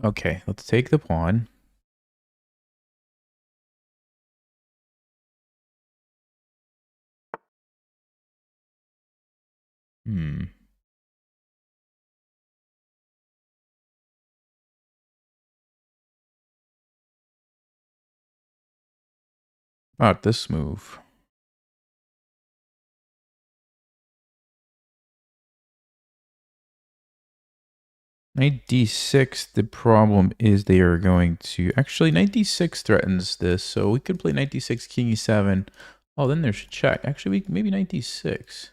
Okay, let's take the pawn. About this move. Knight d6, the problem is they are going to... Actually, knight d6 threatens this, so we could play knight d6, king e7. Oh, then there's a check. Actually, maybe knight d6.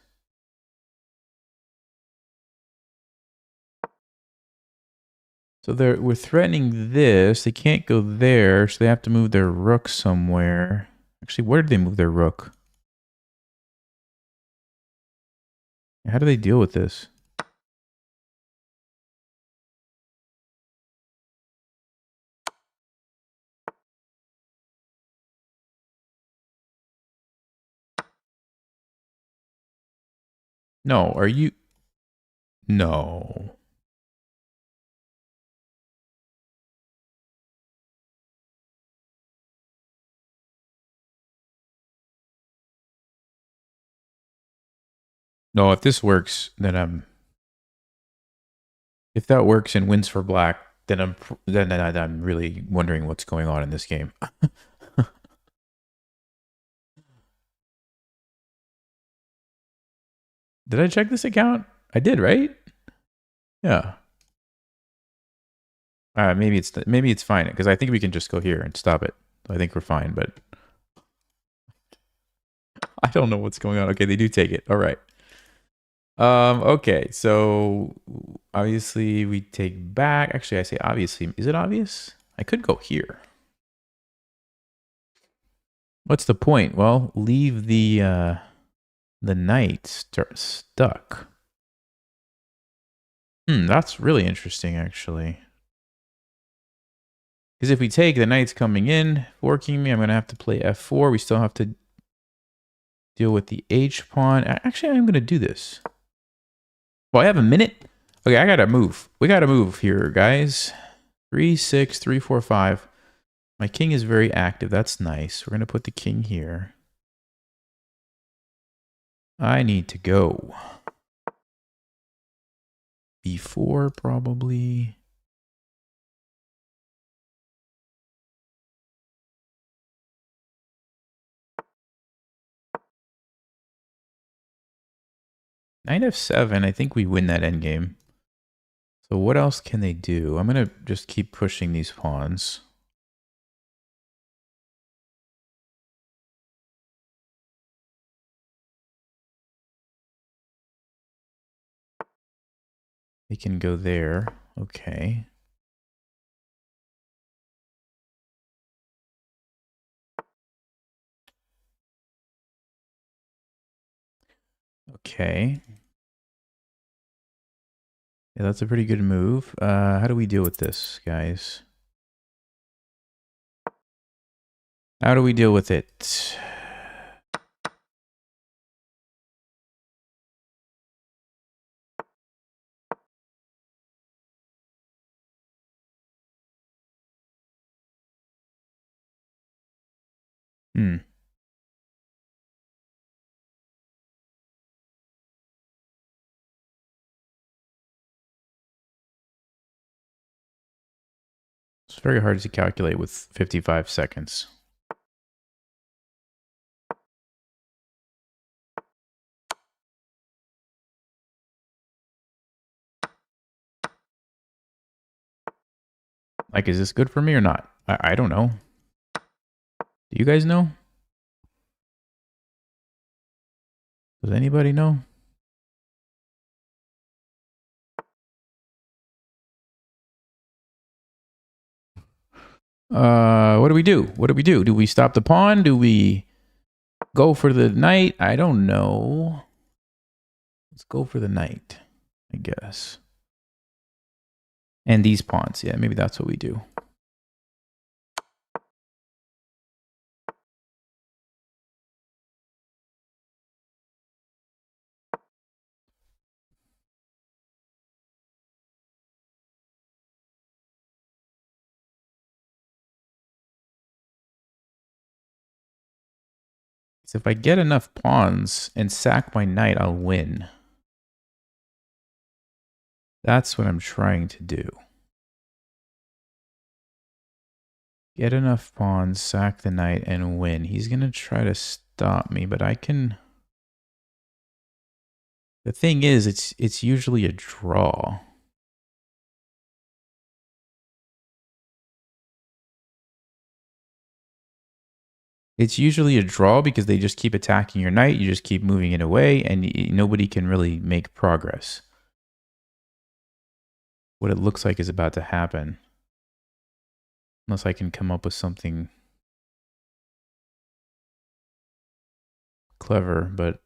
So we're threatening this. They can't go there, so they have to move their rook somewhere. Actually, where did they move their rook? How do they deal with this? No, are you... No. No, if this works, then I'm... If that works and wins for black, then I'm really wondering what's going on in this game. Did I check this account? I did, right? Yeah. Maybe it's fine because I think we can just go here and stop it. I think we're fine, but I don't know what's going on. Okay, they do take it. All right. Okay, so obviously we take back. Actually, I say obviously. Is it obvious? I could go here. What's the point? Well, leave the knight stuck. That's really interesting, actually. Because if we take, the knight's coming in, forking me. I'm going to have to play f4. We still have to deal with the h pawn. Actually, I'm going to do this. Well, I have a minute. Okay, I got to move. We got to move here, guys. 3, 6, 3, 4, 5. My king is very active. That's nice. We're going to put the king here. I need to go. B4, probably. Knight f7, I think we win that endgame. So what else can they do? I'm going to just keep pushing these pawns. They can go there. Okay. Okay. Yeah, that's a pretty good move. How do we deal with this, guys? How do we deal with it? It's very hard to calculate with 55 seconds. Like, is this good for me or not? I don't know. Do you guys know? Does anybody know? What do we do? What do we do? Do we stop the pawn? Do we go for the knight? I don't know. Let's go for the knight, I guess. And these pawns. Yeah, maybe that's what we do. So if I get enough pawns and sack my knight, I'll win. That's what I'm trying to do. Get enough pawns, sack the knight, and win. He's going to try to stop me, but I can... The thing is, it's usually a draw. It's usually a draw because they just keep attacking your knight, you just keep moving it away, and nobody can really make progress. What it looks like is about to happen. Unless I can come up with something clever, but...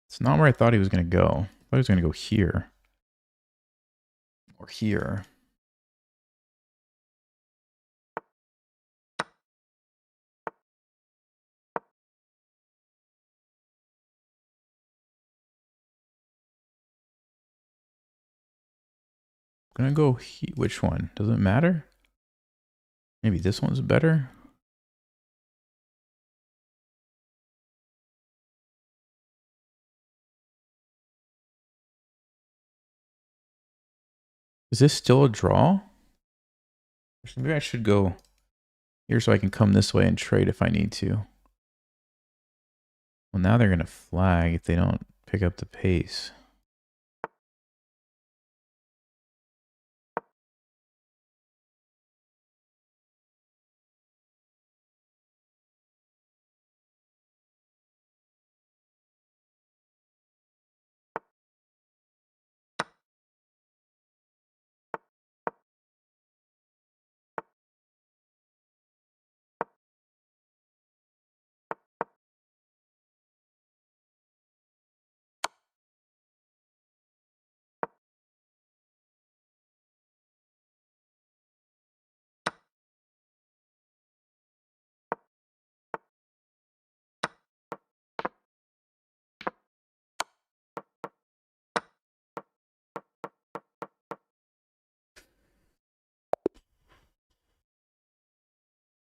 It's not where I thought he was going to go. I thought he was going to go here. Or here. I'm going to go which one? Does it matter? Maybe this one's better? Is this still a draw? Maybe I should go here so I can come this way and trade if I need to. Well, now they're going to flag if they don't pick up the pace.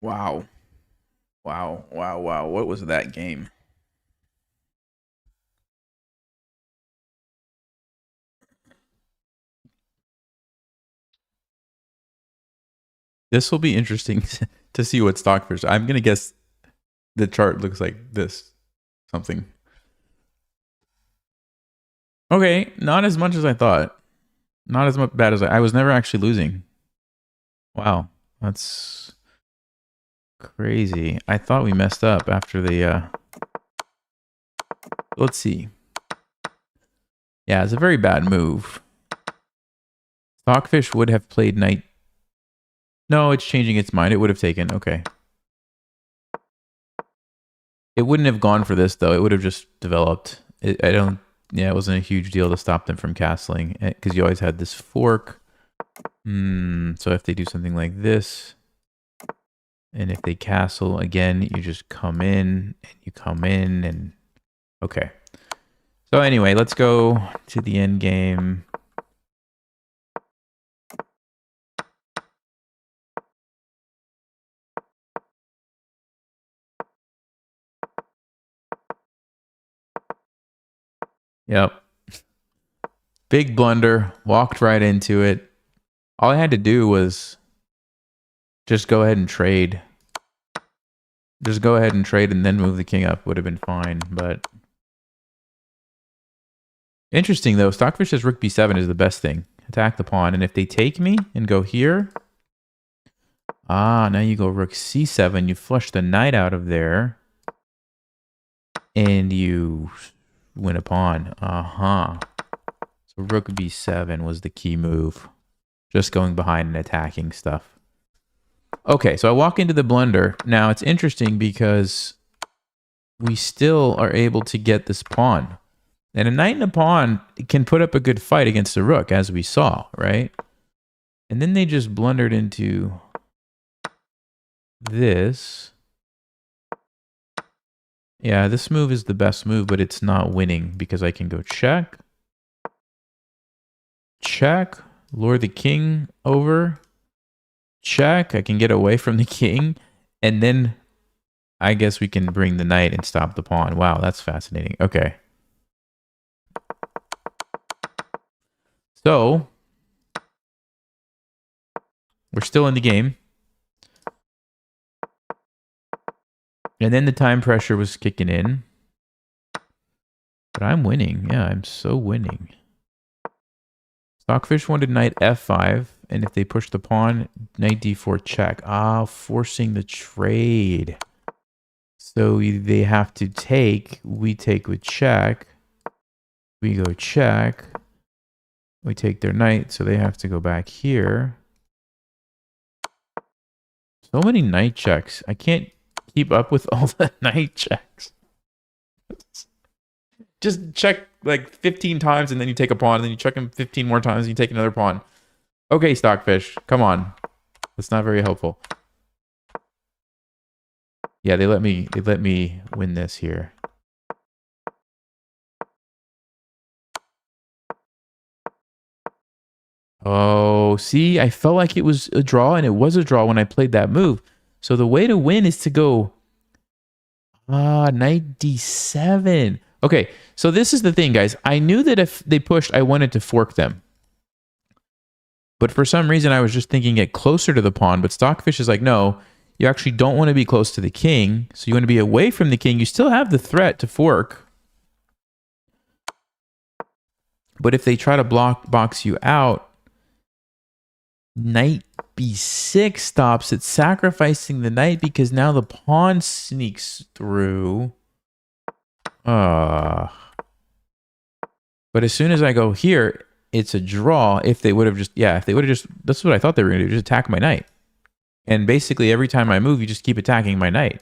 Wow. Wow, wow, wow. What was that game? This will be interesting to see what Stockfish. I'm going to guess the chart looks like this. Something. Okay, not as much as I thought. Not as much bad as I was never actually losing. Wow, that's crazy. I thought we messed up after the... Let's see. Yeah, it's a very bad move. Stockfish would have played knight. No, it's changing its mind. It would have taken. Okay. It wouldn't have gone for this, though. It would have just developed. I don't... Yeah, it wasn't a huge deal to stop them from castling. Because you always had this fork. So if they do something like this... And if they castle, again, you just come in, and you come in, and... Okay. So anyway, let's go to the end game. Yep. Big blunder. Walked right into it. All I had to do was just go ahead and trade. Just go ahead and trade and then move the king up. Would have been fine, but... Interesting, though. Stockfish says rook b7 is the best thing. Attack the pawn. And if they take me and go here... Ah, now you go rook c7. You flush the knight out of there. And you win a pawn. Uh-huh. So rook b7 was the key move. Just going behind and attacking stuff. Okay, so I walk into the blunder. Now, it's interesting because we still are able to get this pawn. And a knight and a pawn can put up a good fight against a rook, as we saw, right? And then they just blundered into this. Yeah, this move is the best move, but it's not winning because I can go check. Check. Lure the king over. Check. I can get away from the king. And then I guess we can bring the knight and stop the pawn. Wow, that's fascinating. Okay. So we're still in the game. And then the time pressure was kicking in. But I'm winning. Yeah, I'm so winning. Stockfish wanted knight f5. And if they push the pawn, knight d4 check. Ah, forcing the trade. So they have to take. We take with check. We go check. We take their knight, so they have to go back here. So many knight checks. I can't keep up with all the knight checks. Just check like 15 times and then you take a pawn, and then you check them 15 more times and you take another pawn. Okay, Stockfish, come on. That's not very helpful. Yeah, they let me win this here. Oh, see, I felt like it was a draw, and it was a draw when I played that move. So the way to win is to go knight d7. Okay, so this is the thing, guys. I knew that if they pushed, I wanted to fork them. But for some reason, I was just thinking get closer to the pawn. But Stockfish is like, no, you actually don't want to be close to the king. So you want to be away from the king. You still have the threat to fork. But if they try to box you out, knight b6 stops it, sacrificing the knight because now the pawn sneaks through. But as soon as I go here, it's a draw. If they would have just, that's what I thought they were going to do, just attack my knight. And basically every time I move, you just keep attacking my knight.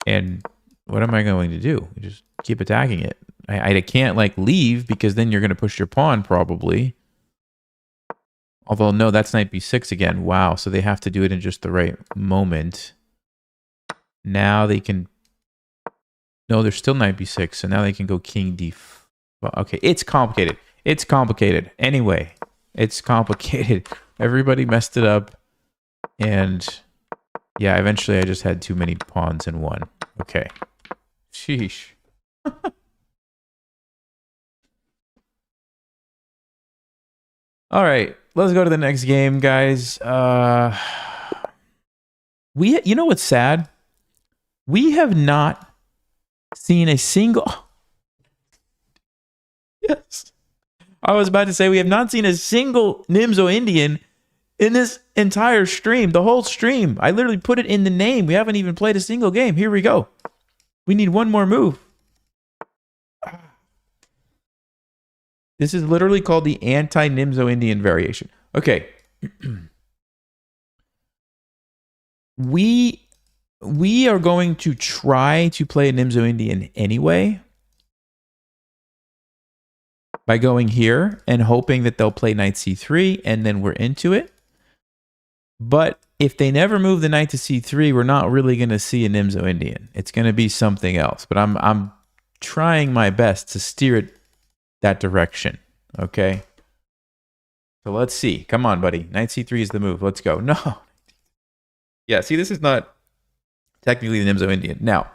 And what am I going to do? You just keep attacking it. I can't like leave because then you're going to push your pawn probably. Although, no, that's knight b6 again. Wow, so they have to do it in just the right moment. Now they can... No, there's still knight b6, so now they can go king d... Well, okay, it's complicated. It's complicated. Anyway, it's complicated. Everybody messed it up. And, yeah, eventually I just had too many pawns in one. Okay. Sheesh. All right, let's go to the next game, guys. You know what's sad? We have not seen a single... Yes. I was about to say we have not seen a single Nimzo Indian in this entire stream. The whole stream. I literally put it in the name. We haven't even played a single game. Here we go. We need one more move. This is literally called the anti-Nimzo Indian variation. Okay. We are going to try to play a Nimzo Indian anyway by going here and hoping that they'll play knight c3 and then we're into it. But if they never move the knight to c3, we're not really going to see a Nimzo Indian. It's going to be something else. But I'm trying my best to steer it that direction. Okay. So let's see. Come on, buddy. Knight c3 is the move. Let's go. No. Yeah, see, this is not technically the Nimzo Indian. Now,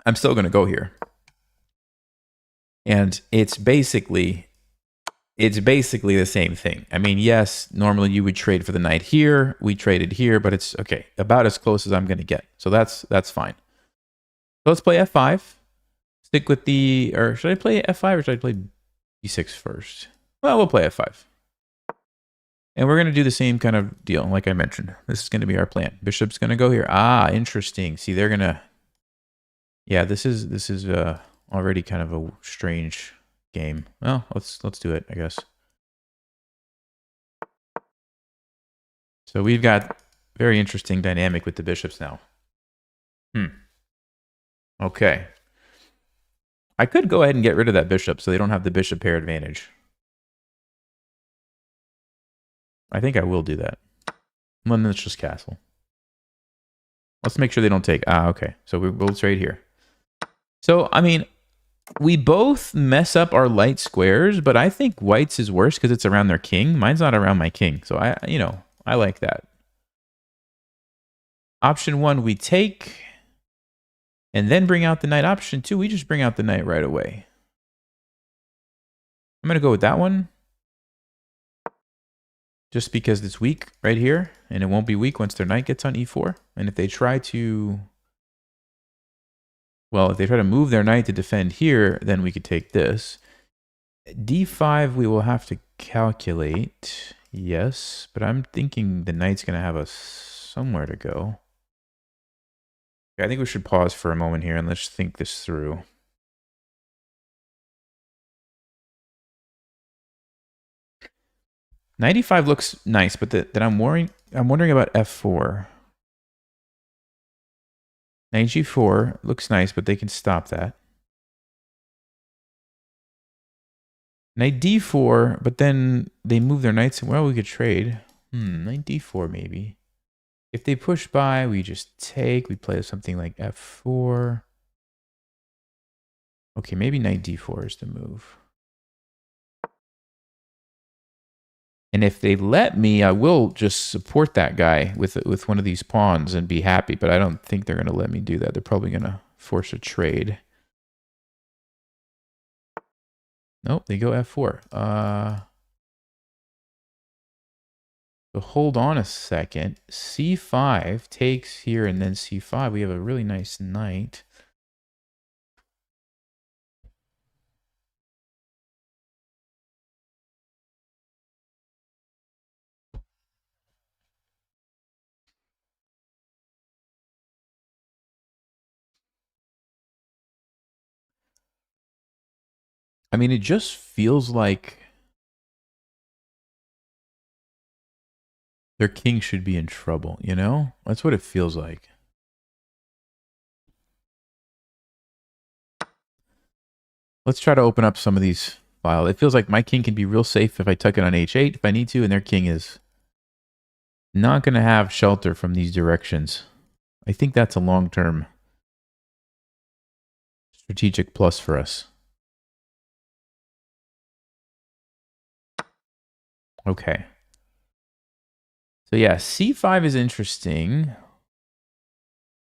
I'm still going to go here. And it's basically the same thing. I mean, yes, normally you would trade for the knight here. We traded here, but it's okay. About as close as I'm going to get. So that's fine. So let's play f5. Stick with the, or should I play f5 or should I play b6 first? Well, we'll play f5. And we're going to do the same kind of deal, like I mentioned. This is going to be our plan. Bishop's going to go here. Ah, interesting. See, they're going to... Yeah, this is already kind of a strange game. Well, let's do it, I guess. So we've got very interesting dynamic with the bishops now. Okay. I could go ahead and get rid of that bishop so they don't have the bishop pair advantage. I think I will do that. Well, then it's just castle. Let's make sure they don't take... Ah, okay. So we'll trade here. So, I mean, we both mess up our light squares, but I think white's is worse because it's around their king. Mine's not around my king. So, I like that. Option 1, we take... And then bring out the knight. Option 2, we just bring out the knight right away. I'm going to go with that one. Just because it's weak right here, and it won't be weak once their knight gets on e4. And if they try to... Well, if they try to move their knight to defend here, then we could take this. d5 we will have to calculate. Yes, but I'm thinking the knight's going to have somewhere to go. I think we should pause for a moment here and let's think this through. Knight e5 looks nice, but then I'm wondering about f4. Knight g4 looks nice, but they can stop that. Knight d4, but then they move their knights. Well, we could trade. Knight d4 maybe. If they push by, we just take. We play something like f4. Okay, maybe knight d4 is the move. And if they let me, I will just support that guy with one of these pawns and be happy. But I don't think they're going to let me do that. They're probably going to force a trade. Nope, they go f4. So hold on a second. c5 takes here and then c5. We have a really nice knight. I mean, it just feels like their king should be in trouble, you know? That's what it feels like. Let's try to open up some of these files. It feels like my king can be real safe if I tuck it on h8 if I need to, and their king is not going to have shelter from these directions. I think that's a long-term strategic plus for us. Okay. So yeah, c5 is interesting.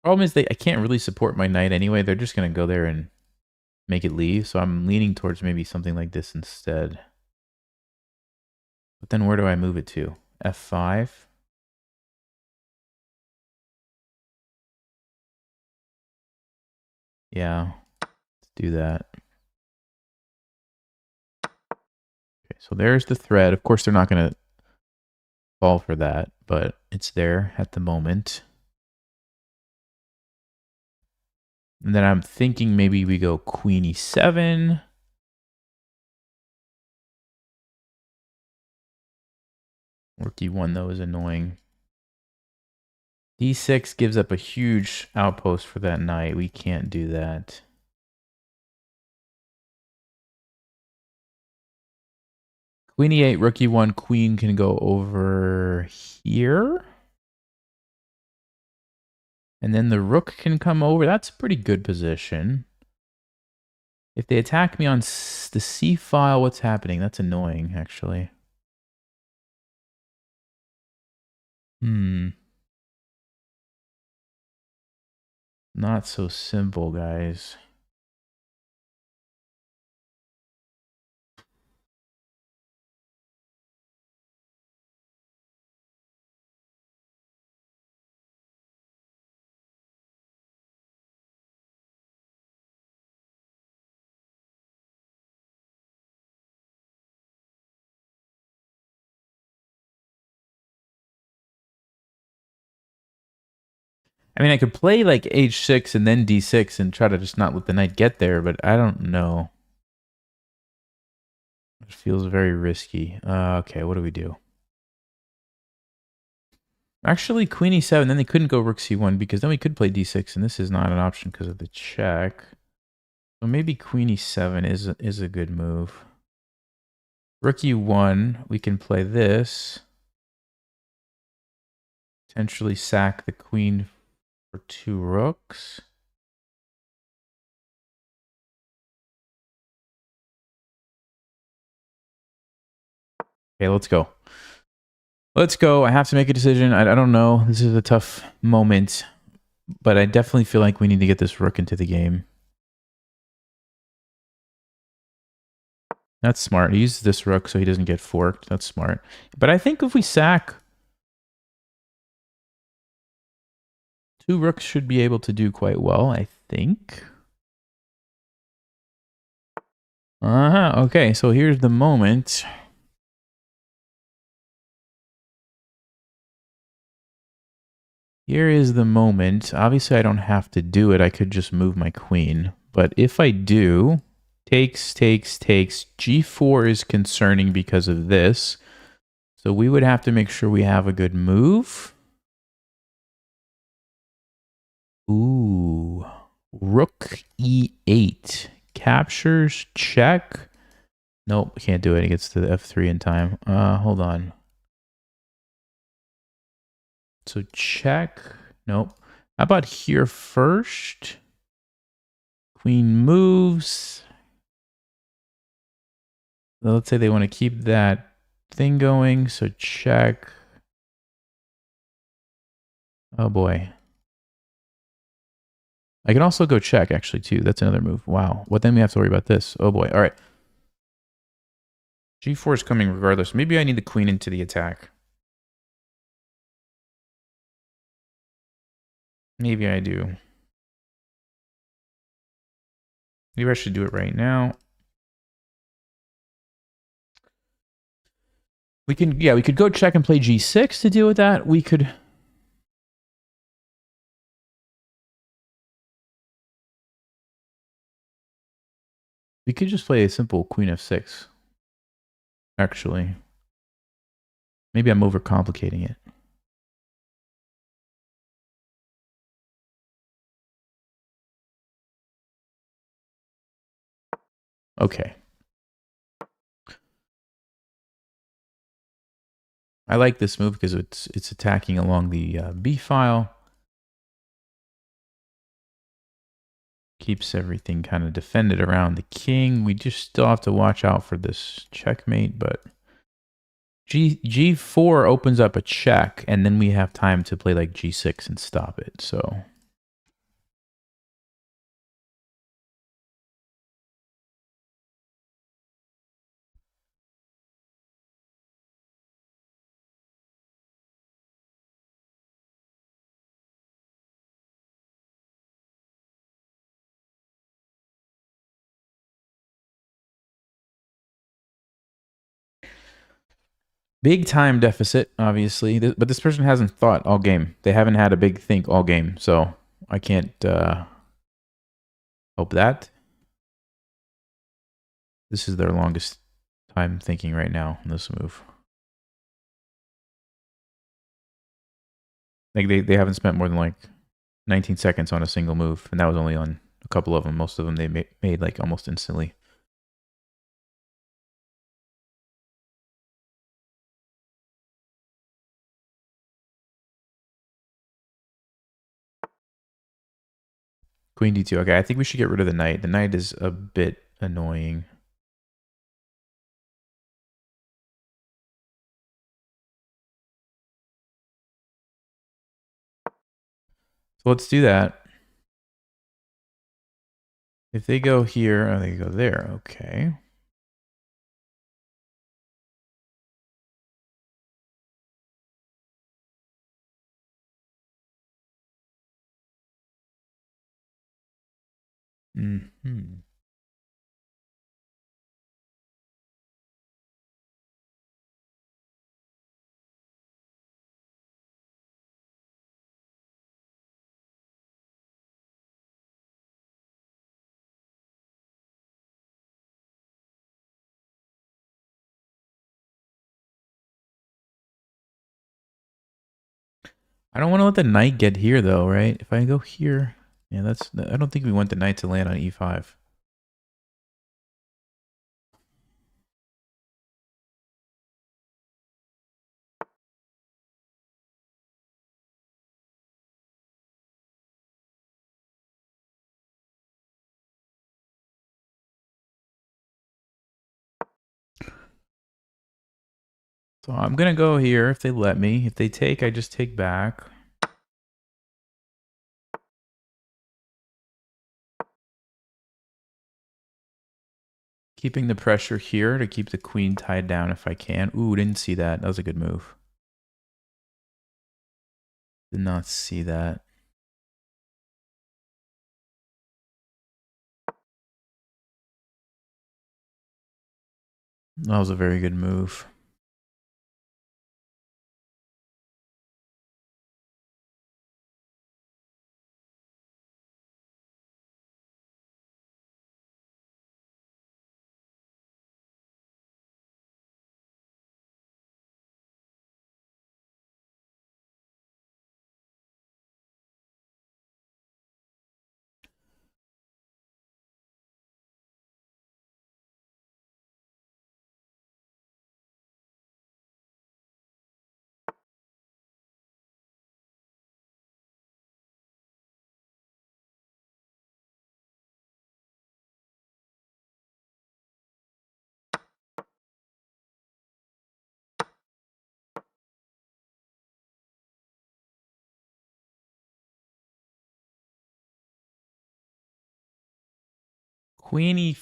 Problem is I can't really support my knight anyway. They're just going to go there and make it leave. So I'm leaning towards maybe something like this instead. But then where do I move it to? f5. Yeah, let's do that. Okay, so there's the thread. Of course, they're not going to fall for that, but it's there at the moment. And then I'm thinking maybe we go queen e7. Rook e1, though, is annoying. d6 gives up a huge outpost for that knight. We can't do that. Queen e8, rook e1, queen can go over here. And then the rook can come over. That's a pretty good position. If they attack me on the c file, what's happening? That's annoying, actually. Not so simple, guys. I mean, I could play like h6 and then d6 and try to just not let the knight get there, but I don't know. It feels very risky. Okay, what do we do? Actually, queen e7, then they couldn't go rook c1 because then we could play d6, and this is not an option because of the check. So maybe queen e7 is a good move. Rook e1, we can play this. Potentially sack the queen for 2 rooks. Okay, let's go. Let's go. I have to make a decision. I don't know. This is a tough moment, but I definitely feel like we need to get this rook into the game. That's smart. He uses this rook so he doesn't get forked. That's smart. But I think if we sack, 2 rooks should be able to do quite well, I think. Okay, so here's the moment. Here is the moment. Obviously, I don't have to do it. I could just move my queen. But if I do, takes. G4 is concerning because of this. So we would have to make sure we have a good move. Ooh. Rook E8. Captures, check. Nope, can't do it. It gets to the F3 in time. Hold on. So check. Nope. How about here first? Queen moves. Let's say they want to keep that thing going. So check. Oh boy. I can also go check actually too. That's another move. Wow. Well, then we have to worry about this. Oh boy. All right. G4 is coming regardless. Maybe I need the queen into the attack. Maybe I do. Maybe I should do it right now. We could go check and play G6 to deal with that. We could just play a simple Queen F6. Actually. Maybe I'm overcomplicating it. Okay. I like this move because it's attacking along the B file. Keeps everything kind of defended around the king. We just still have to watch out for this checkmate, but G4 opens up a check, and then we have time to play like G6 and stop it. So big time deficit, obviously, but this person hasn't thought all game. They haven't had a big think all game, so I can't hope that. This is their longest time thinking right now in this move. Like they haven't spent more than like 19 seconds on a single move, and that was only on a couple of them. Most of them they made like almost instantly. Queen D2. Okay, I think we should get rid of the knight. The knight is a bit annoying. So let's do that. If they go here, oh, they go there. Okay. Mm-hmm. I don't want to let the knight get here though, right? If I go here, yeah, I don't think we want the knight to land on E5. So I'm going to go here if they let me. If they take, I just take back. Keeping the pressure here to keep the queen tied down if I can. Ooh, didn't see that. That was a good move. Did not see that. That was a very good move. Queenie.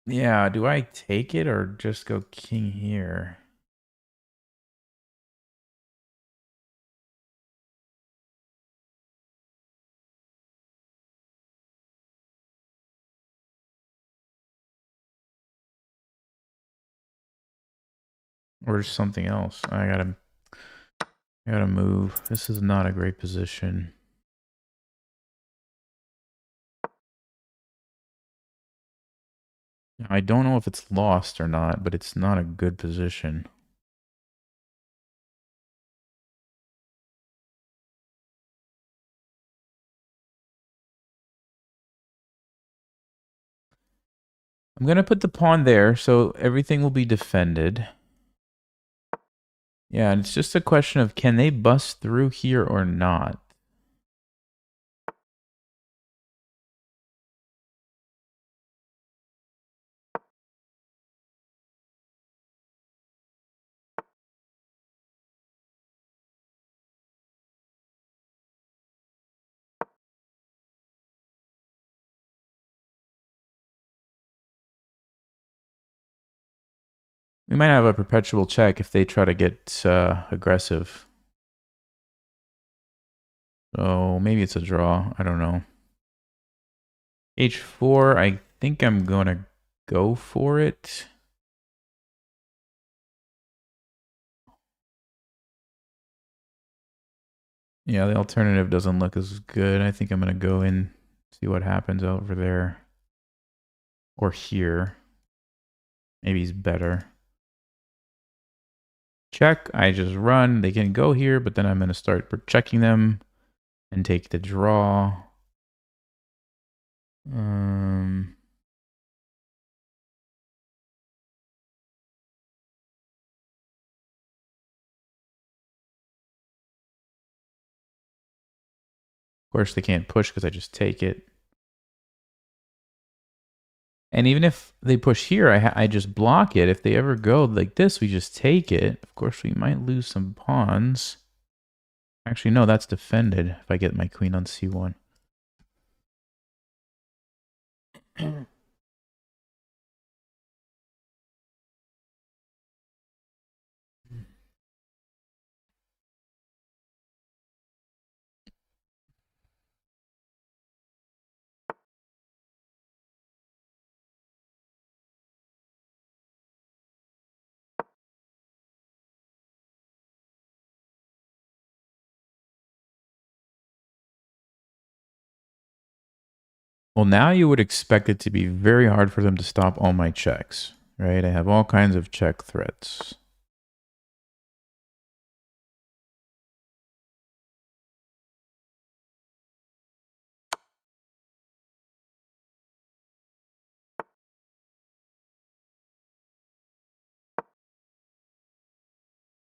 Yeah, do I take it or just go king here? Or something else? I gotta move. This is not a great position. I don't know if it's lost or not, but it's not a good position. I'm going to put the pawn there, so everything will be defended. Yeah, and it's just a question of can they bust through here or not? We might have a perpetual check if they try to get aggressive. So maybe it's a draw. I don't know. H4, I think I'm going to go for it. Yeah, the alternative doesn't look as good. I think I'm going to go in, see what happens over there. Or here. Maybe he's better. Check, I just run. They can go here, but then I'm going to start checking them and take the draw. Of course, they can't push because I just take it. And even if they push here, I just block it. If they ever go like this, we just take it. Of course, we might lose some pawns. Actually, no, that's defended if I get my queen on c1. Well, now you would expect it to be very hard for them to stop all my checks, right? I have all kinds of check threats.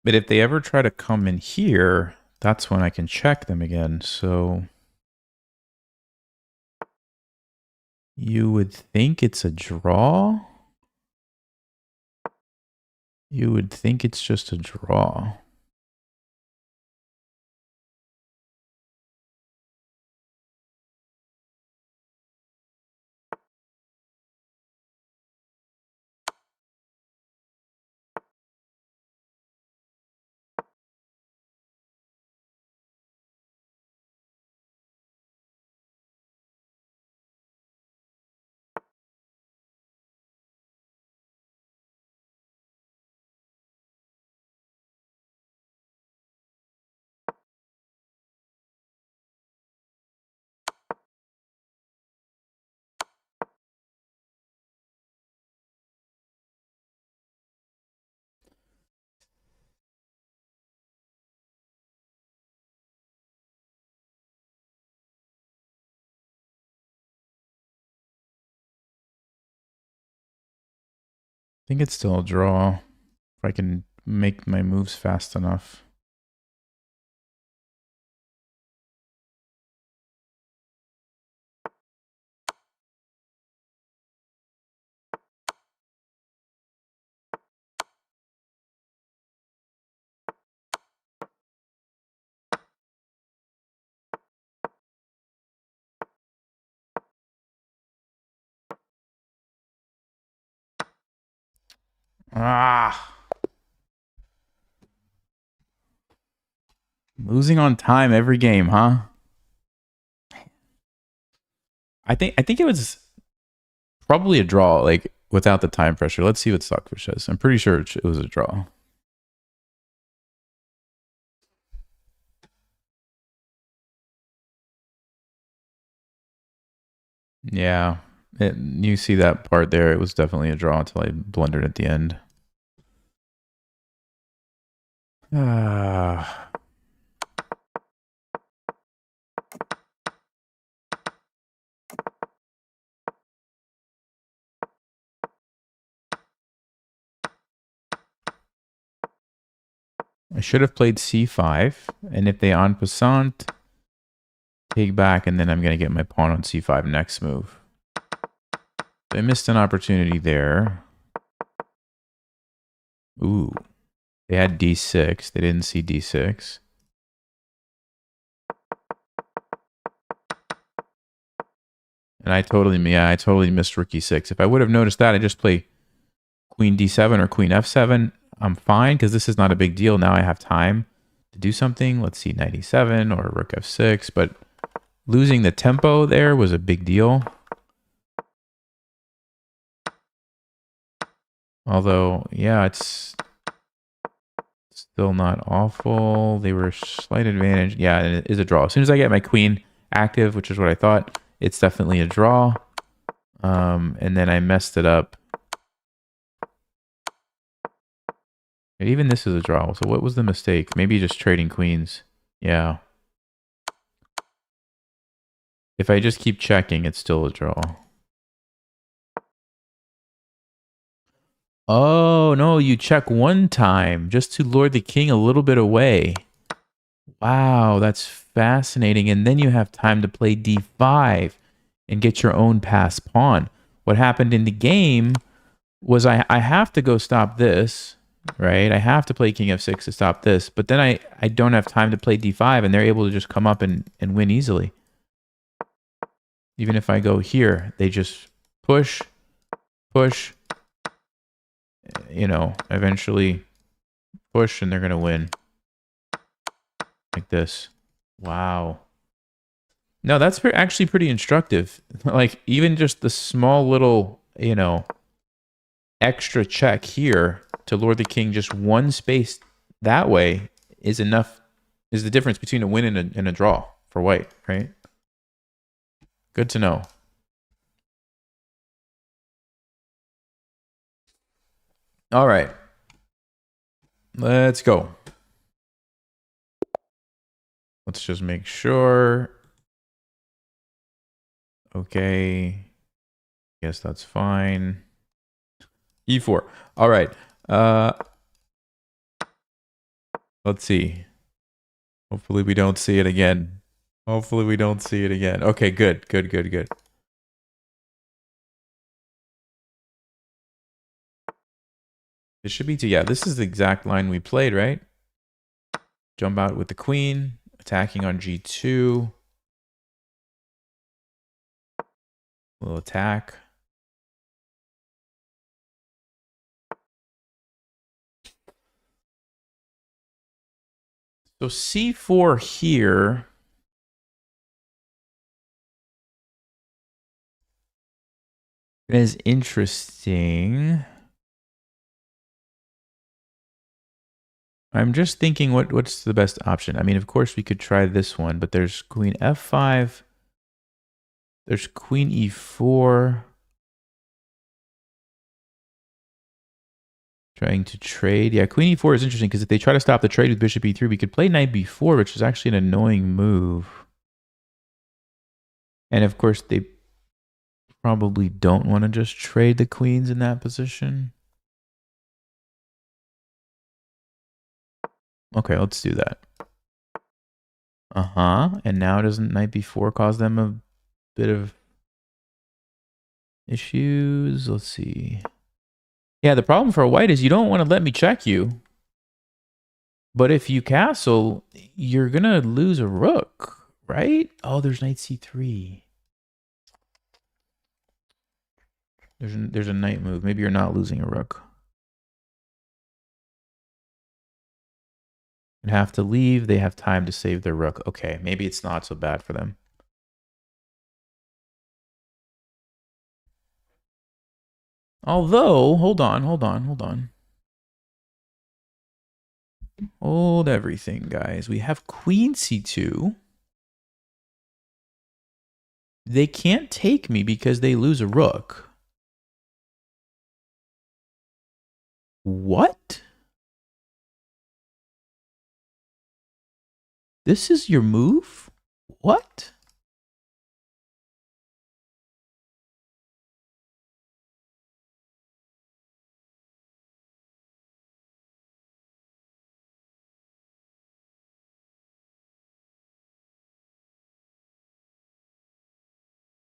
But if they ever try to come in here, that's when I can check them again. So you would think it's a draw? You would think it's just a draw. think it's still a draw if I can make my moves fast enough. Ah. Losing on time every game, huh? I think it was probably a draw, like without the time pressure. Let's see what Stockfish says. I'm pretty sure it was a draw. Yeah. You see that part there. It was definitely a draw until I blundered at the end. Ah. I should have played c5, and if they en passant, take back, and then I'm going to get my pawn on c5 next move. I missed an opportunity there. Ooh. They had d6. They didn't see d6. And I totally missed rook e6. If I would have noticed that, I just play queen d7 or queen f7. I'm fine because this is not a big deal. Now I have time to do something. Let's see, knight e7 or rook f6. But losing the tempo there was a big deal. Although, yeah, it's still not awful. They were a slight advantage. Yeah, it is a draw. As soon as I get my queen active, which is what I thought, it's definitely a draw. And then I messed it up. And even this is a draw. So what was the mistake? Maybe just trading queens. Yeah. If I just keep checking, it's still a draw. Oh, no, you check one time just to lure the king a little bit away. Wow, that's fascinating. And then you have time to play d5 and get your own pass pawn. What happened in the game was I have to go stop this, right? I have to play king f6 to stop this. But then I don't have time to play d5, and they're able to just come up and win easily. Even if I go here, they just push, push, you know, eventually push, and they're going to win. Like this. Wow. No, that's actually pretty instructive. Like, even just the small little, you know, extra check here to lure the king just one space that way is enough, is the difference between a win and a draw for white, right? Good to know. All right. Let's go. Let's just make sure. Okay. Guess that's fine. E4. All right. Let's see. Hopefully we don't see it again. Hopefully we don't see it again. Okay, good. Good, good, good. It should be yeah, this is the exact line we played, right? Jump out with the queen, attacking on g2. Little attack. So c4 here. Is interesting. I'm just thinking what's the best option. I mean, of course we could try this one, but there's queen f5. There's queen e4. Trying to trade. Yeah, queen e4 is interesting because if they try to stop the trade with bishop e3, we could play knight b4, which is actually an annoying move. And of course, they probably don't want to just trade the queens in that position. Okay, let's do that. And now doesn't knight b4 cause them a bit of issues? Let's see. Yeah, the problem for white is you don't want to let me check you. But if you castle, you're going to lose a rook, right? Oh, there's knight c3. There's a knight move. Maybe you're not losing a rook. You have to leave. They have time to save their rook. Okay, maybe it's not so bad for them. Although, hold on. Hold everything, guys. We have queen c2. They can't take me because they lose a rook. What? This is your move? What?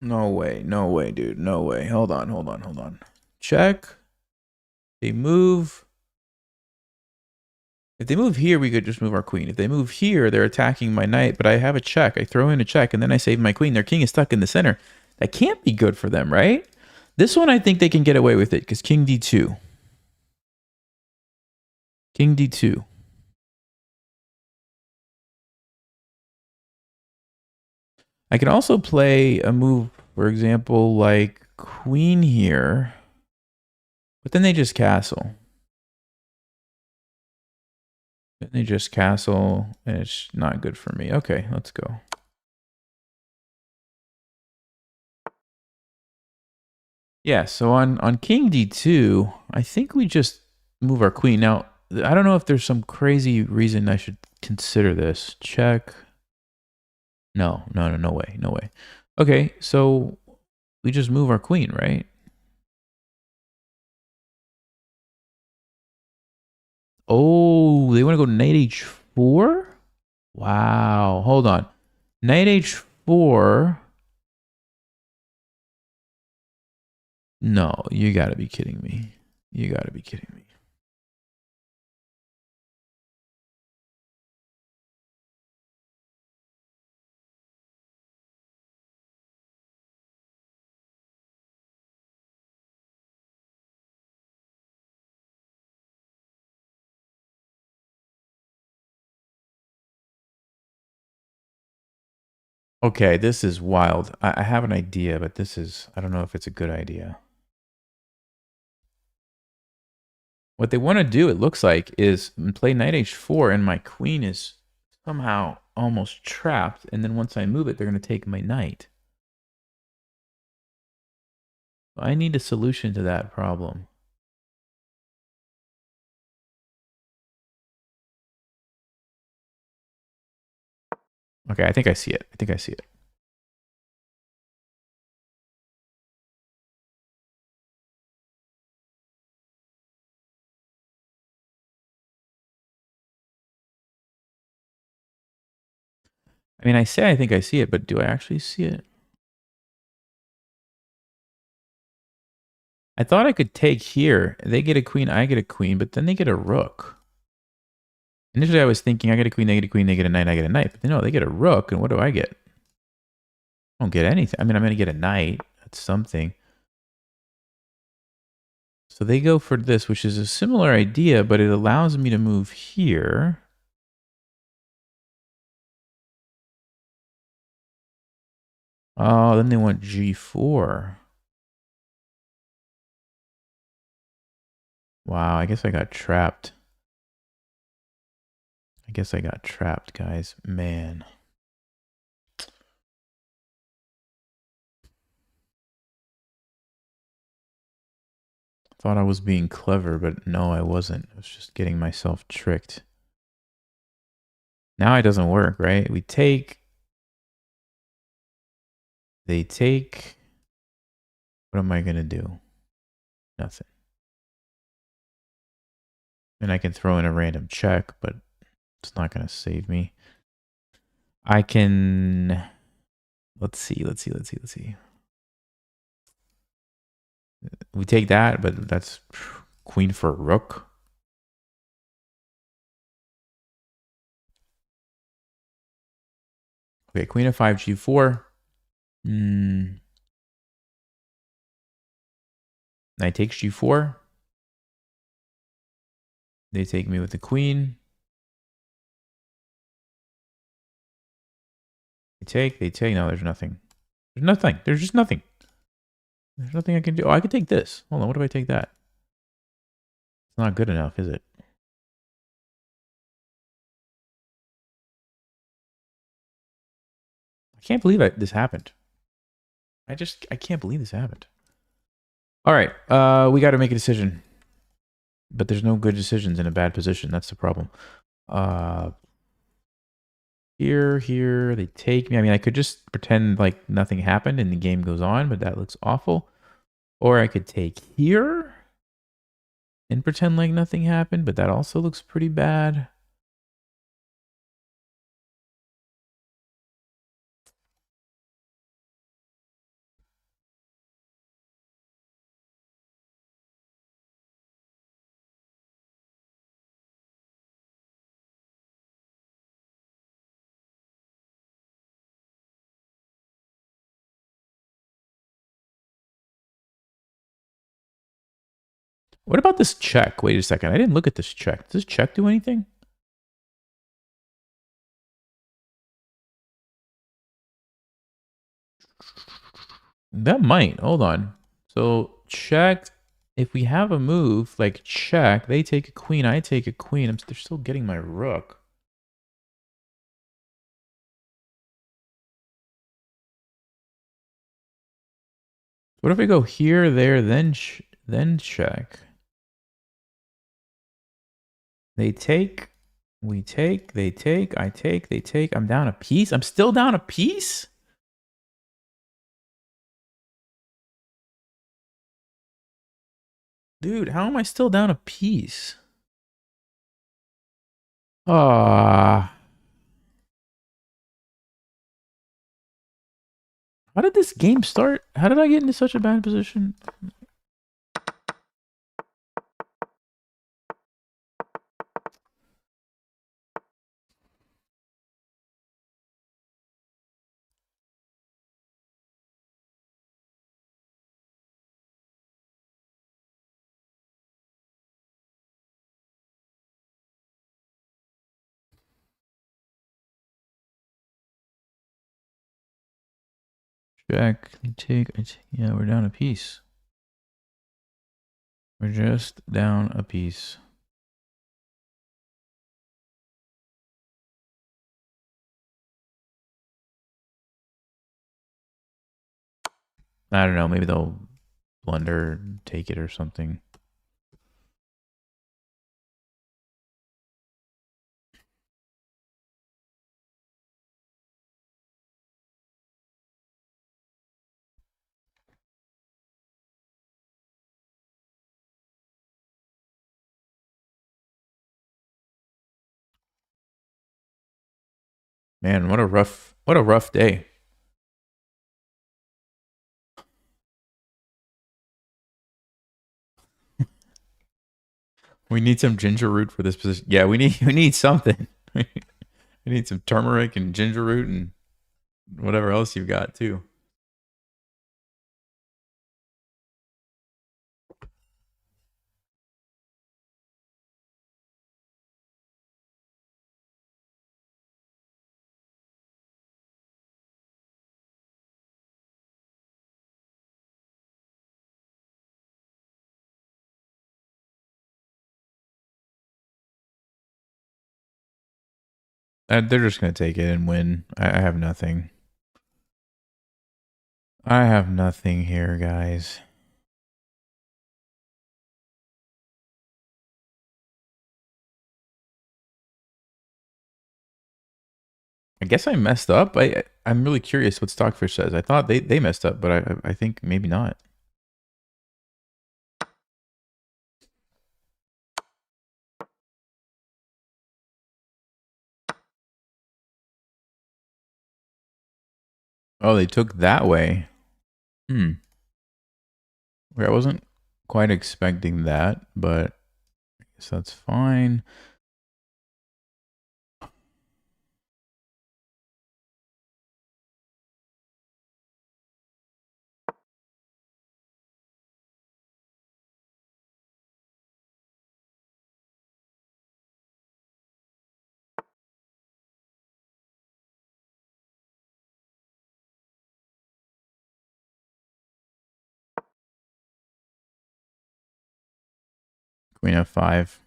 No way, dude. No way. Hold on. Check. They move. If they move here, we could just move our queen. If they move here, they're attacking my knight, but I have a check. I throw in a check, and then I save my queen. Their king is stuck in the center. That can't be good for them, right? This one, I think they can get away with it, because king d2. King d2. I can also play a move, for example, like queen here, but then they just castle. Then they just castle, and it's not good for me. Okay, let's go. Yeah, so on king d2, I think we just move our queen. Now, I don't know if there's some crazy reason I should consider this. Check. No way. Okay, so we just move our queen, right? Oh, they want to go knight h4? Wow, hold on. Knight h4. No, you gotta be kidding me. You gotta be kidding me. Okay, this is wild. I have an idea, but I don't know if it's a good idea. What they want to do, it looks like, is play knight h4, and my queen is somehow almost trapped, and then once I move it, they're going to take my knight. I need a solution to that problem. Okay, I think I see it. I mean, I say I think I see it, but do I actually see it? I thought I could take here. They get a queen, I get a queen, but then they get a rook. Initially, I was thinking I get a queen, they get a queen, they get a knight, I get a knight. But no, they get a rook, and what do I get? I don't get anything. I mean, I'm going to get a knight. That's something. So they go for this, which is a similar idea, but it allows me to move here. Oh, then they want g4. Wow, I guess I got trapped. Guys. Man. Thought I was being clever, but no, I wasn't. I was just getting myself tricked. Now it doesn't work, right? We take. They take. What am I going to do? Nothing. And I can throw in a random check, but It's not going to save me. I can... Let's see. We take that, but that's queen for rook. Okay, queen f5, g4. Knight takes g4. They take me with the queen. They take. No, there's nothing. There's nothing. There's just nothing. There's nothing I can do. Oh, I could take this. Hold on, what if I take that? It's not good enough, is it? I can't believe this happened. I can't believe this happened. All right, we got to make a decision. But there's no good decisions in a bad position. That's the problem. Here, they take me. I mean, I could just pretend like nothing happened and the game goes on, but that looks awful. Or I could take here and pretend like nothing happened, but that also looks pretty bad. What about this check? Wait a second. I didn't look at this check. Does this check do anything? That might. Hold on. So check. If we have a move like check, they take a queen, I take a queen. They're still getting my rook. What if we go here, there, then check? They take, we take, they take, I take, they take. I'm down a piece. I'm still down a piece? Dude, how am I still down a piece? How did this game start? How did I get into such a bad position? Check, take, yeah, we're down a piece. We're just down a piece. I don't know, maybe they'll blunder, take it or something. Man, what a rough day. We need some ginger root for this position. Yeah, we need something. We need some turmeric and ginger root and whatever else you've got too. They're just gonna take it and win. I have nothing. I have nothing here, guys. I guess I messed up. I'm really curious what Stockfish says. I thought they messed up, but I think maybe not. Oh, they took that way. Hmm. I wasn't quite expecting that, but I guess that's fine. Queen F5.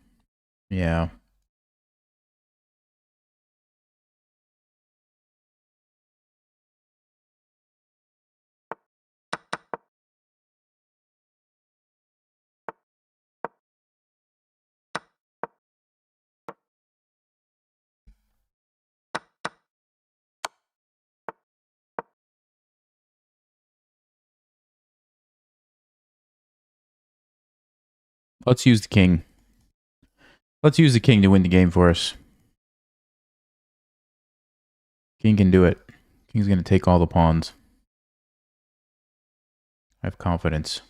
Yeah. Let's use the king. Let's use the king to win the game for us. King can do it. King's going to take all the pawns. I have confidence.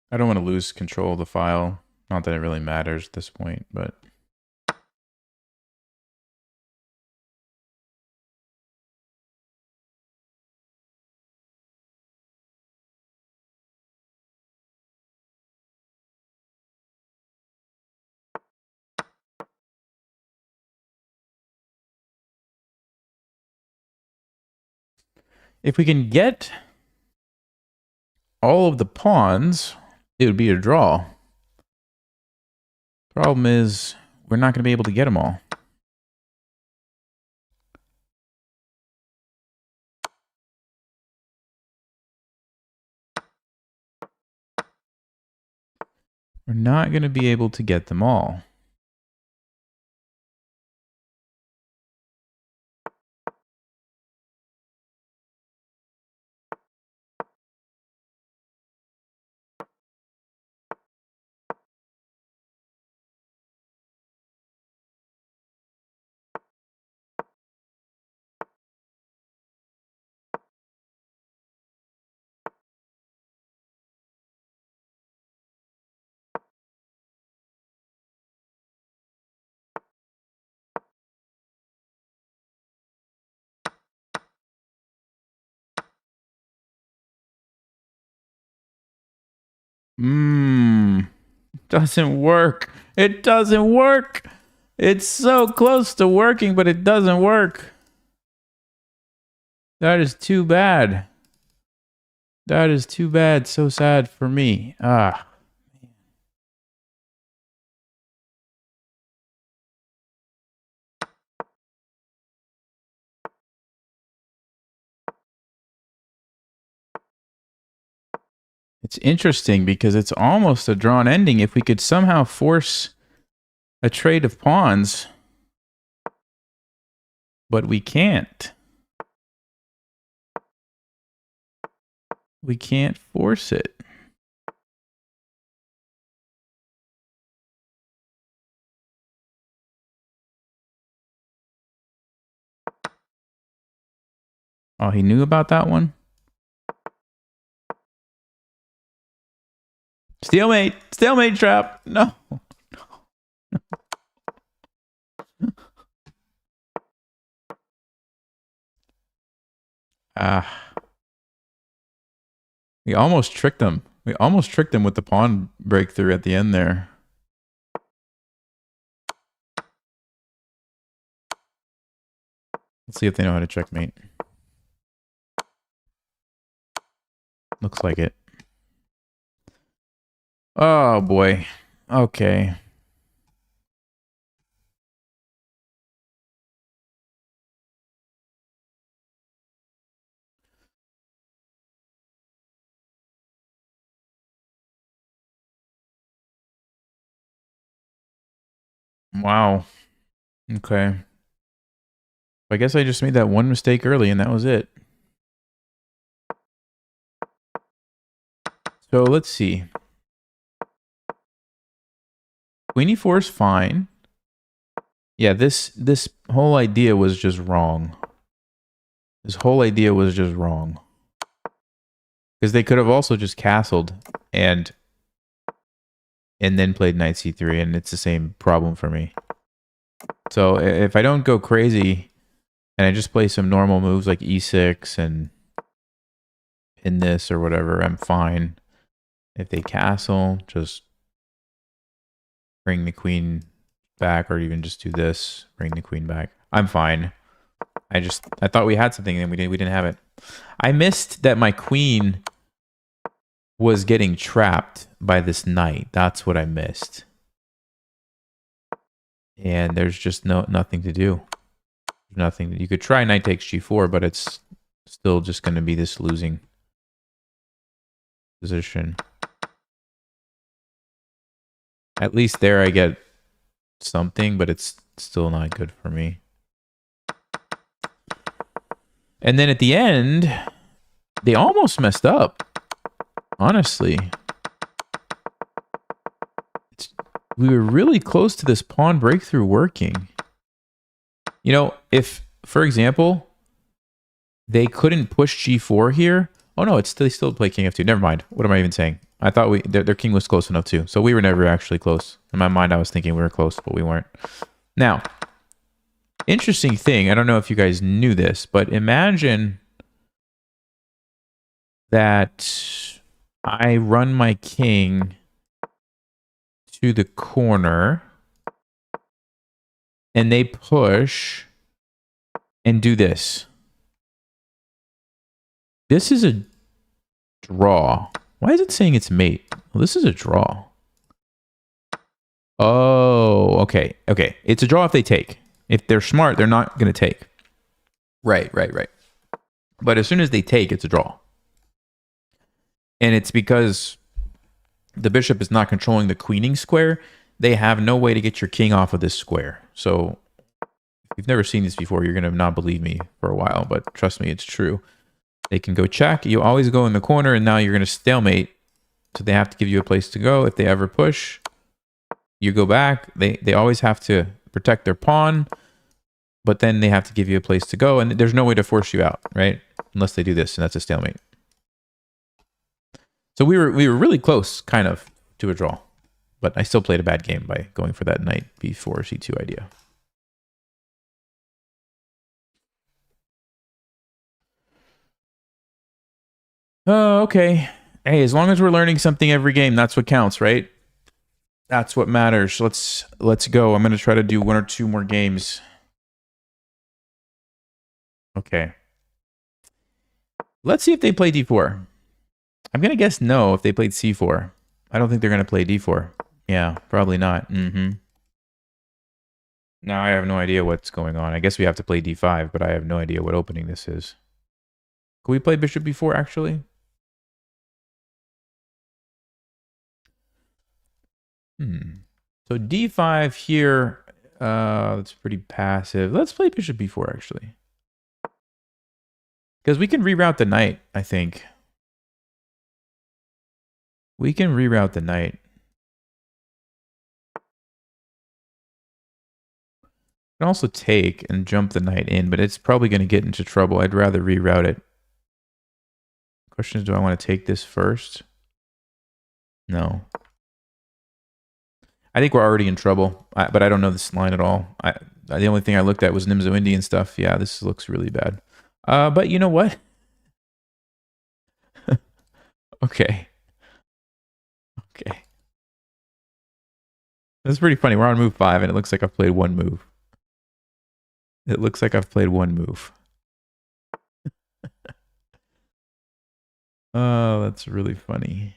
I don't want to lose control of the file. Not that it really matters at this point, but... if we can get all of the pawns, it would be a draw. Problem is, we're not going to be able to get them all. We're not going to be able to get them all. Doesn't work. It doesn't work. It's so close to working, but it doesn't work. That is too bad. That is too bad. So sad for me. Ah. It's interesting because it's almost a drawn ending. If we could somehow force a trade of pawns, but we can't. We can't force it. Oh, he knew about that one? Stalemate! Stalemate trap! No. Ah. We almost tricked him. We almost tricked him with the pawn breakthrough at the end there. Let's see if they know how to checkmate. Looks like it. Oh boy. Okay. Wow. Okay. I guess I just made that one mistake early and that was it. So let's see. Queen e4 is fine. Yeah, this whole idea was just wrong. This whole idea was just wrong. Because they could have also just castled and then played knight c3, and it's the same problem for me. So if I don't go crazy and I just play some normal moves like e6 and pin this or whatever, I'm fine. If they castle, just bring the queen back, or even just do this, bring the queen back. I'm fine. I thought we had something and we didn't have it. I missed that my queen was getting trapped by this knight. That's what I missed. And there's just nothing to do. Nothing. You could try knight takes g4, but it's still just going to be this losing position. At least there I get something, but it's still not good for me. And then at the end, they almost messed up. Honestly. We were really close to this pawn breakthrough working. You know, if, for example, they couldn't push g4 here. Oh no, they still play king f2. Never mind. What am I even saying? I thought their king was close enough too. So we were never actually close. In my mind, I was thinking we were close, but we weren't. Now, interesting thing. I don't know if you guys knew this, but imagine that I run my king to the corner and they push and do this. This is a draw. Why is it saying it's mate? Well, this is a draw. Oh, okay. Okay. It's a draw if they take. If they're smart, they're not going to take. Right. But as soon as they take, it's a draw. And it's because the bishop is not controlling the queening square. They have no way to get your king off of this square. So if you've never seen this before, you're going to not believe me for a while. But trust me, it's true. They can go check. You always go in the corner, and now you're going to stalemate. So they have to give you a place to go. If they ever push, you go back. They always have to protect their pawn, but then they have to give you a place to go, and there's no way to force you out, right? Unless they do this, and that's a stalemate. So we were really close, kind of, to a draw. But I still played a bad game by going for that knight b4 c2 idea. Oh, okay. Hey, as long as we're learning something every game, that's what counts, right? That's what matters. Let's go. I'm going to try to do one or two more games. Okay. Let's see if they play d4. I'm going to guess no if they played c4. I don't think they're going to play d4. Yeah, probably not. Now I have no idea what's going on. I guess we have to play d5, but I have no idea what opening this is. Can we play bishop b4, actually? So d5 here, that's pretty passive. Let's play bishop b4, actually. Because we can reroute the knight, I think. We can reroute the knight. We can also take and jump the knight in, but it's probably going to get into trouble. I'd rather reroute it. Question is, do I want to take this first? No. I think we're already in trouble, but I don't know this line at all. The only thing I looked at was Nimzo Indian stuff. Yeah, this looks really bad. But you know what? Okay. Okay. That's pretty funny. We're on move 5, and it looks like I've played one move. It looks like I've played one move. Oh, that's really funny.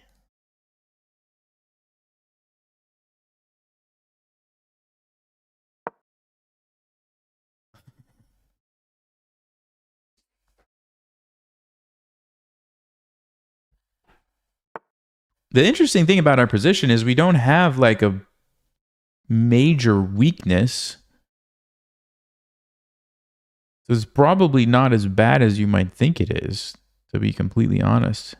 The interesting thing about our position is we don't have like a major weakness. So it's probably not as bad as you might think it is, to be completely honest.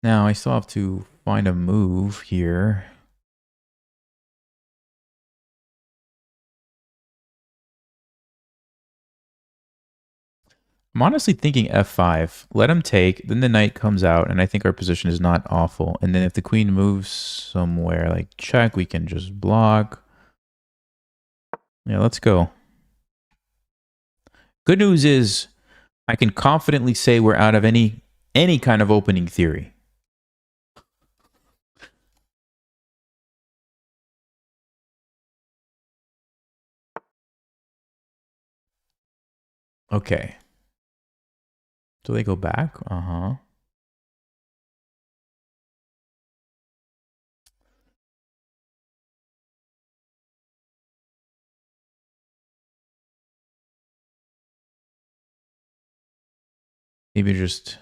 Now, I still have to find a move here. I'm honestly thinking f5. Let him take, then the knight comes out, and I think our position is not awful. And then if the queen moves somewhere, like check, we can just block. Yeah, let's go. Good news is I can confidently say we're out of any kind of opening theory. Okay. So they go back? Uh-huh. Maybe just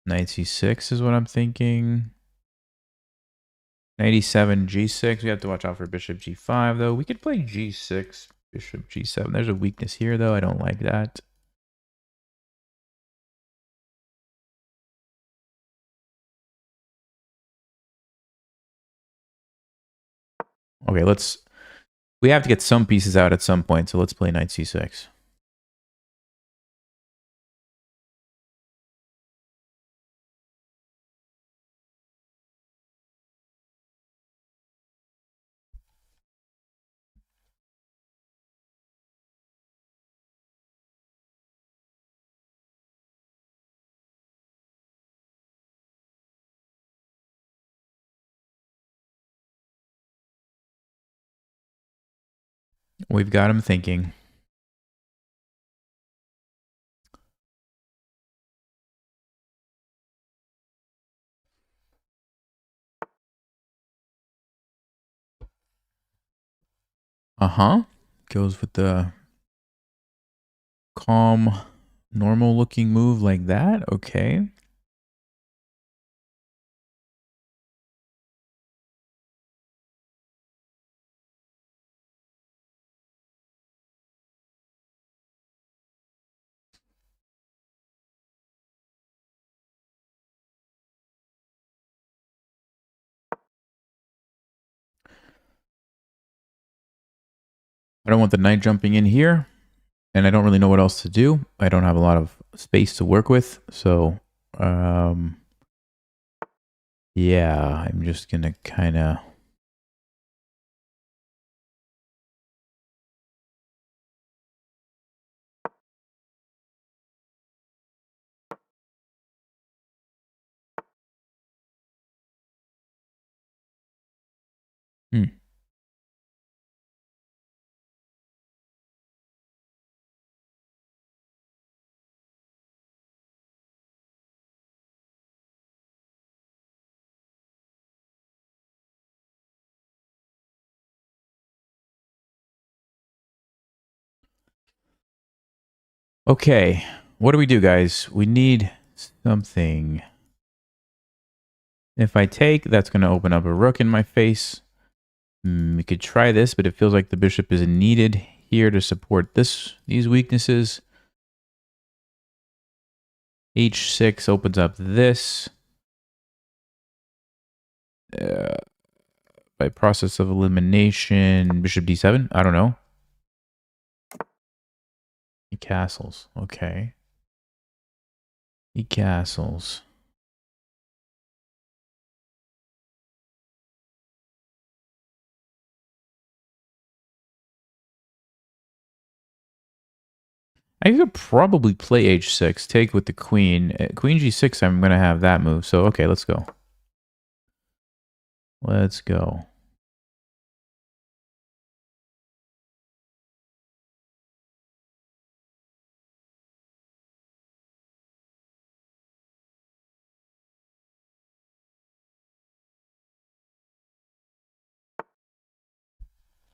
knight c6 is what I'm thinking. 97 g6. We have to watch out for bishop g5, though. We could play g6, bishop g7. There's a weakness here, though. I don't like that. Okay, we have to get some pieces out at some point, so let's play knight c6. We've got him thinking. Uh-huh. Goes with the calm, normal-looking move like that. Okay. I don't want the knight jumping in here, and I don't really know what else to do. I don't have a lot of space to work with, so yeah, I'm just gonna kind of... Okay, what do we do, guys? We need something. If I take, that's going to open up a rook in my face. We could try this, but it feels like the bishop is needed here to support these weaknesses. H6 opens up this. By process of elimination, bishop d7? I don't know. He castles. Okay. He castles. I could probably play h6, take with the queen. Queen g6, I'm going to have that move. So, okay, let's go. Let's go.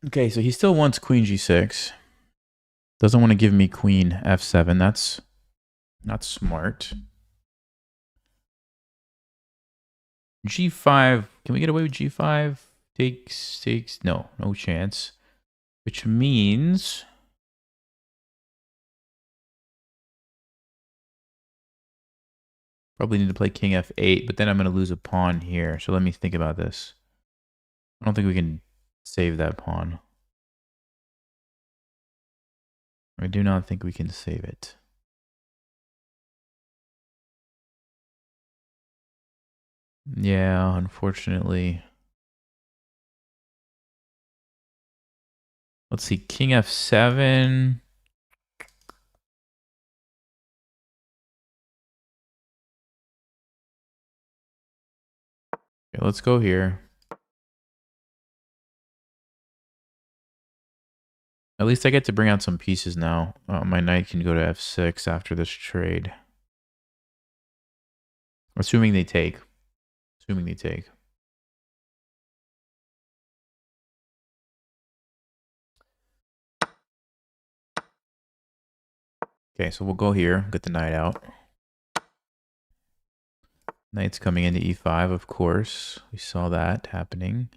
Okay, so he still wants queen g6. Doesn't want to give me queen f7. That's not smart. G5. Can we get away with G5? Takes. No chance. Which means probably need to play King F8, but then I'm going to lose a pawn here. So let me think about this. I don't think we can save that pawn. I do not think we can save it. Yeah, unfortunately. Let's see, King F7. Okay, let's go here. At least I get to bring out some pieces now. My knight can go to F6 after this trade. Assuming they take. Assuming they take. Okay, so we'll go here, get the knight out. Knight's coming into E5, of course. We saw that happening.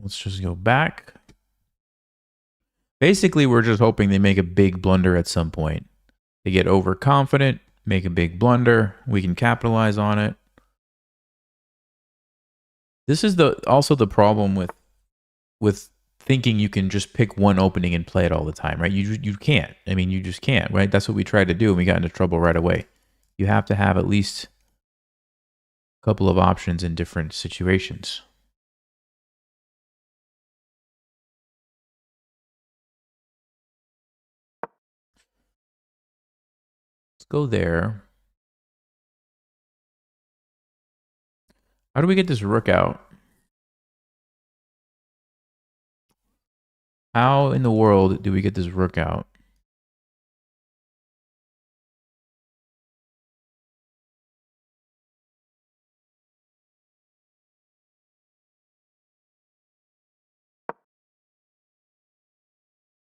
Let's just go back. Basically, we're just hoping they make a big blunder at some point. They get overconfident, make a big blunder. We can capitalize on it. This is also the problem with thinking you can just pick one opening and play it all the time, right? You can't. I mean, you just can't, right? That's what we tried to do, and we got into trouble right away. You have to have at least a couple of options in different situations. Let's go there. How do we get this rook out? How in the world do we get this rook out?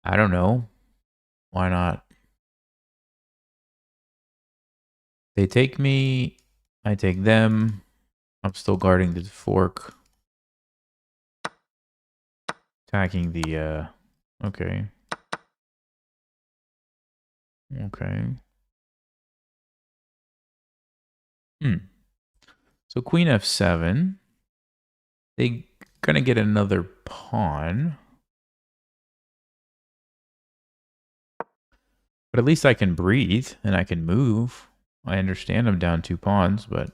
I don't know. Why not? They take me. I take them. I'm still guarding the fork. Attacking the, okay. Okay. So queen f7. They gonna get another pawn. But at least I can breathe and I can move. I understand I'm down 2 pawns, but...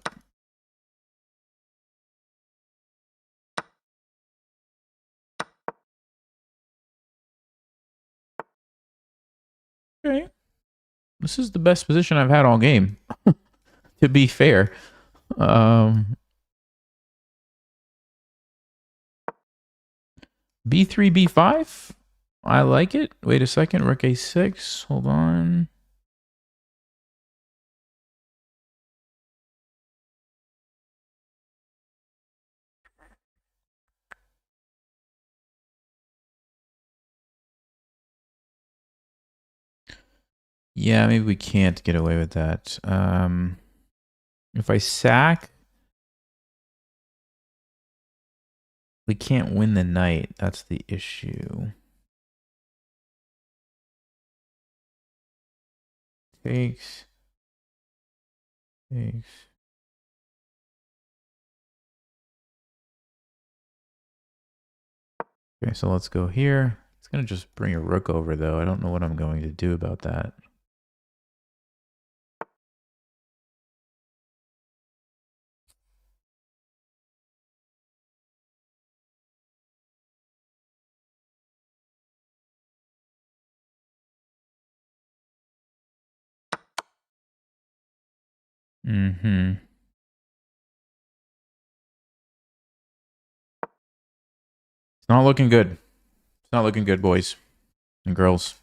Okay. This is the best position I've had all game, to be fair. B3, B5? I like it. Wait a second. Rook A6. Hold on. Yeah, maybe we can't get away with that. If I sack, we can't win the knight. That's the issue. Takes. Takes. Okay, so let's go here. It's going to just bring a rook over, though. I don't know what I'm going to do about that. Mm-hmm. It's not looking good. It's not looking good, boys and girls.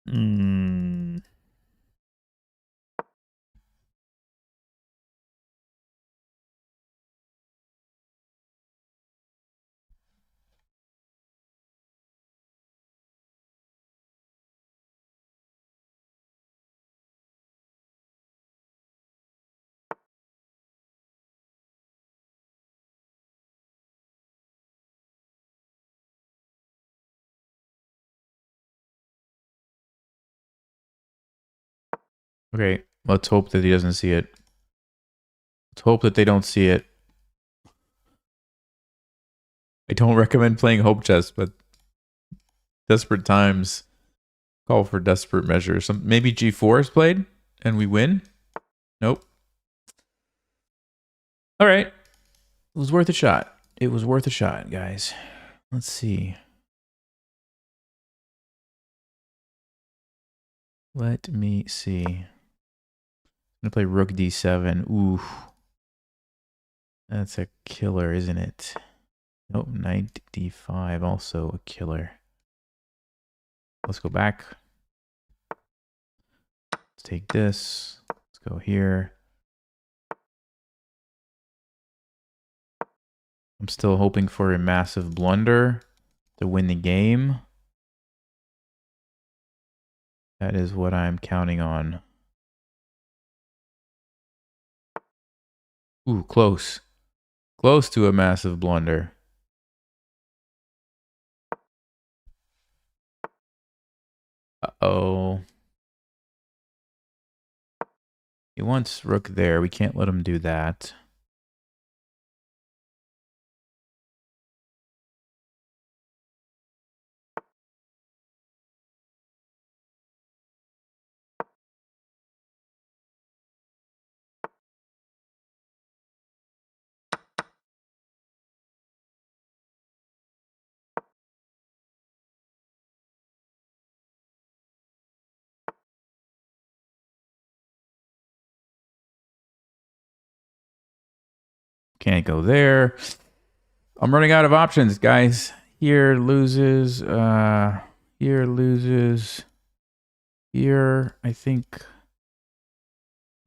Mm. Okay, let's hope that he doesn't see it. Let's hope that they don't see it. I don't recommend playing hope chess, but desperate times call for desperate measures. Maybe G4 is played and we win? Nope. All right. It was worth a shot. It was worth a shot, guys. Let's see. Let me see. I'm going to play Rook D7. Ooh. That's a killer, isn't it? Nope, Knight D5, also a killer. Let's go back. Let's take this. Let's go here. I'm still hoping for a massive blunder to win the game. That is what I'm counting on. Ooh, close. Close to a massive blunder. Uh-oh. He wants rook there. We can't let him do that. Can't go there. I'm running out of options, guys. Here loses. Here loses. Here, I think,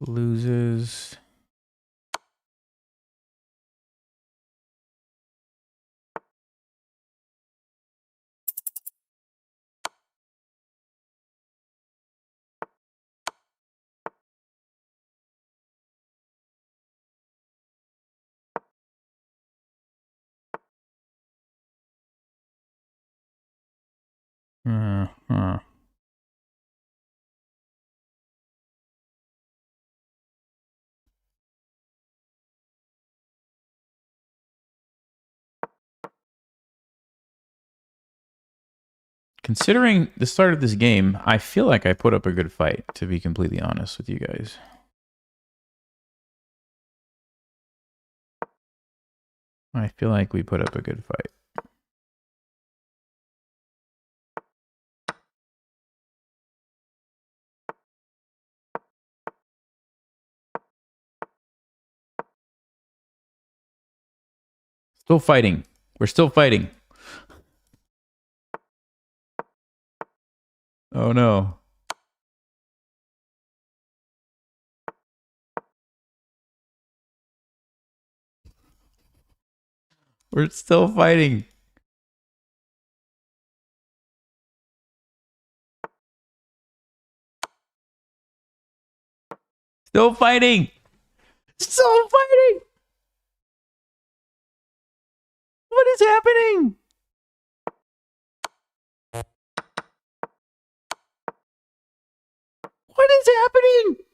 loses. Considering the start of this game, I feel like I put up a good fight, to be completely honest with you guys. I feel like we put up a good fight. Still fighting. We're still fighting. Oh no. We're still fighting. Still fighting. Still fighting. What is happening? What is happening?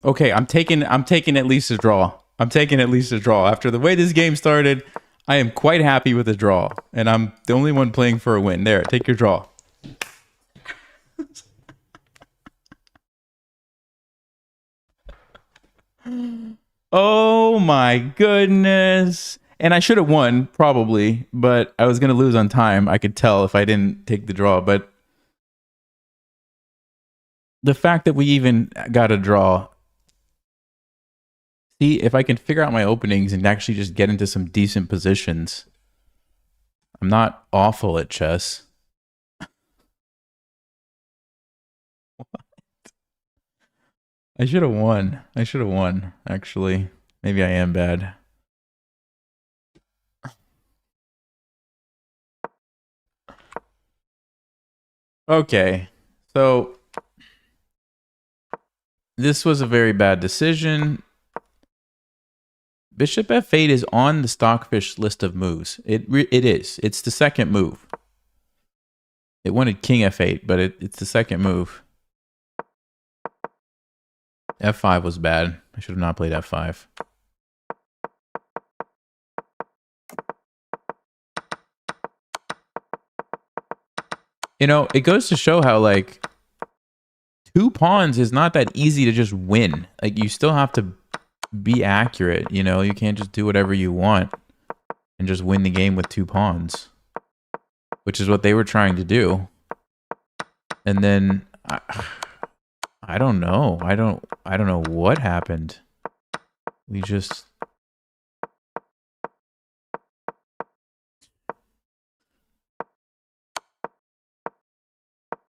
Okay, I'm taking at least a draw. I'm taking at least a draw. After the way this game started, I am quite happy with a draw. And I'm the only one playing for a win. There, take your draw. Oh my goodness. And I should have won, probably, but I was going to lose on time. I could tell if I didn't take the draw. But the fact that we even got a draw See, if I can figure out my openings and actually just get into some decent positions. I'm not awful at chess. I should have won. I should have won, actually. Maybe I am bad. Okay. So this was a very bad decision. Bishop f8 is on the Stockfish list of moves. It is. It's the second move. It wanted king f8, but it's the second move. f5 was bad. I should have not played f5. You know, it goes to show how, like, 2 pawns is not that easy to just win. Like, you still have to be accurate, you know? You can't just do whatever you want and just win the game with 2 pawns. Which is what they were trying to do. And then I don't know. I don't know what happened. We just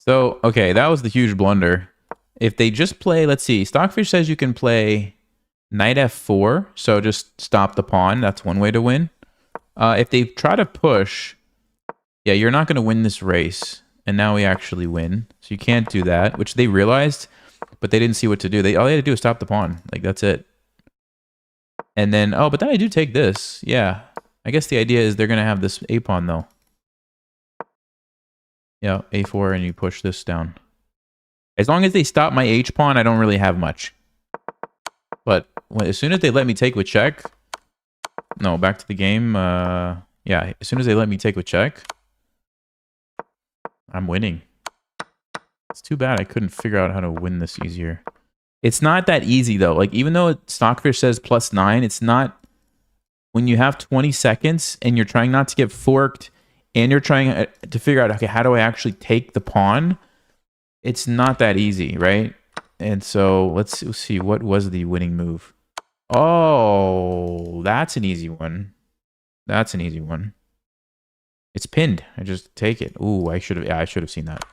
So, okay, that was the huge blunder. If they just play, let's see, Stockfish says you can play knight f4, so just stop the pawn. That's one way to win. If they try to push, yeah, you're not going to win this race. And now we actually win. So you can't do that, which they realized, but they didn't see what to do. All they had to do is stop the pawn. Like, that's it. And then, oh, but then I do take this. Yeah. I guess the idea is they're going to have this a pawn, though. Yeah, a4, and you push this down. As long as they stop my h pawn, I don't really have much. But as soon as they let me take with check... No, back to the game. Yeah, as soon as they let me take with check, I'm winning. It's too bad I couldn't figure out how to win this easier. It's not that easy, though. Like, even though Stockfish says +9, it's not... When you have 20 seconds and you're trying not to get forked and you're trying to figure out, okay, how do I actually take the pawn? It's not that easy, right? And so let's see, what was the winning move? Oh, that's an easy one. That's an easy one. It's pinned. I just take it. Ooh, I should have seen that.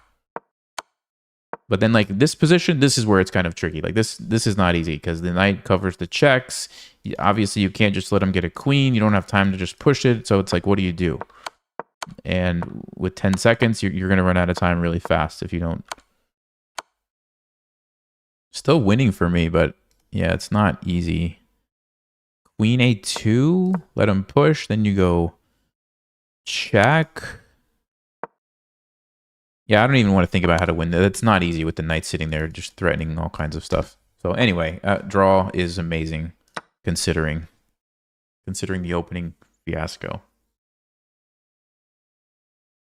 But then, like, this position, this is where it's kind of tricky. Like, this is not easy because the knight covers the checks. Obviously, you can't just let him get a queen. You don't have time to just push it. So it's like, what do you do? And with 10 seconds, you're going to run out of time really fast if you don't. Still winning for me, but yeah, it's not easy. Queen a2, let him push. Then you go check. Yeah, I don't even want to think about how to win that. It's not easy with the knight sitting there just threatening all kinds of stuff. So anyway, draw is amazing considering the opening fiasco.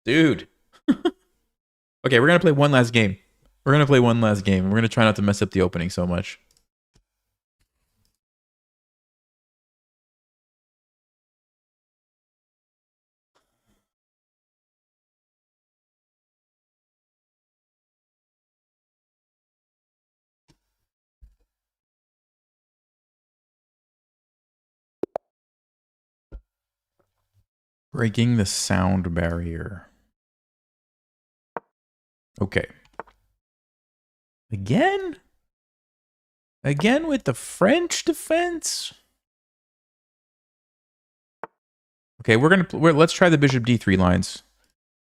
Dude. Okay, we're going to play one last game. We're going to play one last game. We're going to try not to mess up the opening so much. Breaking the sound barrier. Okay. Again? Again with the French defense? Okay, let's try the bishop d3 lines.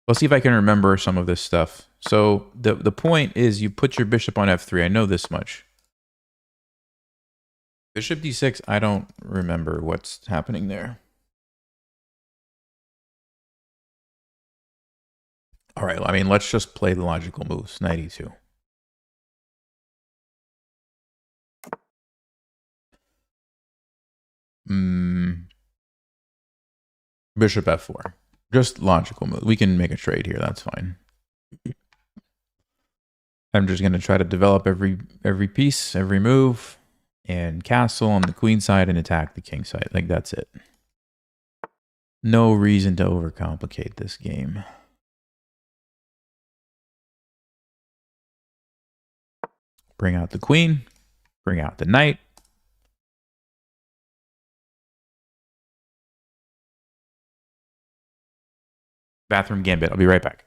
Let's see if I can remember some of this stuff. So the point is you put your bishop on f3. I know this much. Bishop d6, I don't remember what's happening there. All right, I mean, let's just play the logical moves. Knight e2. Bishop f4. Just logical move. We can make a trade here. That's fine. I'm just going to try to develop every piece, every move, and castle on the queen side and attack the king side. Like, that's it. No reason to overcomplicate this game. Bring out the queen. Bring out the knight. Bathroom Gambit. I'll be right back.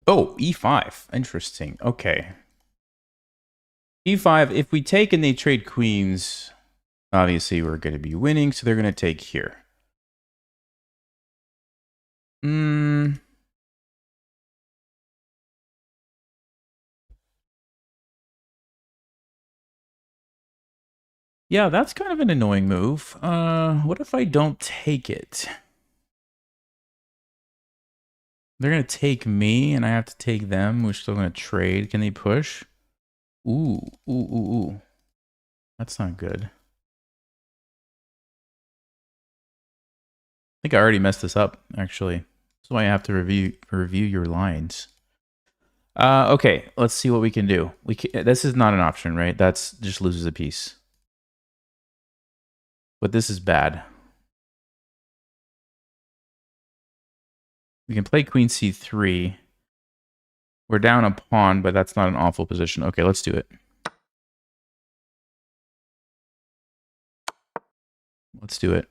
Oh, e5. Interesting. Okay. e5, if we take and they trade queens, obviously we're going to be winning, so they're going to take here. Yeah, that's kind of an annoying move. What if I don't take it? They're going to take me, and I have to take them. We're still going to trade. Can they push? Ooh, ooh, ooh, ooh. That's not good. I think I already messed this up, actually. That's why I have to review your lines. Okay, let's see what we can do. This is not an option, right? That's just loses a piece. But this is bad. We can play queen c3. We're down a pawn, but that's not an awful position. Okay, let's do it. Let's do it.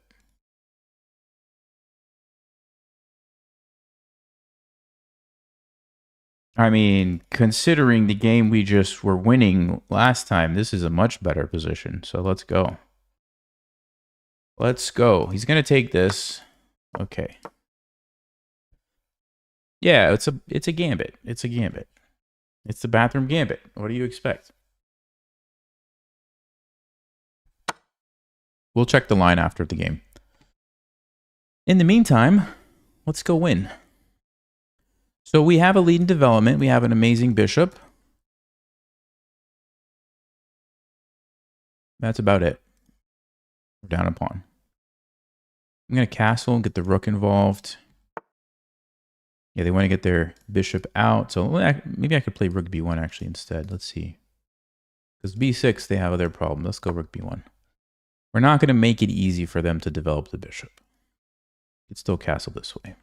I mean, considering the game we just were winning last time, this is a much better position. So let's go. Let's go. He's going to take this. Okay. Yeah, it's a gambit. It's a gambit. It's the bathroom gambit. What do you expect? We'll check the line after the game. In the meantime, let's go win. So we have a lead in development. We have an amazing bishop. That's about it. We're down a pawn. I'm going to castle and get the rook involved. Yeah, they want to get their bishop out. So maybe I could play rook b1 actually instead. Let's see. Because b6, they have other problems. Let's go rook b1. We're not going to make it easy for them to develop the bishop. It's still castle this way.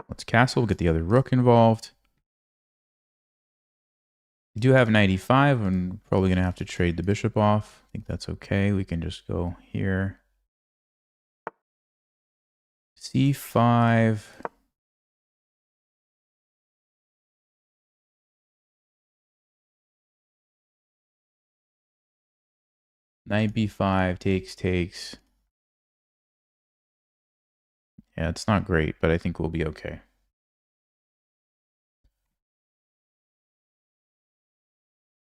Let's castle, get the other rook involved. We do have knight e5. I'm probably going to have to trade the bishop off. I think that's okay. We can just go here. c5. Knight b5, takes. Yeah, it's not great, but I think we'll be okay.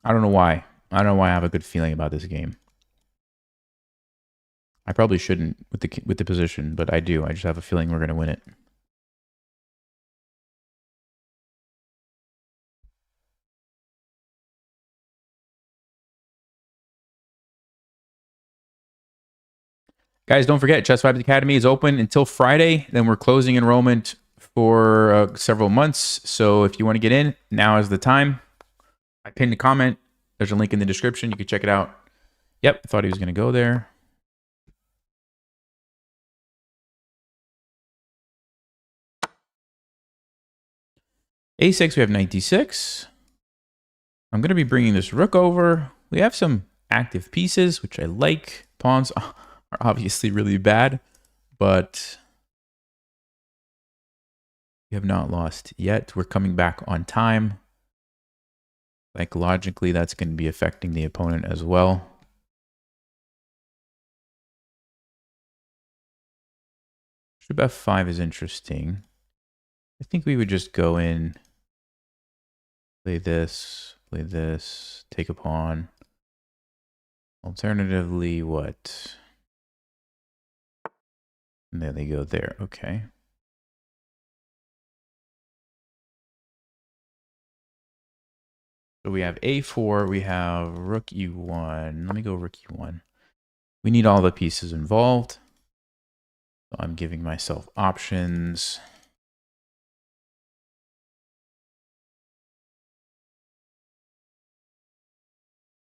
I don't know why. I don't know why I have a good feeling about this game. I probably shouldn't with the position, but I do. I just have a feeling we're going to win it. Guys, don't forget, Chess Vibes Academy is open until Friday. Then we're closing enrollment for several months. So if you want to get in, now is the time. I pinned a comment. There's a link in the description. You can check it out. Yep, I thought he was going to go there. A6, we have 96. I'm going to be bringing this rook over. We have some active pieces, which I like. Pawns are obviously really bad, but we have not lost yet. We're coming back on time. Psychologically, that's going to be affecting the opponent as well. Bishop f5 is interesting. I think we would just go in, play this, take a pawn. Alternatively, what? And there they go there. Okay. So we have a4, we have rook e1. Let me go rook e1. We need all the pieces involved. So I'm giving myself options.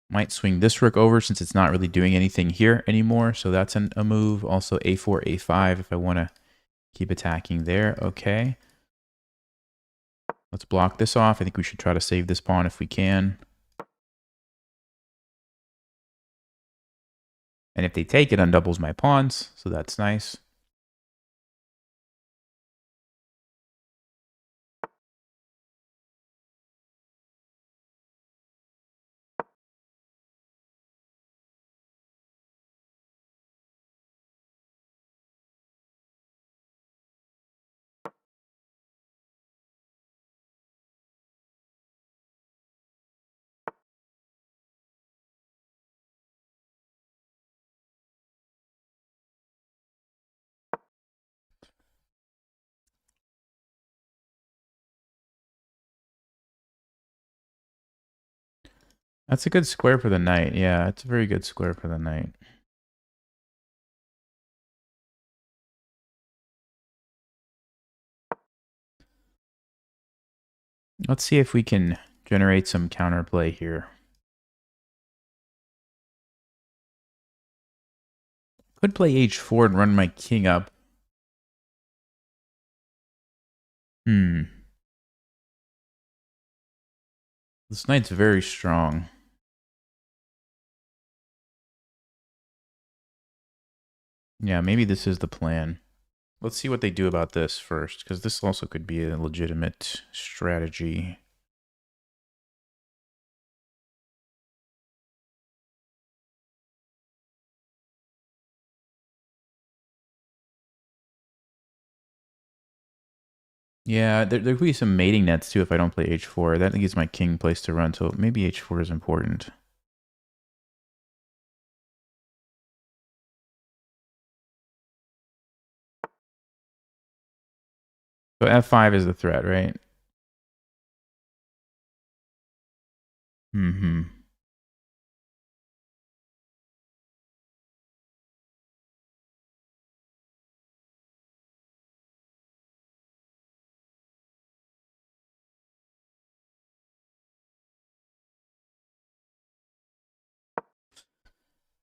Might swing this rook over since it's not really doing anything here anymore. So that's a move. Also a4, a5 if I want to keep attacking there. Okay. Let's block this off. I think we should try to save this pawn if we can. And if they take it, undoubles my pawns. So that's nice. That's a good square for the knight. Yeah, it's a very good square for the knight. Let's see if we can generate some counterplay here. Could play h4 and run my king up. This knight's very strong. Yeah, maybe this is the plan. Let's see what they do about this first, because this also could be a legitimate strategy. Yeah, there could be some mating nets too if I don't play h4. That gives my king place to run, so maybe h4 is important. So f5 is the threat, right?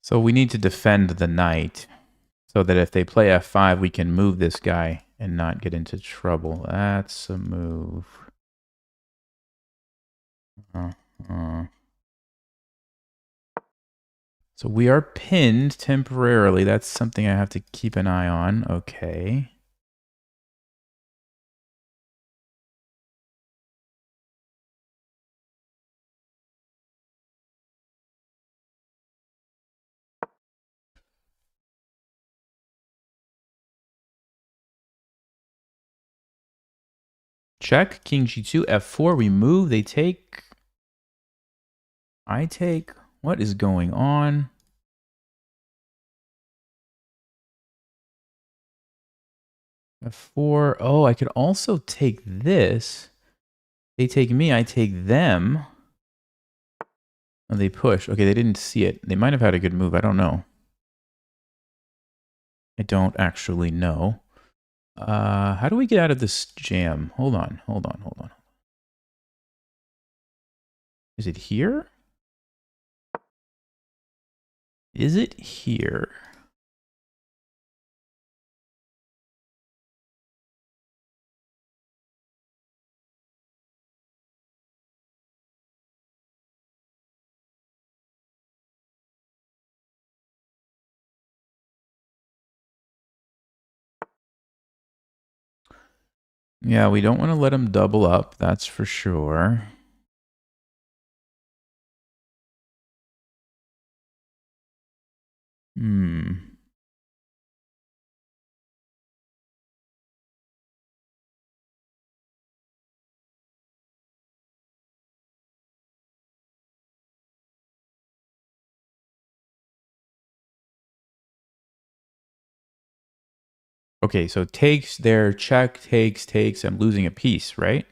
So we need to defend the knight so that if they play f5, we can move this guy and not get into trouble. That's a move. So we are pinned temporarily. That's something I have to keep an eye on. Okay. Check. King g2, f4. We move. They take. I take. What is going on? F4. Oh, I could also take this. They take me, I take them. Oh, they push. Okay, they didn't see it. They might have had a good move. I don't know. I don't actually know. How do we get out of this jam? Hold on. Is it here? Is it here? Yeah, we don't want to let them double up. That's for sure. Okay, so takes there, check, takes. I'm losing a piece, right?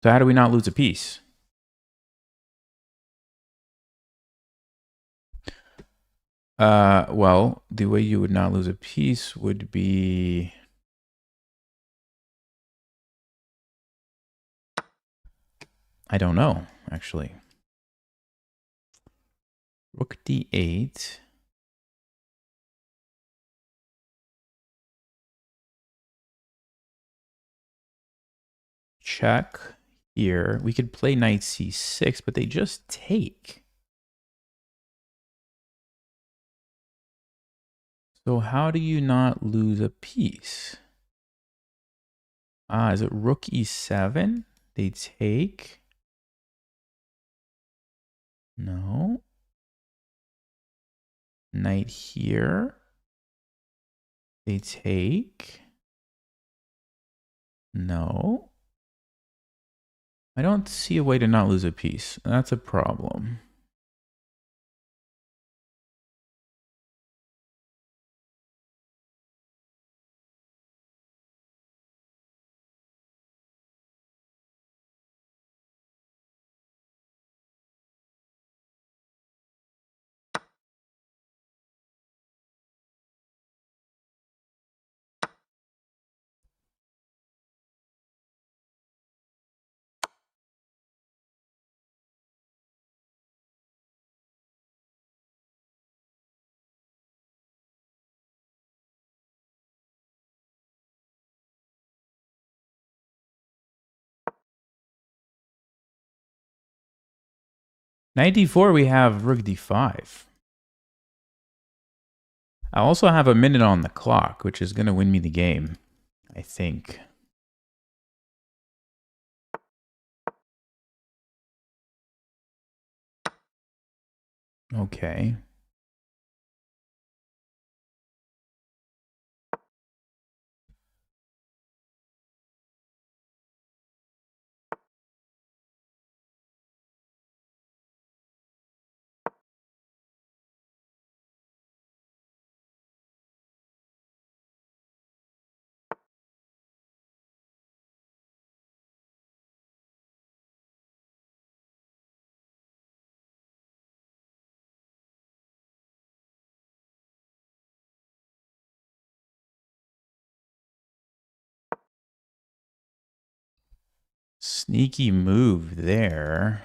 So how do we not lose a piece? Well, the way you would not lose a piece would be... I don't know, actually. Rook d8. Check here. We could play knight c6, but they just take. So how do you not lose a piece? Is it rook e7? They take. No. Knight here. They take. No. I don't see a way to not lose a piece. That's a problem. Knight d4, we have rook d5. I also have a minute on the clock, which is going to win me the game, I think. Okay. Sneaky move there.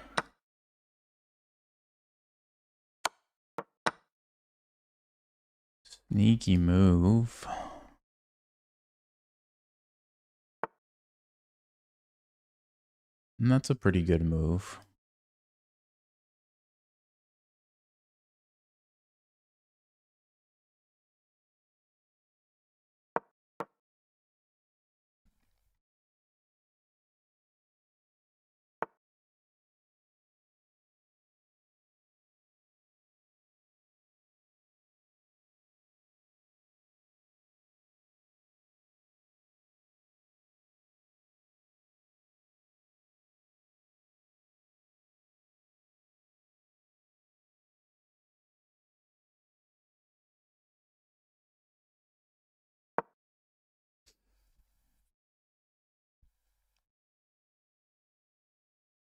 Sneaky move. And that's a pretty good move.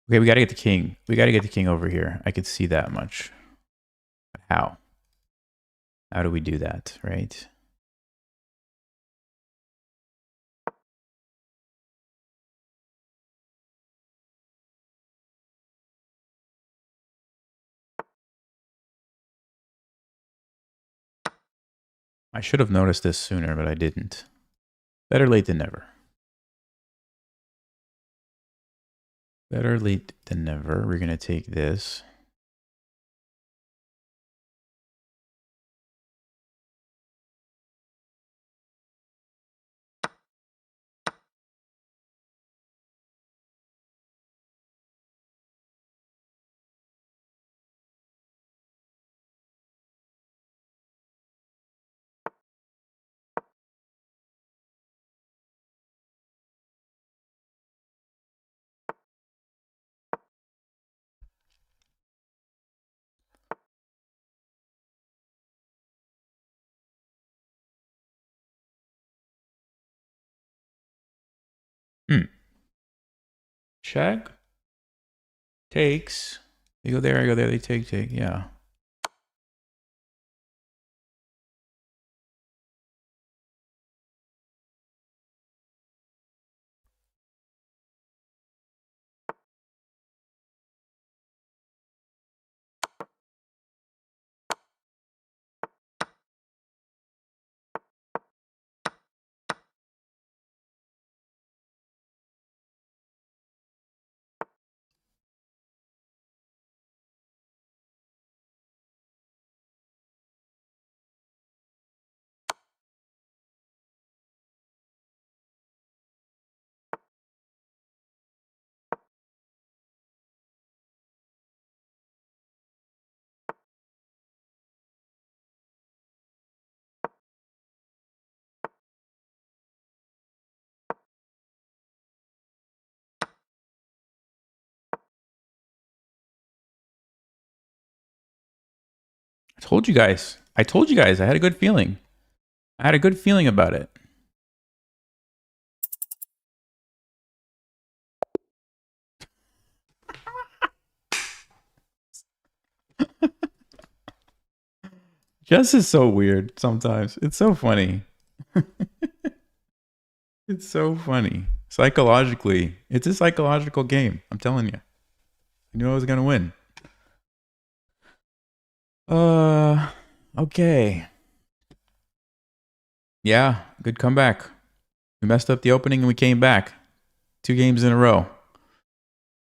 Okay, we got to get the king. We got to get the king over here. I could see that much. But how? How do we do that, right? I should have noticed this sooner, but I didn't. Better late than never. Better late than never. We're going to take this. Check. Takes. You go there, I go there, they take, yeah. I told you guys. I told you guys. I had a good feeling. I had a good feeling about it. Jess is so weird sometimes. It's so funny. It's so funny. Psychologically, it's a psychological game. I'm telling you. I knew I was going to win. Okay. Yeah, good comeback. We messed up the opening and we came back. 2 games in a row.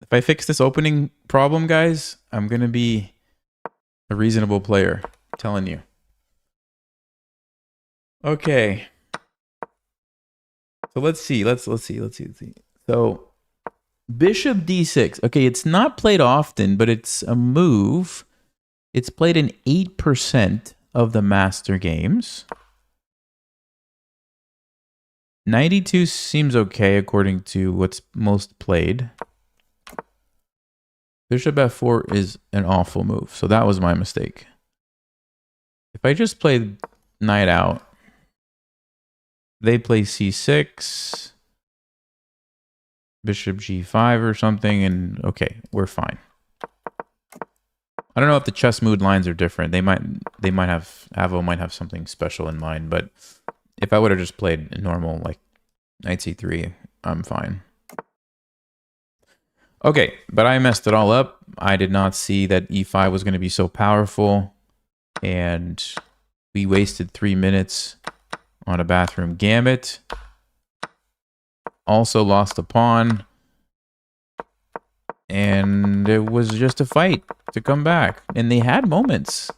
If I fix this opening problem, guys, I'm going to be a reasonable player. I'm telling you. Okay. So let's see. Let's see. So bishop d6. Okay, it's not played often, but it's a move. It's played in 8% of the master games. 92 seems okay according to what's most played. Bishop f4 is an awful move, so that was my mistake. If I just played knight out, they play c6, bishop g5 or something, and okay, we're fine. I don't know if the chess mood lines are different. They might have, Avo might have something special in mind, but if I would have just played normal, like knight c3, I'm fine. Okay, but I messed it all up. I did not see that e5 was going to be so powerful, and we wasted 3 minutes on a bathroom gambit. Also lost a pawn, and it was just a fight to come back. And they had moments.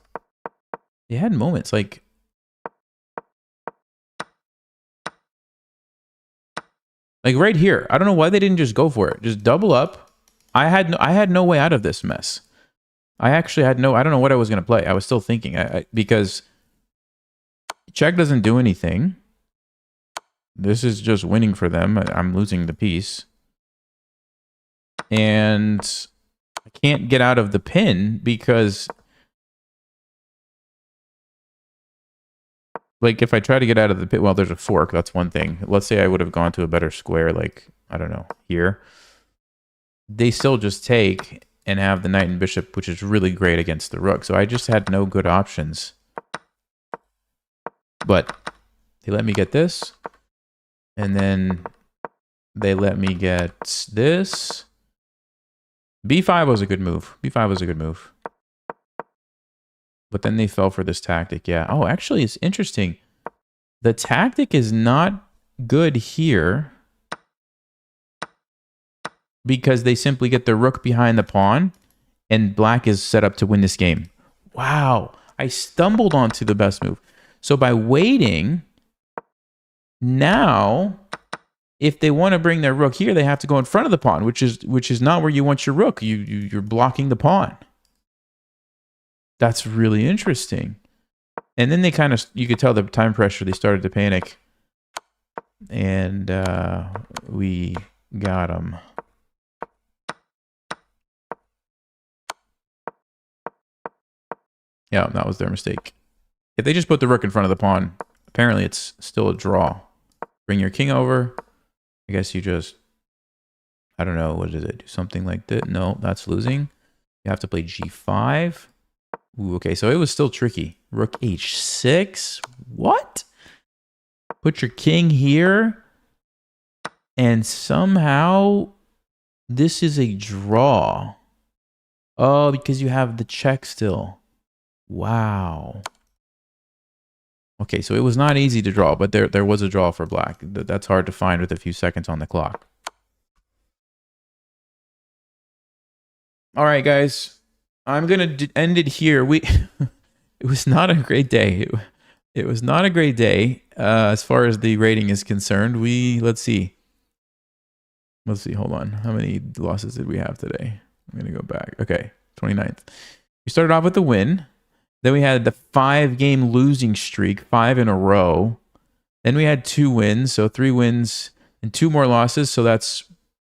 They had moments like right here. I don't know why they didn't just go for it. Just double up. I had no way out of this mess. I actually had no. I don't know what I was going to play. I was still thinking because check doesn't do anything. This is just winning for them. I'm losing the piece. And I can't get out of the pin because like if I try to get out of the pin, well, there's a fork. That's one thing. Let's say I would have gone to a better square, like, I don't know, here. they still just take and have the knight and bishop, which is really great against the rook. So I just had no good options. But they let me get this. And then they let me get this. B5 was a good move. B5 was a good move. But then they fell for this tactic. Yeah. Oh, actually, it's interesting. The tactic is not good here because they simply get the rook behind the pawn and black is set up to win this game. Wow. I stumbled onto the best move. So by waiting, now if they want to bring their rook here, they have to go in front of the pawn, which is not where you want your rook. You're blocking the pawn. That's really interesting. And then they kind of, you could tell the time pressure, they started to panic. And we got them. Yeah, that was their mistake. If they just put the rook in front of the pawn, apparently it's still a draw. Bring your king over. I guess you just, I don't know, what is it? Do something like that? No, that's losing. You have to play g5. Ooh, okay, so it was still tricky. Rook h6? What? Put your king here. And somehow this is a draw. Oh, because you have the check still. Wow. Okay, so it was not easy to draw, but there was a draw for black. That's hard to find with a few seconds on the clock. All right, guys. I'm going to end it here. It was not a great day. It was not a great day as far as the rating is concerned. Let's see. Hold on. How many losses did we have today? I'm going to go back. Okay, 29th. We started off with the win. Then we had the 5-game losing streak, 5 in a row. Then we had 2 wins, so 3 wins and 2 more losses. So that's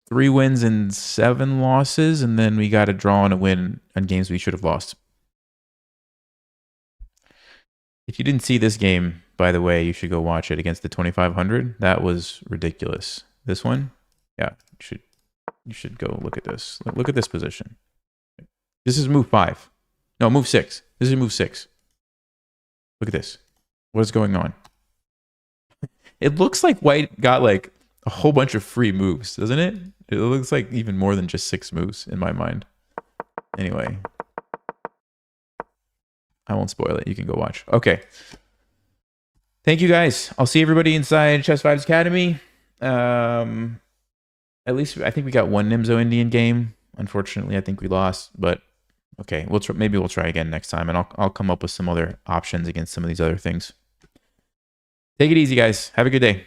3 wins and 7 losses. And then we got a draw and a win on games we should have lost. If you didn't see this game, by the way, you should go watch it against the 2500. That was ridiculous. This one, yeah, you should go look at this. Look at this position. This is move 5. No, move 6. This is move 6. Look at this. What is going on? It looks like white got like a whole bunch of free moves, doesn't it? It looks like even more than just 6 moves in my mind. Anyway. I won't spoil it. You can go watch. Okay. Thank you, guys. I'll see everybody inside Chess Vibes Academy. At least I think we got 1 Nimzo Indian game. Unfortunately, I think we lost, but okay, maybe we'll try again next time, and I'll come up with some other options against some of these other things. Take it easy, guys. Have a good day.